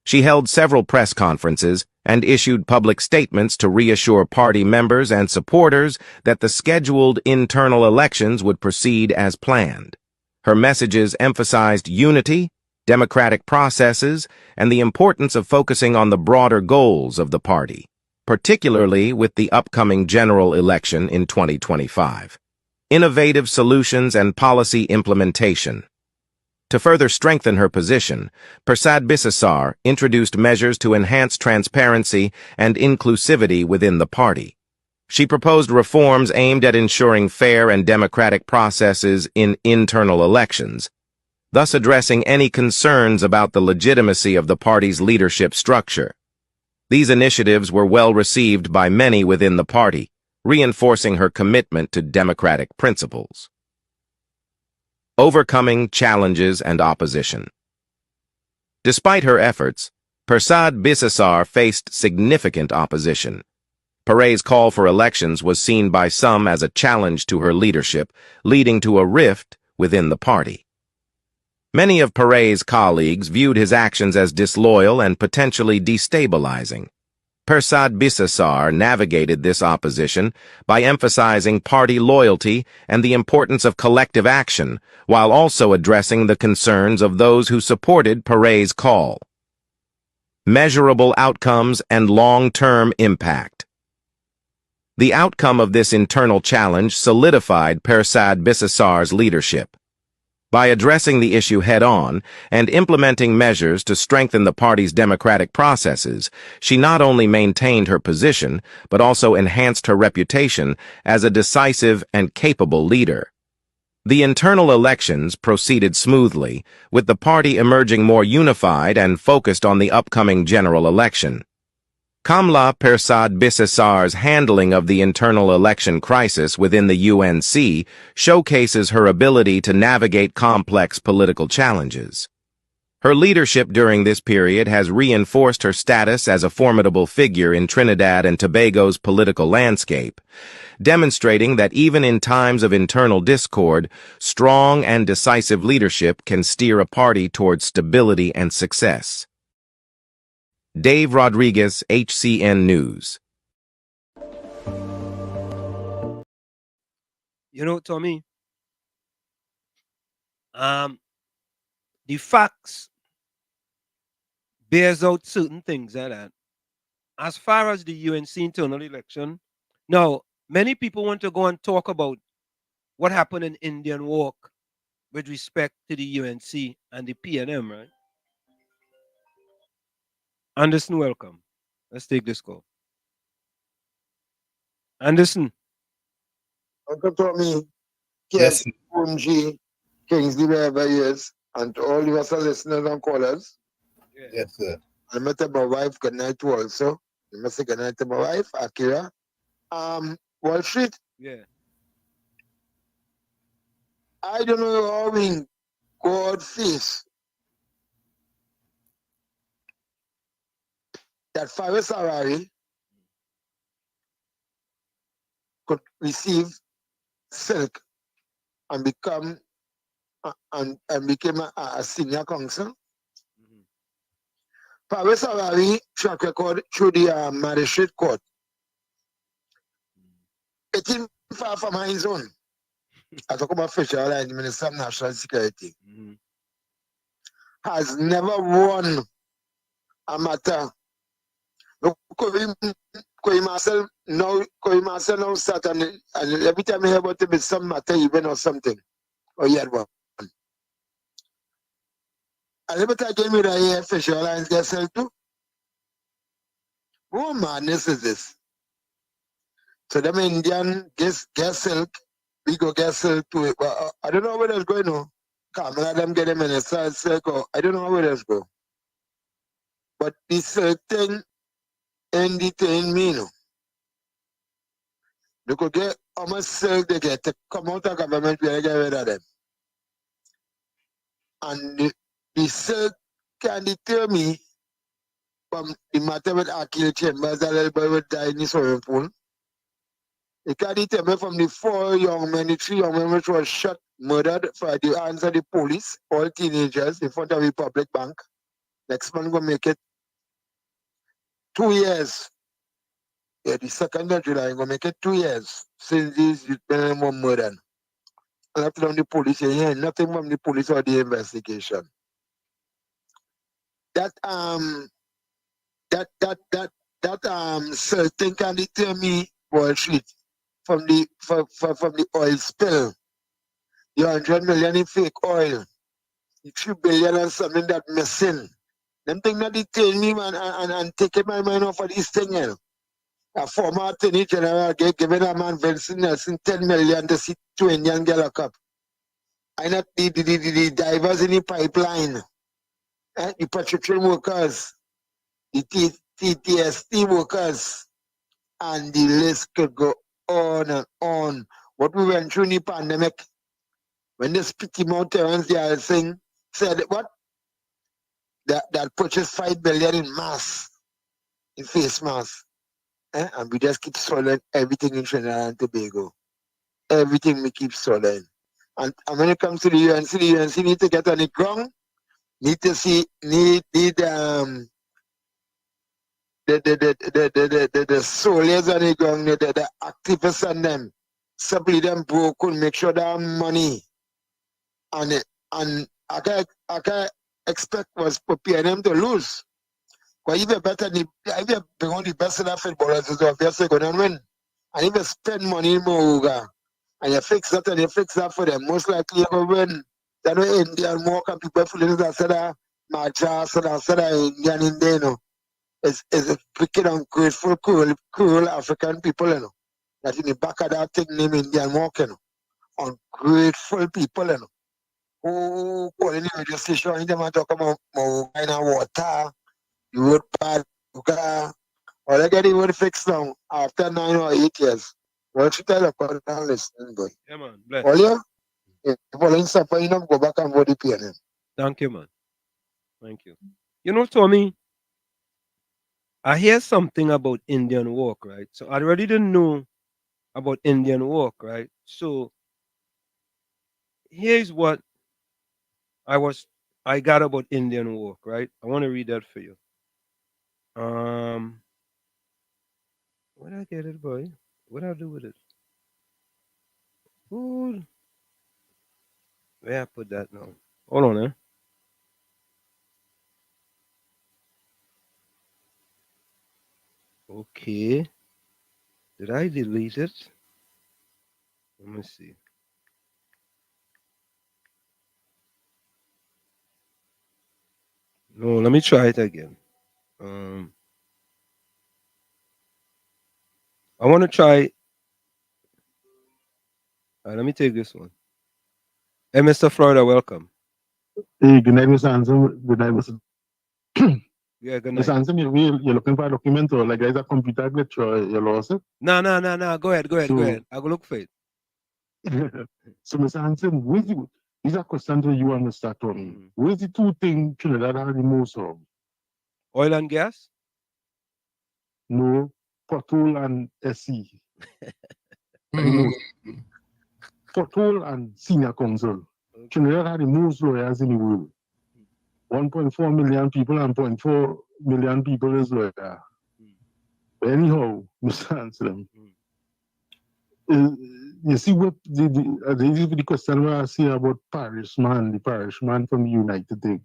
She held several press conferences and issued public statements to reassure party members and supporters that the scheduled internal elections would proceed as planned. Her messages emphasized unity, democratic processes, and the importance of focusing on the broader goals of the party, particularly with the upcoming general election in 2025. Innovative solutions and policy implementation. To further strengthen her position, Persad Bisesar introduced measures to enhance transparency and inclusivity within the party. She proposed reforms aimed at ensuring fair and democratic processes in internal elections, thus addressing any concerns about the legitimacy of the party's leadership structure. These initiatives were well received by many within the party, reinforcing her commitment to democratic principles. Overcoming challenges and opposition. Despite her efforts, Persad Bisesar faced significant opposition. Pare's call for elections was seen by some as a challenge to her leadership, leading to a rift within the party. Many of Pare's colleagues viewed his actions as disloyal and potentially destabilizing. Persad Bisesar navigated this opposition by emphasizing party loyalty and the importance of collective action, while also addressing the concerns of those who supported Pare's call. Measurable outcomes and long-term impact. The outcome of this internal challenge solidified Persad Bisesar's leadership. By addressing the issue head-on and implementing measures to strengthen the party's democratic processes, she not only maintained her position, but also enhanced her reputation as a decisive and capable leader. The internal elections proceeded smoothly, with the party emerging more unified and focused on the upcoming general election. Kamla Persad Bisesar's handling of the internal election crisis within the UNC showcases her ability to navigate complex political challenges. Her leadership during this period has reinforced her status as a formidable figure in Trinidad and Tobago's political landscape, demonstrating that even in times of internal discord, strong and decisive leadership can steer a party towards stability and success. Dave Rodriguez, HCN News. You know, Tommy, the facts bears out certain things like that. As far as the UNC internal election, now, many people want to go and talk about what happened in Indian Walk with respect to the UNC and the PNM, right? Anderson, welcome. Let's take this call. Anderson. Uncle Tommy, Yes. Punji, Kingsley, wherever he is, and to all you listeners and callers. Yes, sir. I met my wife, good night to also. I must say good night to my wife, Akira. Wall Street. Yeah. I don't know how we God face that Faris Harari could receive silk and become and became a senior counsel. Faris Harari track record through the magistrate court. It isn't far from my zone. I talk about Fisher Line, Minister of National Security. Has never won a matter. Koi Marcel now start and every time I hear about him, it's some matter he win or something. Or he had one. And every time I gave me the here, Fisher Lines get sold too. What madness is this? So them Indian get silk, we go get silk to it. But I don't know where that's going on. Kamala them get them in a side silk or I don't know where that's going. But this silk thing ain't the thing me no. They could get how much silk they get to come out of government where they get rid of them. And the silk can deter me from the matter with Akil Chambers, that little boy would die in his swimming pool. He can't tell me from the 4 young men, the 3 young men which was shot, murdered for the hands of the police, all teenagers in front of the public bank. Next man gonna make it 2 years. Yeah, the 2nd of July gonna make it 2 years since these youth men were murdered. And after the police, you hear nothing from the police or the investigation. That certain can tell me Wall Street from the from the oil spill. The 100 million in fake oil, the 3 billion and something that missing. Them thing that they tell me, man, and taking my mind off of this thing, you know. A former attorney general giving a man Vincent Nelson 10 million to see 2 Indian girl cup. I not the divers in the pipeline, the petroleum workers, the TTST workers, and the list could go on and on. What we went through in the pandemic, when the Spitty Mountains, they said what? That purchased 5 billion in masks, in face masks. And we just keep swallowing everything in Trinidad and Tobago. Everything we keep swallowing. And when it comes to the UNC need to get on the ground, need to see, need the soldiers on the ground, the activists on them, simply them broken, make sure that money and I can expect was preparing them to lose. Because if you better if you bring on the best of the footballers, is obviously going to win. And if you spend money in Moruga and you fix that and you fix that for them, most likely you're going to win. Then when Indian more can people feeling that said that Majas and I said that Indian in there, you know. It's a wicked, ungrateful, cruel African people, you know. That in the back of that thing named Indian walk, you know. Ungrateful people, you know. Who calling the radio station and them and talk about Moruga and water, the road bad, or I get the road fixed now after 9 or 8 years. What you tell about that listening, boy? Yeah, man. Bless. All you? If following supper, you know, go back and vote the PNM. Thank you, man. Thank you. You know, Tommy, I hear something about Indian walk, right? So I already didn't know about Indian walk, right? So here's what I got about Indian walk, right? I want to read that for you. Where did I get it, boy? What do I do with it? Ooh, where I put that now? Hold on, eh? Okay. Did I delete it? Let me see. No, let me try it again. I want to try. Let me take this one. Hey, Mr. Florida, welcome. Hey, good night, Mr. Hanson. Good night, Mr. Yeah, good Mr. night. Hanson, you're looking for a document or like there's a computer glitch or you lost it? No. Go ahead. Go ahead. I'll go look for it. So, Mr. Hanson, these are questions that you want to start on. Where's the 2 things Trinidad are the most of? Oil and gas? No, pothole and SC. The most. Pothole and senior council. Trinidad are the most lawyers in the world. 1.4 million people and 0.4 million people is lawyer. Anyhow, Mr. Hanson, you see what the question I see about the parishman from the United States.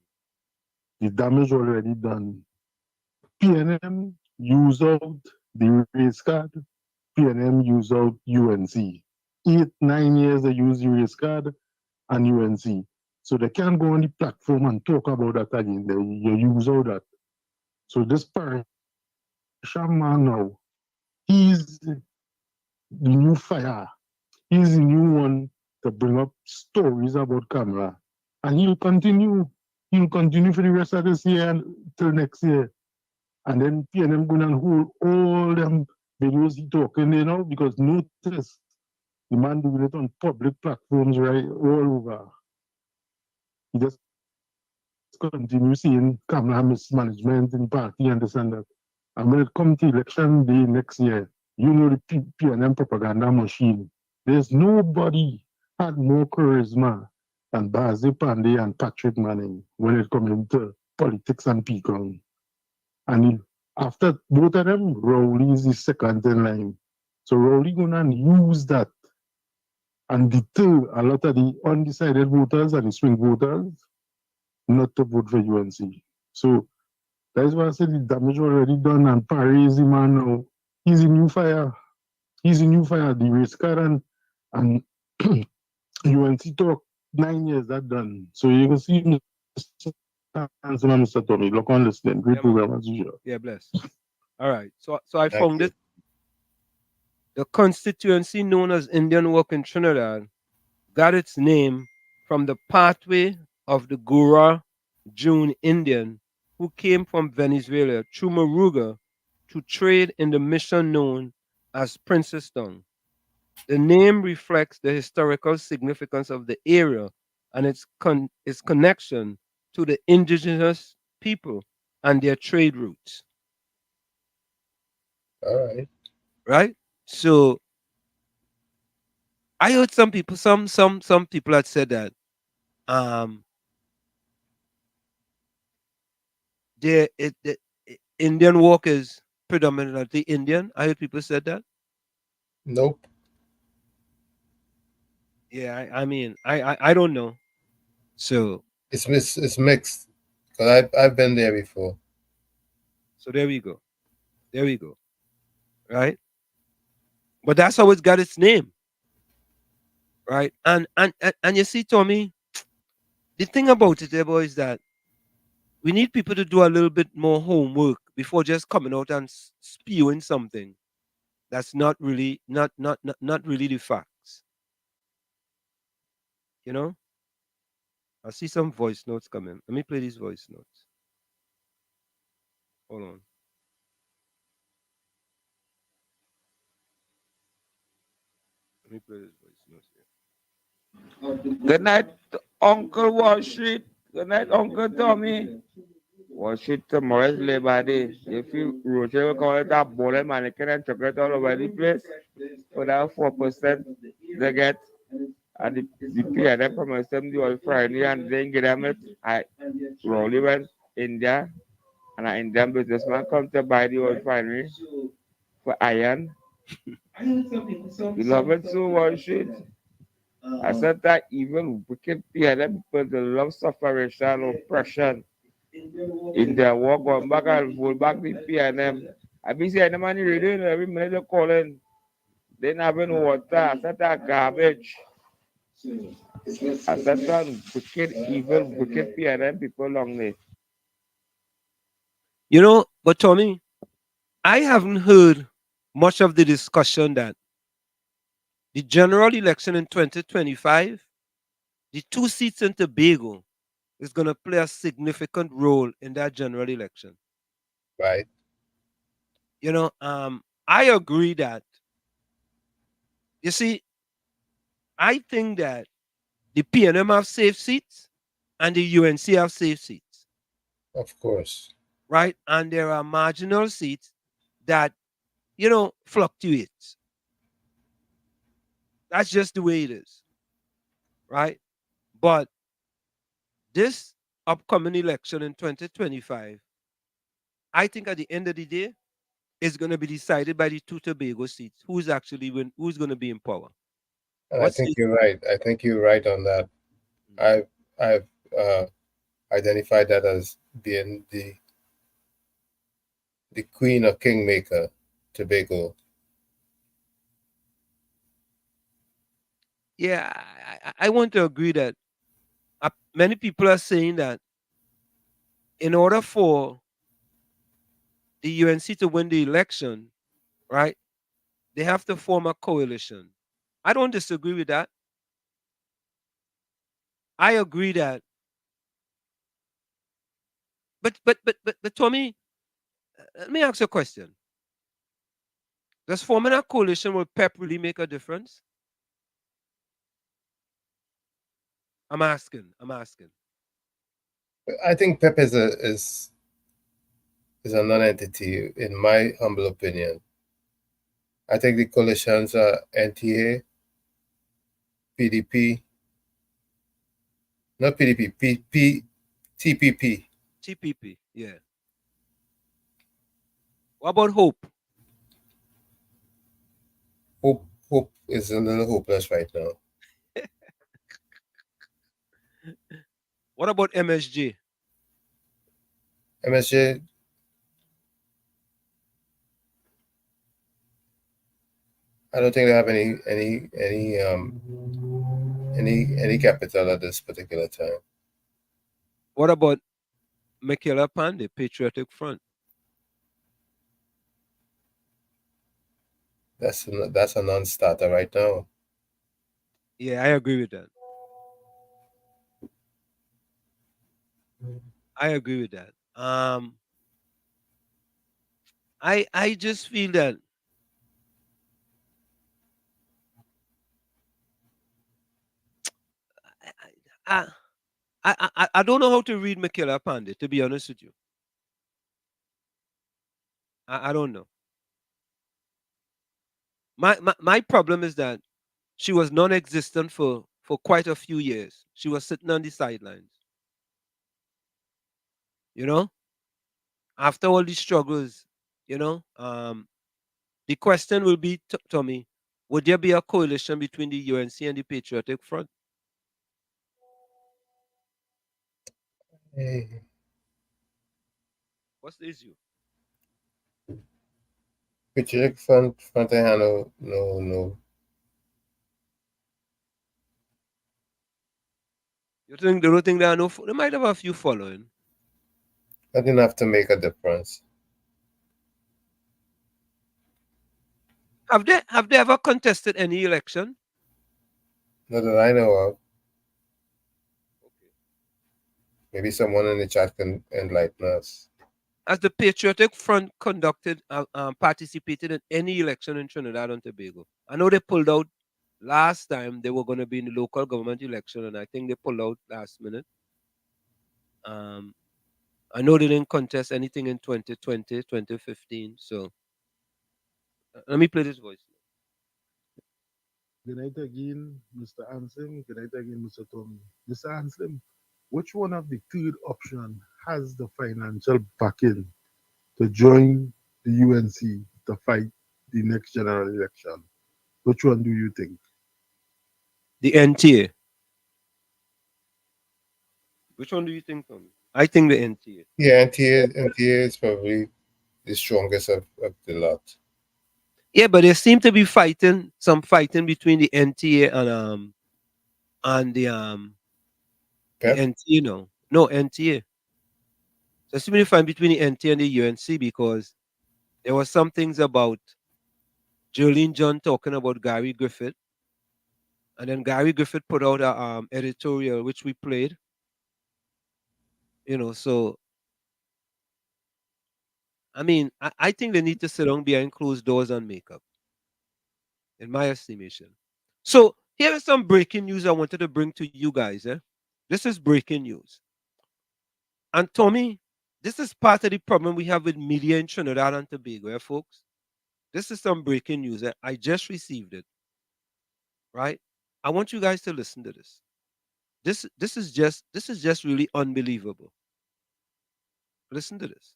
The damage already done. PNM use out the race card. PNM use out UNC. 8-9 years they use the race card and UNC. So they can't go on the platform and talk about that again. They use out that. So this parishman now, he's the new fire. He's the new one to bring up stories about Kamala. And he'll continue for the rest of this year until next year. And then PNM going to hold all them videos he talking, you know, because notice the man doing it on public platforms right all over. He just continue seeing Kamala mismanagement in party and this and that. And when it comes to election day next year, You know the PNM propaganda machine. There's nobody had more charisma than Bazi Pandey and Patrick Manning when it comes to politics and people. And after both of them, Rowley is the second in line. So Rowley gonna use that and deter a lot of the undecided voters and the swing voters not to vote for UNC. So that's why I said the damage already done, and Parry is the man now. He's a new fire. He's a new fire. The race car and UNC talk 9 years that done. So you can see Mr. Tommy. Look on listening. Great program as usual. Yeah, bless. All right. So I Thank found you. it. The constituency known as Indian Walk in Trinidad got its name from the pathway of the Gura June Indian who came from Venezuela through Moruga to trade in the mission known as Princestown. The name reflects the historical significance of the area and its connection to the indigenous people and their trade routes. All right. Right? So I heard some people, some people had said that um the Indian walk is predominantly Indian. I heard people said that. Nope. Yeah, I mean, I don't know. So It's mixed. Because I've been there before. so there we go. There we go. Right? But that's how it's got its name. Right? And you see, Tommy, the thing about it, boy, is that we need people to do a little bit more homework before just coming out and spewing something that's not really not really the facts. You know? I see some voice notes coming. Let me play these voice notes. Hold on. Let me play this voice notes here. Good night, Uncle Wall Street. Good night, Uncle Tommy. Wall Street tomorrow is Labor Day. If you rotate, we call it a bowl of mannequin and chocolate all over the place. For that 4% they get. And the PNM promised them the oil Friday and they didn't get them it. I Rowley went India and an Indian businessman come to buy the oil refinery for iron. You love it so, Wall Street. I said that even wicked PNM people they love separation, oppression. In their work going back and vote back the PNM. I be saying the money reading every minute they calling. They not having water. I said that garbage. I said that wicked, evil, wicked PNM people long there. You know, but Tommy, I haven't heard much of the discussion that the general election in 2025, the 2 seats in Tobago, is going to play a significant role in that general election. Right. You know, I agree that, you see, I think that the PNM have safe seats and the UNC have safe seats. Of course. Right? And there are marginal seats that, you know, fluctuate. That's just the way it is. Right? But this upcoming election in 2025, I think at the end of the day, is going to be decided by the 2 Tobago seats. Who's going to be in power? And I think you're right. I think you're right on that. I've identified that as being the queen or kingmaker, Tobago. Yeah, I want to agree that many people are saying that in order for the UNC to win the election, right, they have to form a coalition. I don't disagree with that. I agree that. But Tommy, let me ask you a question. Does forming a coalition with PEP really make a difference? I'm asking. I think PEP is a non-entity, in my humble opinion. I think the coalitions are NTA, PDP, not PDP, TPP. TPP, yeah. What about Hope? Hope is a little hopeless right now. What about MSG? MSJ, I don't think they have any capital at this particular time. What about Michaela Pandey, Patriotic Front? That's a non-starter right now. Yeah, I agree with that. I agree with that. I just feel that I I don't know how to read Michaela Pandey, to be honest with you. I don't know. My problem is that she was non-existent for quite a few years. She was sitting on the sidelines. You know, after all these struggles, the question will be, Tommy, would there be a coalition between the UNC and the Patriotic Front? Hey. What's the issue? Patriotic Front no. You think they don't think there are no? They might have a few following. Not enough to make a difference. Have they ever contested any election? Not that I know of. Maybe someone in the chat can enlighten us. Has the Patriotic Front participated in any election in Trinidad and Tobago? I know they pulled out last time. They were going to be in the local government election, and I think they pulled out last minute. I know they didn't contest anything in 2020, 2015. So let me play this voice. Good night again, Mr. Anselm. Good night again, Mr. Tommy. Mr. Anselm, which one of the third option has the financial backing to join the UNC to fight the next general election? Which one do you think? The NTA. Which one do you think, Tommy? I think the NTA. Yeah, NTA is probably the strongest of the lot. Yeah, but there seem to be fighting between the NTA and the NTA. No NTA. There seems to be fighting between the NTA and the UNC because there were some things about Jolene John talking about Gary Griffith, and then Gary Griffith put out a editorial which we played. So I mean, I think they need to sit down behind closed doors and make up, in my estimation. So here is some breaking news I wanted to bring to you guys. This is breaking news. And Tommy, this is part of the problem we have with media in Trinidad and Tobago, folks. This is some breaking news. I just received it. Right? I want you guys to listen to this. This is just really unbelievable. Listen to this.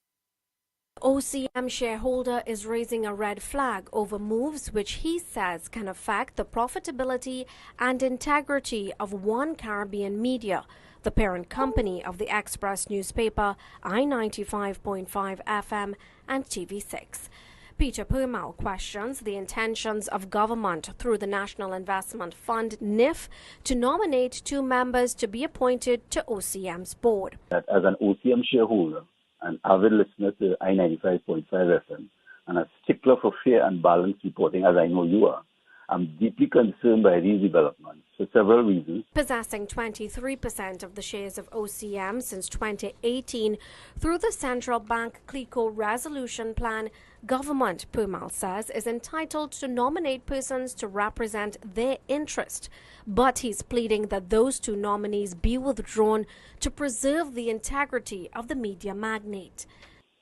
OCM shareholder is raising a red flag over moves which he says can affect the profitability and integrity of One Caribbean Media, the parent company of the Express newspaper, I-95.5 FM and TV6. Peter Purmau questions the intentions of government through the National Investment Fund, NIF, to nominate 2 members to be appointed to OCM's board. That as an OCM shareholder, an avid listener to I-95.5 FM, and a stickler for fair and balanced reporting, as I know you are, I'm deeply concerned by these developments for several reasons. Possessing 23% of the shares of OCM since 2018 through the Central Bank CLICO resolution plan, government, Purmal says, is entitled to nominate persons to represent their interest. But he's pleading that those 2 nominees be withdrawn to preserve the integrity of the media magnate.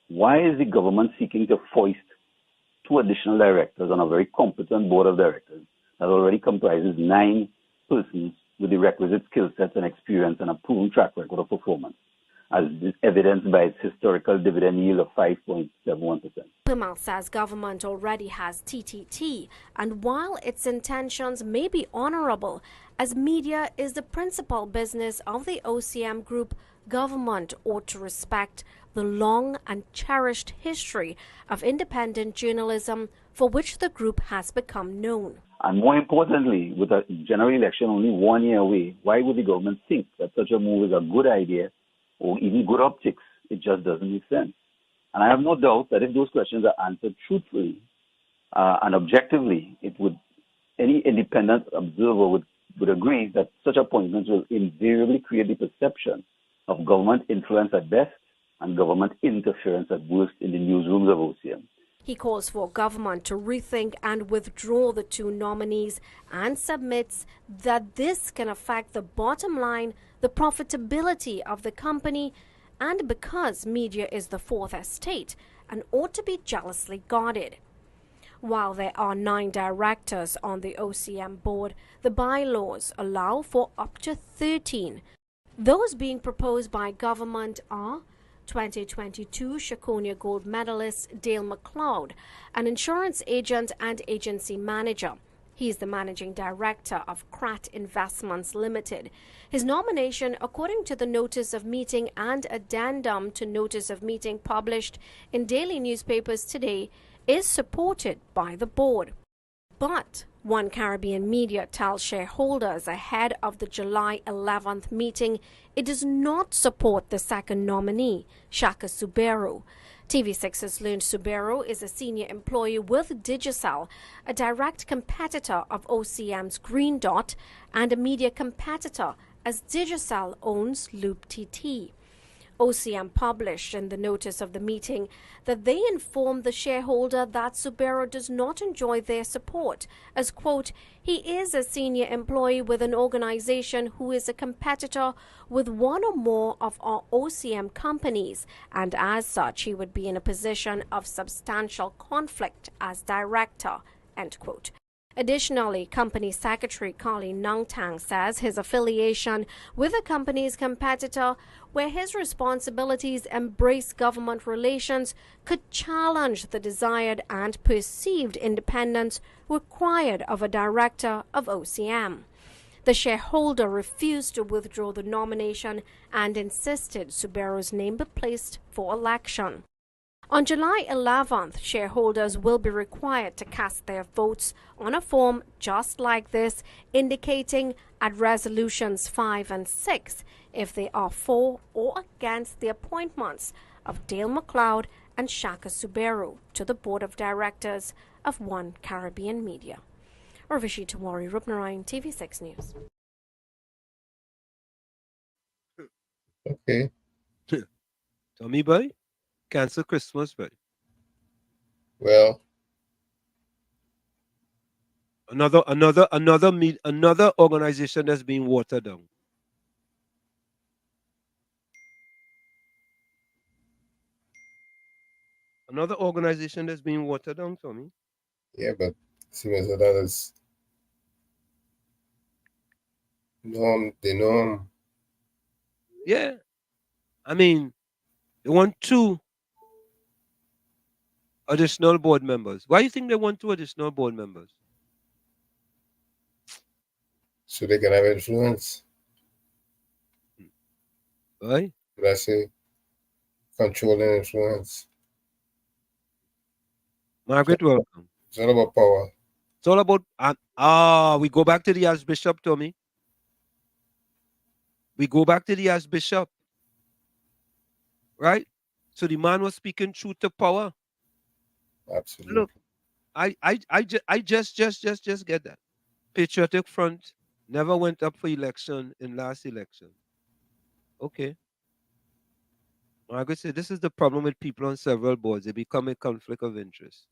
Why is the government seeking to foist 2 additional directors on a very competent board of directors that already comprises 9 persons with the requisite skill sets and experience and a proven track record of performance, as is evidenced by its historical dividend yield of 5.71%. Pimal says government already has TTT, and while its intentions may be honorable, as media is the principal business of the OCM group, government ought to respect the long and cherished history of independent journalism for which the group has become known. And more importantly, with a general election only 1 year away, why would the government think that such a move is a good idea or even good optics? It just doesn't make sense. And I have no doubt that if those questions are answered truthfully and objectively, any independent observer would agree that such appointments will invariably create the perception of government influence at best and government interference at worst in the newsrooms of OCM. He calls for government to rethink and withdraw the 2 nominees and submits that this can affect the bottom line, the profitability of the company, and because media is the fourth estate and ought to be jealously guarded. While there are 9 directors on the OCM board, the bylaws allow for up to 13. Those being proposed by government are 2022 Shakonia Gold medalist Dale McLeod, an insurance agent and agency manager. He is the managing director of Krat Investments Limited. His nomination, according to the notice of meeting and addendum to notice of meeting published in daily newspapers today, is supported by the board. But One Caribbean Media tells shareholders ahead of the July 11th meeting it does not support the second nominee, Shaka Suberu. TV6 has learned Suberu is a senior employee with Digicel, a direct competitor of OCM's Green Dot and a media competitor as Digicel owns Loop TT. OCM published in the notice of the meeting that they informed the shareholder that Suberu does not enjoy their support, as, quote, he is a senior employee with an organization who is a competitor with one or more of our OCM companies, and as such he would be in a position of substantial conflict as director, end quote. Additionally, Company Secretary Carly Nungtang says his affiliation with the company's competitor, where his responsibilities embrace government relations, could challenge the desired and perceived independence required of a director of OCM. The shareholder refused to withdraw the nomination and insisted Suberu's name be placed for election. On July 11th, shareholders will be required to cast their votes on a form just like this, indicating at resolutions 5 and 6 if they are for or against the appointments of Dale McLeod and Shaka Suberu to the board of directors of One Caribbean Media. Urvashi Tawari, Rupnarayan, TV6 News. Okay. Tommy boy, cancel Christmas, boy. Well, another organization that's being watered down. Another organization that's being watered down, Tommy. Yeah, but seems that others they know. Yeah. I mean, they want 2 additional board members. Why do you think they want 2 additional board members? So they can have influence. Right? Did I say control and influence? Margaret, welcome. It's all about power. It's all about, we go back to the Archbishop, Tommy. We go back to the Archbishop. Right? So the man was speaking truth to power. Absolutely. Look, I just get that. Patriotic Front never went up for election in last election. Okay. Margaret said this is the problem with people on several boards. They become a conflict of interest.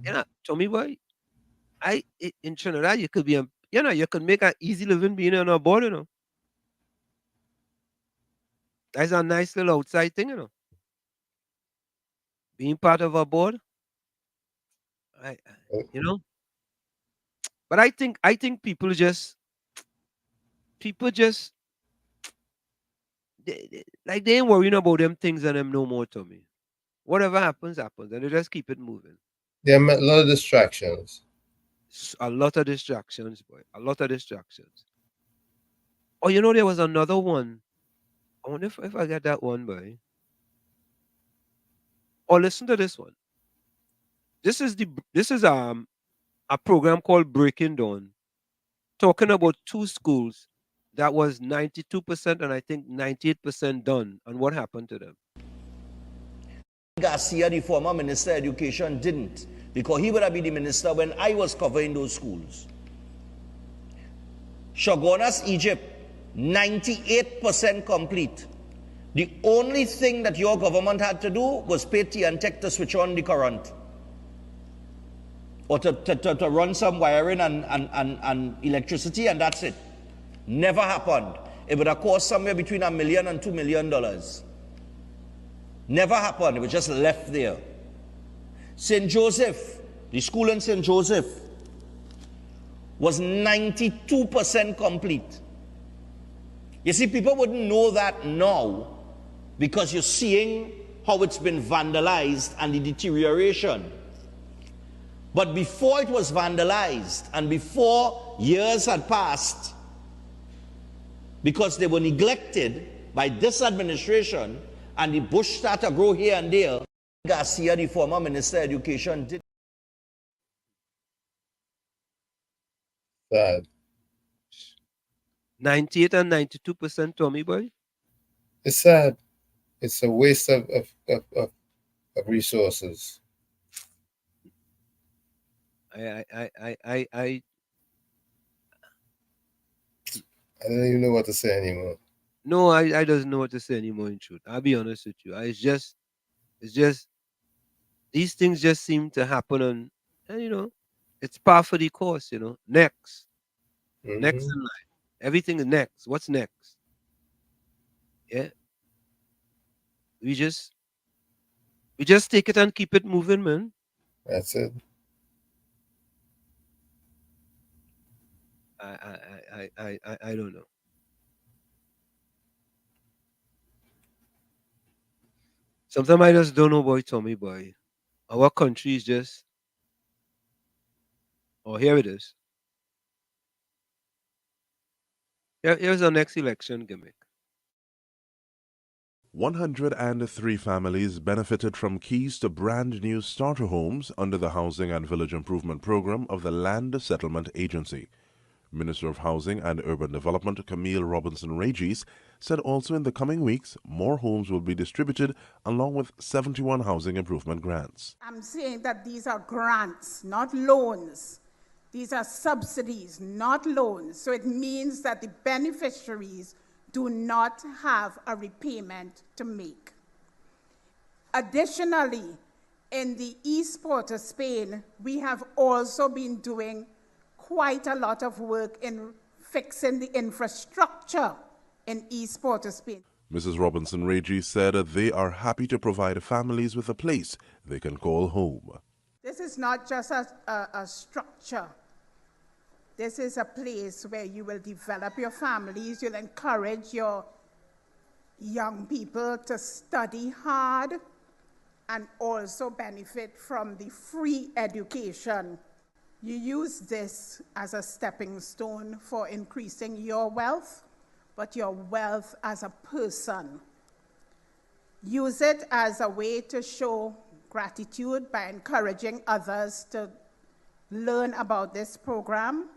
You know, Tommy boy, in Trinidad you could be you can make an easy living being on a board, That's a nice little outside thing, Being part of a board. You know. But I think people just like they ain't worrying about them things and them no more to me. Whatever happens, happens, and they just keep it moving. There are a lot of distractions. A lot of distractions, boy. A lot of distractions. Oh, you know, there was another one. I wonder if I get that one, boy. Oh, listen to this one. This is a program called Breaking Dawn, talking about two schools that was 92% and I think 98% done, and what happened to them. Garcia, the former Minister of Education, didn't, because he would have been the minister when I was covering those schools. Shogunas, Egypt, 98% complete. The only thing that your government had to do was pay T&Tech to switch on the current, or to run some wiring and electricity, and that's it. Never happened. It would have cost somewhere between $1 million and $2 million. Never happened. It was just left there. St. Joseph, the school in St. Joseph, was 92% complete. You see, people wouldn't know that now because you're seeing how it's been vandalized and the deterioration. But before it was vandalized and before years had passed, because they were neglected by this administration and the bush started to grow here and there, Garcia, the former Minister of Education, did. Sad. 98 and 92%, Tommy boy. It's sad. It's a waste of resources. I don't even know what to say anymore. No, I don't know what to say anymore, in truth. I'll be honest with you. It's just these things just seem to happen, and you know, it's par for the course, you know. Next in line. Everything is next. What's next? Yeah. We just take it and keep it moving, man. That's it. I don't know. Sometimes I just don't know, boy, Tommy boy. Our country is just. Oh, here it is. Here's our next election gimmick. 103 families benefited from keys to brand new starter homes under the Housing and Village Improvement Program of the Land Settlement Agency. Minister of Housing and Urban Development Camille Robinson-Regis said also in the coming weeks, more homes will be distributed along with 71 housing improvement grants. I'm saying that these are grants, not loans. These are subsidies, not loans. So it means that the beneficiaries do not have a repayment to make. Additionally, in the East Port of Spain, we have also been doing quite a lot of work in fixing the infrastructure in East Port of Spain. Mrs. Robinson-Regis said they are happy to provide families with a place they can call home. This is not just a structure. This is a place where you will develop your families, you'll encourage your young people to study hard and also benefit from the free education. You use this as a stepping stone for increasing your wealth, but your wealth as a person. Use it as a way to show gratitude by encouraging others to learn about this program.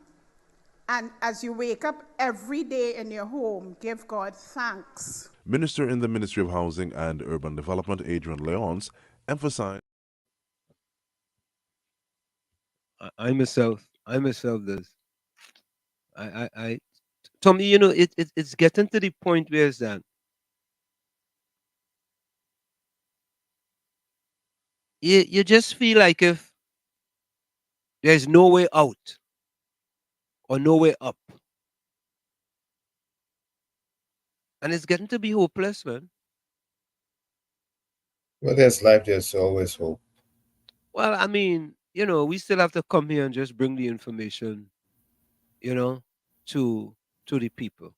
And as you wake up every day in your home, give God thanks. Minister in the Ministry of Housing and Urban Development, Adrian Leonce, emphasized. I myself this. Tommy, you know, it's getting to the point where it's that you just feel like if there's no way out or no way up. And it's getting to be hopeless, man. Well, there's life, there's always hope. Well, I mean, we still have to come here and just bring the information, to the people.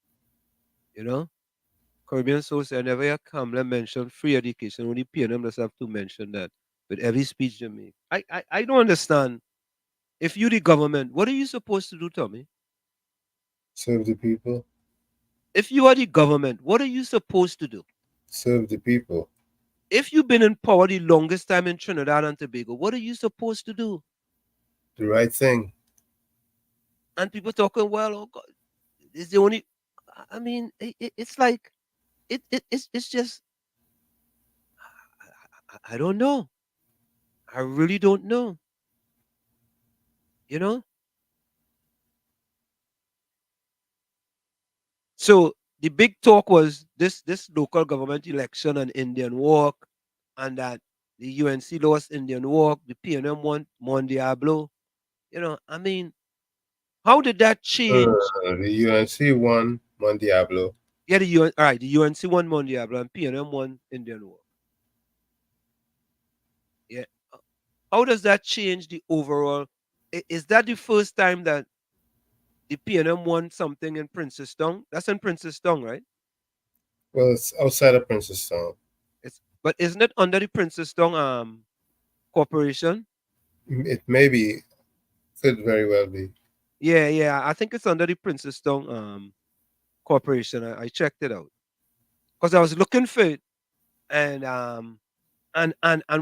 Caribbean source, I never hear Kamala mention free education. Only PNM does have to mention that with every speech they make. I don't understand. If you the government, what are you supposed to do, Tommy? Serve the people. If you are the government, what are you supposed to do? Serve the people. If you've been in power the longest time in Trinidad and Tobago, what are you supposed to do? The right thing. And people talking, well, oh God, it's the only. I mean, it's like, it's just. I don't know. I really don't know. You know. So the big talk was this local government election and Indian walk, and that the UNC lost Indian walk, the PNM won Mon Diablo. I mean, how did that change? The UNC won Mon Diablo. Yeah, all right, the UNC won Mon Diablo and PNM won Indian walk. Yeah. How does that change the overall? Is that the first time that the PNM won something in Princestown? That's in Princestown, right? Well, it's outside of Princestown. But isn't it under the Princestown corporation? It may be, could very well be. Yeah. I think it's under the Princestown corporation. I checked it out because I was looking for it, and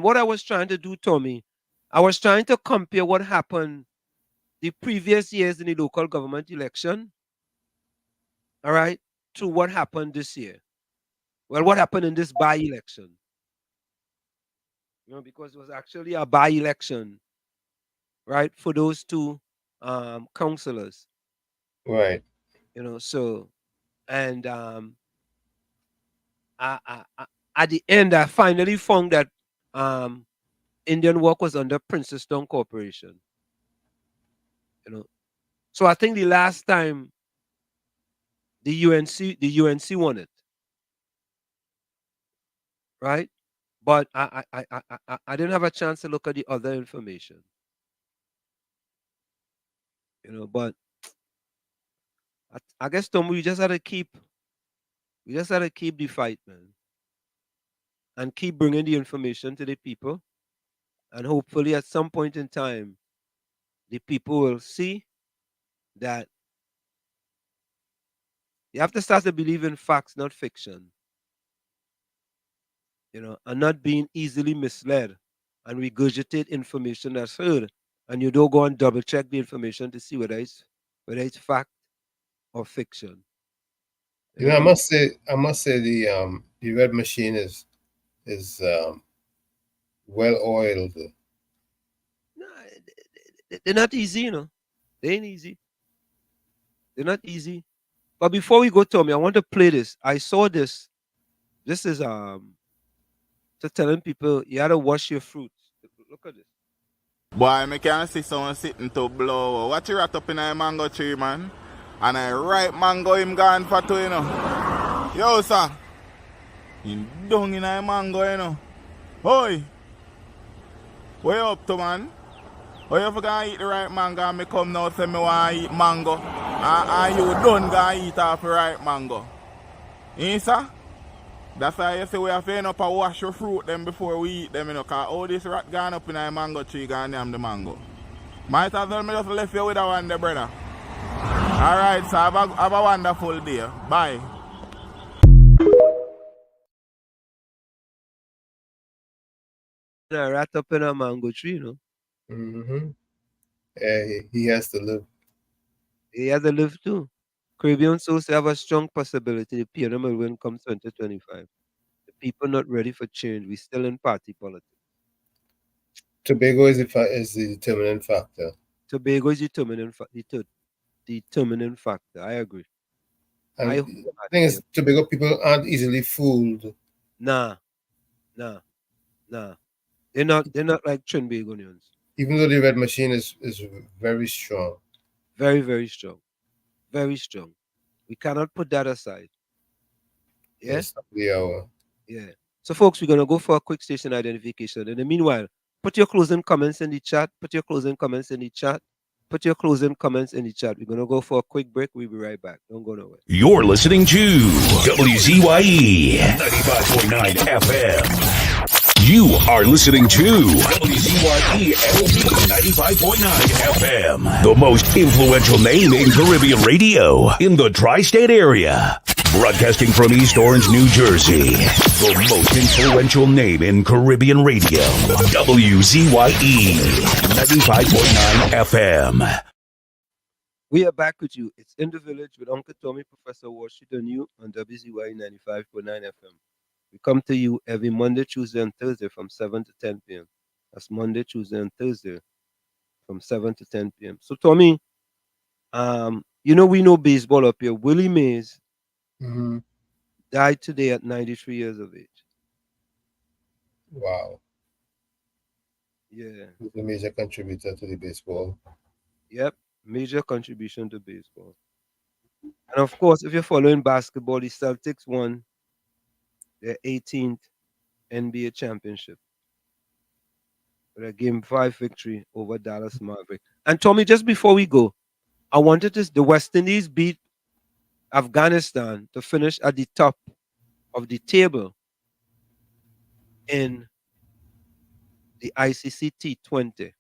what I was trying to do, Tommy, I was trying to compare what happened the previous years in the local government election, all right, to what happened this year. Well, what happened in this by-election? Because it was actually a by-election, right, for those two councillors. Right. So, and at the end, I finally found that Indian Walk was under Princestown Corporation. So I think the last time the UNC won it, right? But I didn't have a chance to look at the other information. But I guess, Tom, we just had to keep the fight, man, and keep bringing the information to the people, and hopefully at some point in time, the people will see that you have to start to believe in facts, not fiction. And not being easily misled and regurgitate information that's heard, and you don't go and double check the information to see whether it's fact or fiction. I must say the red machine is well oiled. They're not easy, They ain't easy. They're not easy. But before we go, Tommy, I want to play this. I saw this. This is to telling people you gotta wash your fruits. Look at this. Boy, I can see someone sitting to blow. What you rat up in a mango tree, man? And a ripe mango him gone for two, Yo, sir. Him down in a mango, Oi. What you up to, man? Or you gonna eat the ripe mango and me come now say me want to eat mango? And you done gonna eat off the ripe mango? Sir? That's why you say we have to end up and wash your fruit them before we eat them, because all this rat gone up in a mango tree gone yam the mango. Might as well me just left you with a one there, brother. Alright, so have a wonderful day. Bye. A rat up in a mango tree, Mm-hmm. Yeah, he has to live. He has to live too. Caribbean source have a strong possibility the PNM will win come 2025. The people not ready for change. We still in party politics. Tobago is the determining factor. Tobago is the determining factor. I agree. And the thing is, Tobago people aren't easily fooled. Nah. They're not like Trinbagonians. Even though the red machine is very strong. Very, very strong. Very strong. We cannot put that aside. Yeah? Yes, the hour. Yeah. So folks, we're gonna go for a quick station identification. In the meanwhile, Put your closing comments in the chat. Put your closing comments in the chat. Put your closing comments in the chat. We're going to go for a quick break. We'll be right back. Don't go nowhere. You're listening to WZYE 95.9 FM. You are listening to WZYE LP 95.9 FM, the most influential name in Caribbean radio in the tri-state area. Broadcasting from East Orange, New Jersey, the most influential name in Caribbean radio, WZYE 95.9 FM. We are back with you. It's In the Village with Uncle Tommy, Professor Washington U on WZYE 95.9 FM. We come to you every Monday, Tuesday, and Thursday from 7 to 10 p.m. That's Monday, Tuesday, and Thursday from 7 to 10 p.m. So, Tommy, we know baseball up here. Willie Mays died today at 93 years of age. Wow. Yeah. He's a major contributor to the baseball. Yep. Major contribution to baseball. And of course, if you're following basketball, the Celtics won their 18th NBA championship with a Game 5 victory over Dallas Mavericks. And Tommy, just before we go, I wanted the West Indies beat Afghanistan to finish at the top of the table in the ICC T20.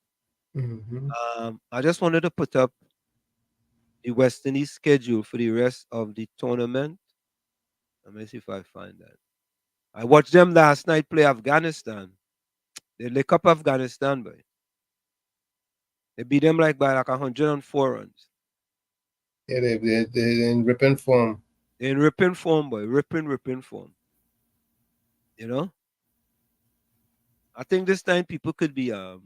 I just wanted to put up the West Indies schedule for the rest of the tournament. Let me see if I find that. I watched them last night play Afghanistan. They lick up Afghanistan, boy. They beat them by 104 runs. Yeah, they're in ripping form. They're in ripping form, boy. Ripping form. You know? I think this time people could be have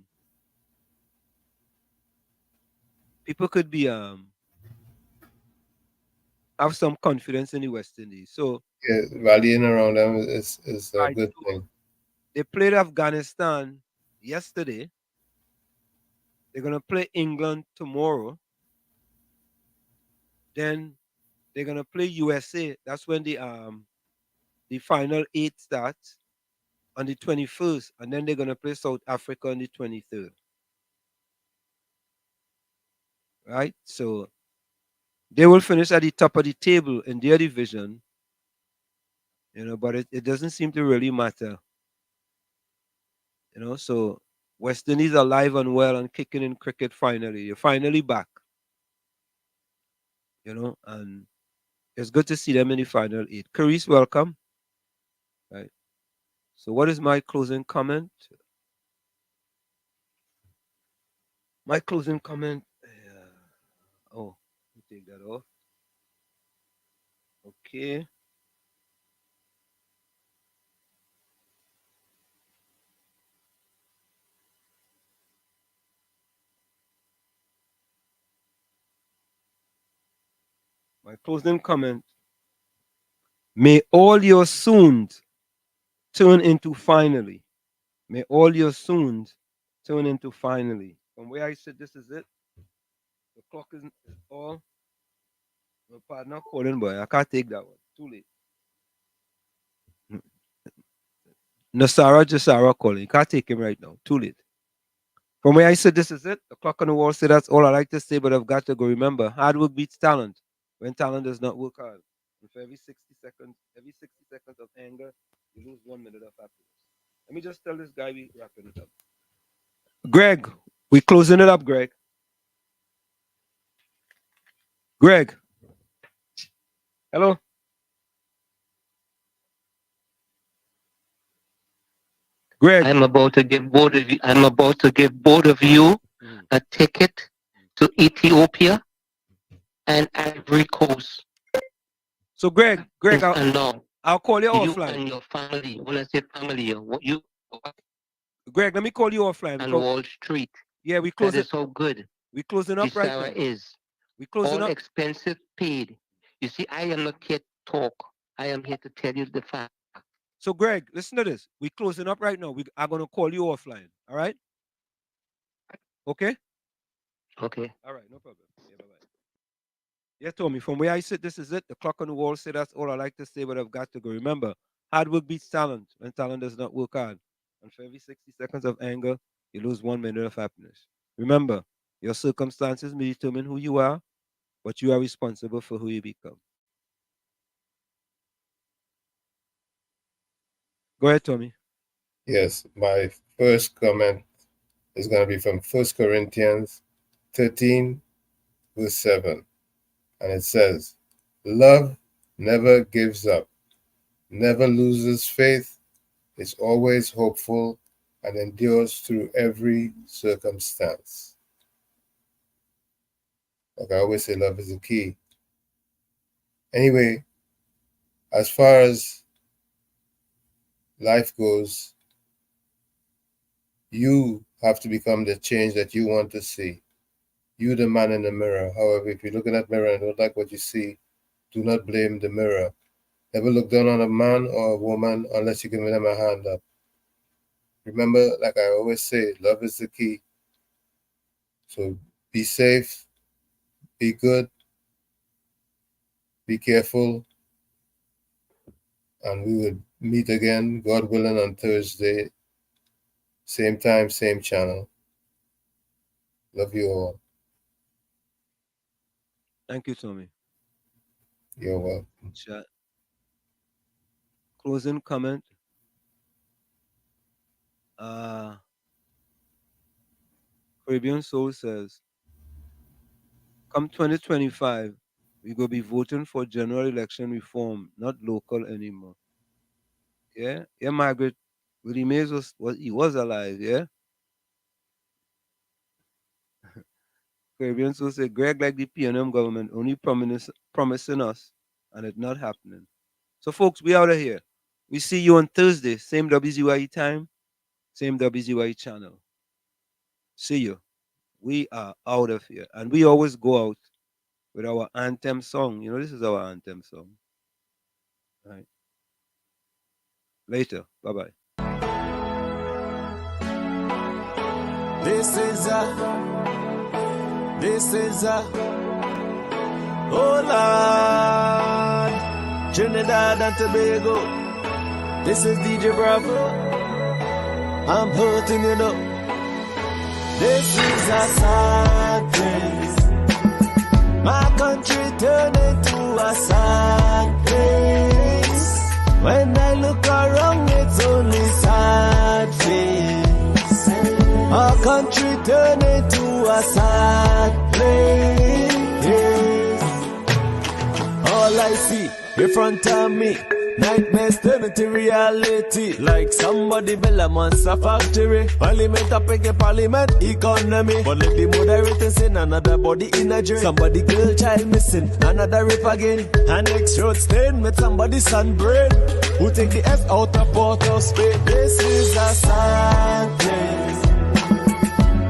some confidence in the West Indies. So yeah, rallying around them is a good thing. They played Afghanistan yesterday. They're gonna play England tomorrow. Then they're gonna play USA. That's when the final 8 starts on the 21st, and then they're gonna play South Africa on the 23rd. Right? So they will finish at the top of the table in their division. But it doesn't seem to really matter. So West Indies are alive and well and kicking in cricket finally. You're finally back. And it's good to see them in the final 8. Carice, welcome. Right. So what is my closing comment? My closing comment. Let me take that off. Okay. My closing comment. May all your soons turn into finally. May all your soons turn into finally. From where I sit, this is it. The clock is all. My partner calling, boy. I can't take that one. Too late. Nasara Jasara calling. You can't take him right now. Too late. From where I sit, this is it. The clock on the wall said that's all I like to say, but I've got to go. Remember, hard work beats talent when talent does not work hard. And for every 60 seconds of anger, you lose 1 minute of happiness. Let me just tell this guy we wrapping it up. Greg, we closing it up, Greg. Greg. Hello. Greg. I'm about to give both of you a ticket to Ethiopia and Ivory Coast. So Greg, I'll call you You offline. and your family. When I say family, what you Greg, let me call you offline. on Wall Street. Yeah, we That closing. is so good. We closing up right now. Sarah is. We closing All up. expenses paid. You see, I am not here to talk. I am here to tell you the fact. So Greg, listen to this. We closing up right now. We are gonna call you offline. All right? Okay? Okay. All right, no problem. Yeah, bye-bye. Yeah, Tommy, from where I sit, this is it. The clock on the wall said that's all I like to say, but I've got to go. Remember, hard work beats talent when talent does not work hard. And for every 60 seconds of anger, you lose 1 minute of happiness. Remember, your circumstances may determine who you are, but you are responsible for who you become. Go ahead, Tommy. Yes, my first comment is going to be from 1 Corinthians 13, verse 7. And it says, love never gives up, never loses faith, is always hopeful, and endures through every circumstance. Like I always say, love is the key. Anyway, as far as life goes, you have to become the change that you want to see. You, the man in the mirror. However, if you're looking at the mirror and don't like what you see, do not blame the mirror. Never look down on a man or a woman unless you give them a hand up. Remember, like I always say, love is the key. So be safe, be good, be careful, and we will meet again, God willing, on Thursday. Same time, same channel. Love you all. Thank you, Tommy. You're welcome. Chat. Closing comment. Caribbean Soul says, come 2025, we go be voting for general election reform, not local anymore. Yeah? Yeah, Margaret. Willie Mays he was alive, yeah? Caribbean Soul said, Greg like the PNM government only promising us and it not happening. So folks, we out of here. We see you on Thursday, same WZYE time, same WZYE channel. See you. We are out of here. And we always go out with our anthem song. You know, this is our anthem song. All right. Later. Bye-bye. This is oh Lord, Trinidad and Tobago. This is DJ Bravo. I'm hurting, you know. This is a sad place. My country turned into a sad place. When I look around, it's only sad face. Our country turned into a sad place. All I see in front of me, nightmares turn into reality. Like somebody build a monster factory. Parliament up against parliament economy. But let the moderator say another body in a drain. Somebody girl child missing, another rape again. An next road stain with somebody's son brain. Who take the S out of Port of Spain. This is a sad place.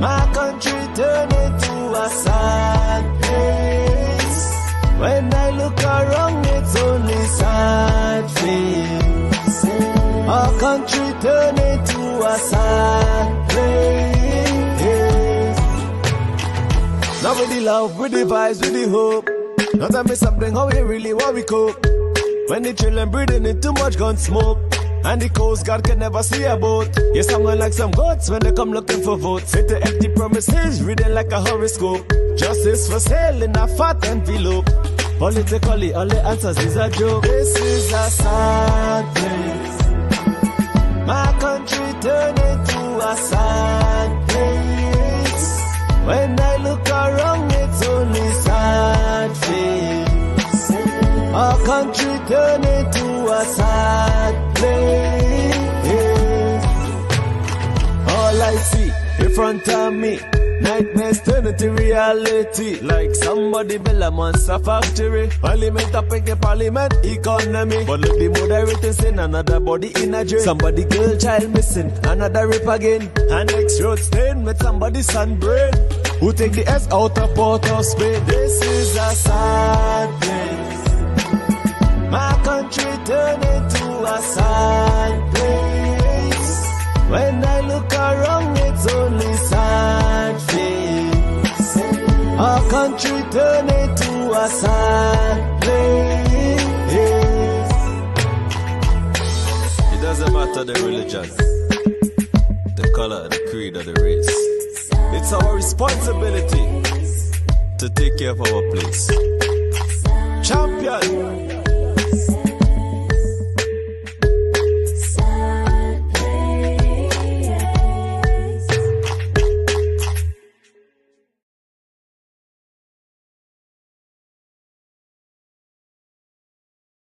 My country turned into a sad place. When I look around, it's only sad face. Our country turned into a sad place. Now with the love, with the vibes, with the hope. Now tell me something, how we really want we cope. When the children breathing in too much gun smoke. And the Coast Guard can never see a boat. Yes, I'm going like some goats when they come looking for votes. Hit the empty promises, reading like a horoscope. Justice for sale in a fat envelope. Politically, all the answers is a joke. This is a sad place. My country turned into a sad place. When I look around, it's only sad face. Our country turned into a sad place. All I see in front of me, nightmares turn into reality. Like somebody build a monster factory. Parliament up against parliament economy. But look, the moderator saying another body in a drain. Somebody girl child missing, another rape again. An next road stain with somebody's son brain. Who take the S out of Port of Spain. This is a sad place. My country turned into a sad place. When I look around, it's only sad face. Our country turned into a sad place. It doesn't matter the religion, the color, the creed, or the race. It's our responsibility to take care of our place. Champion!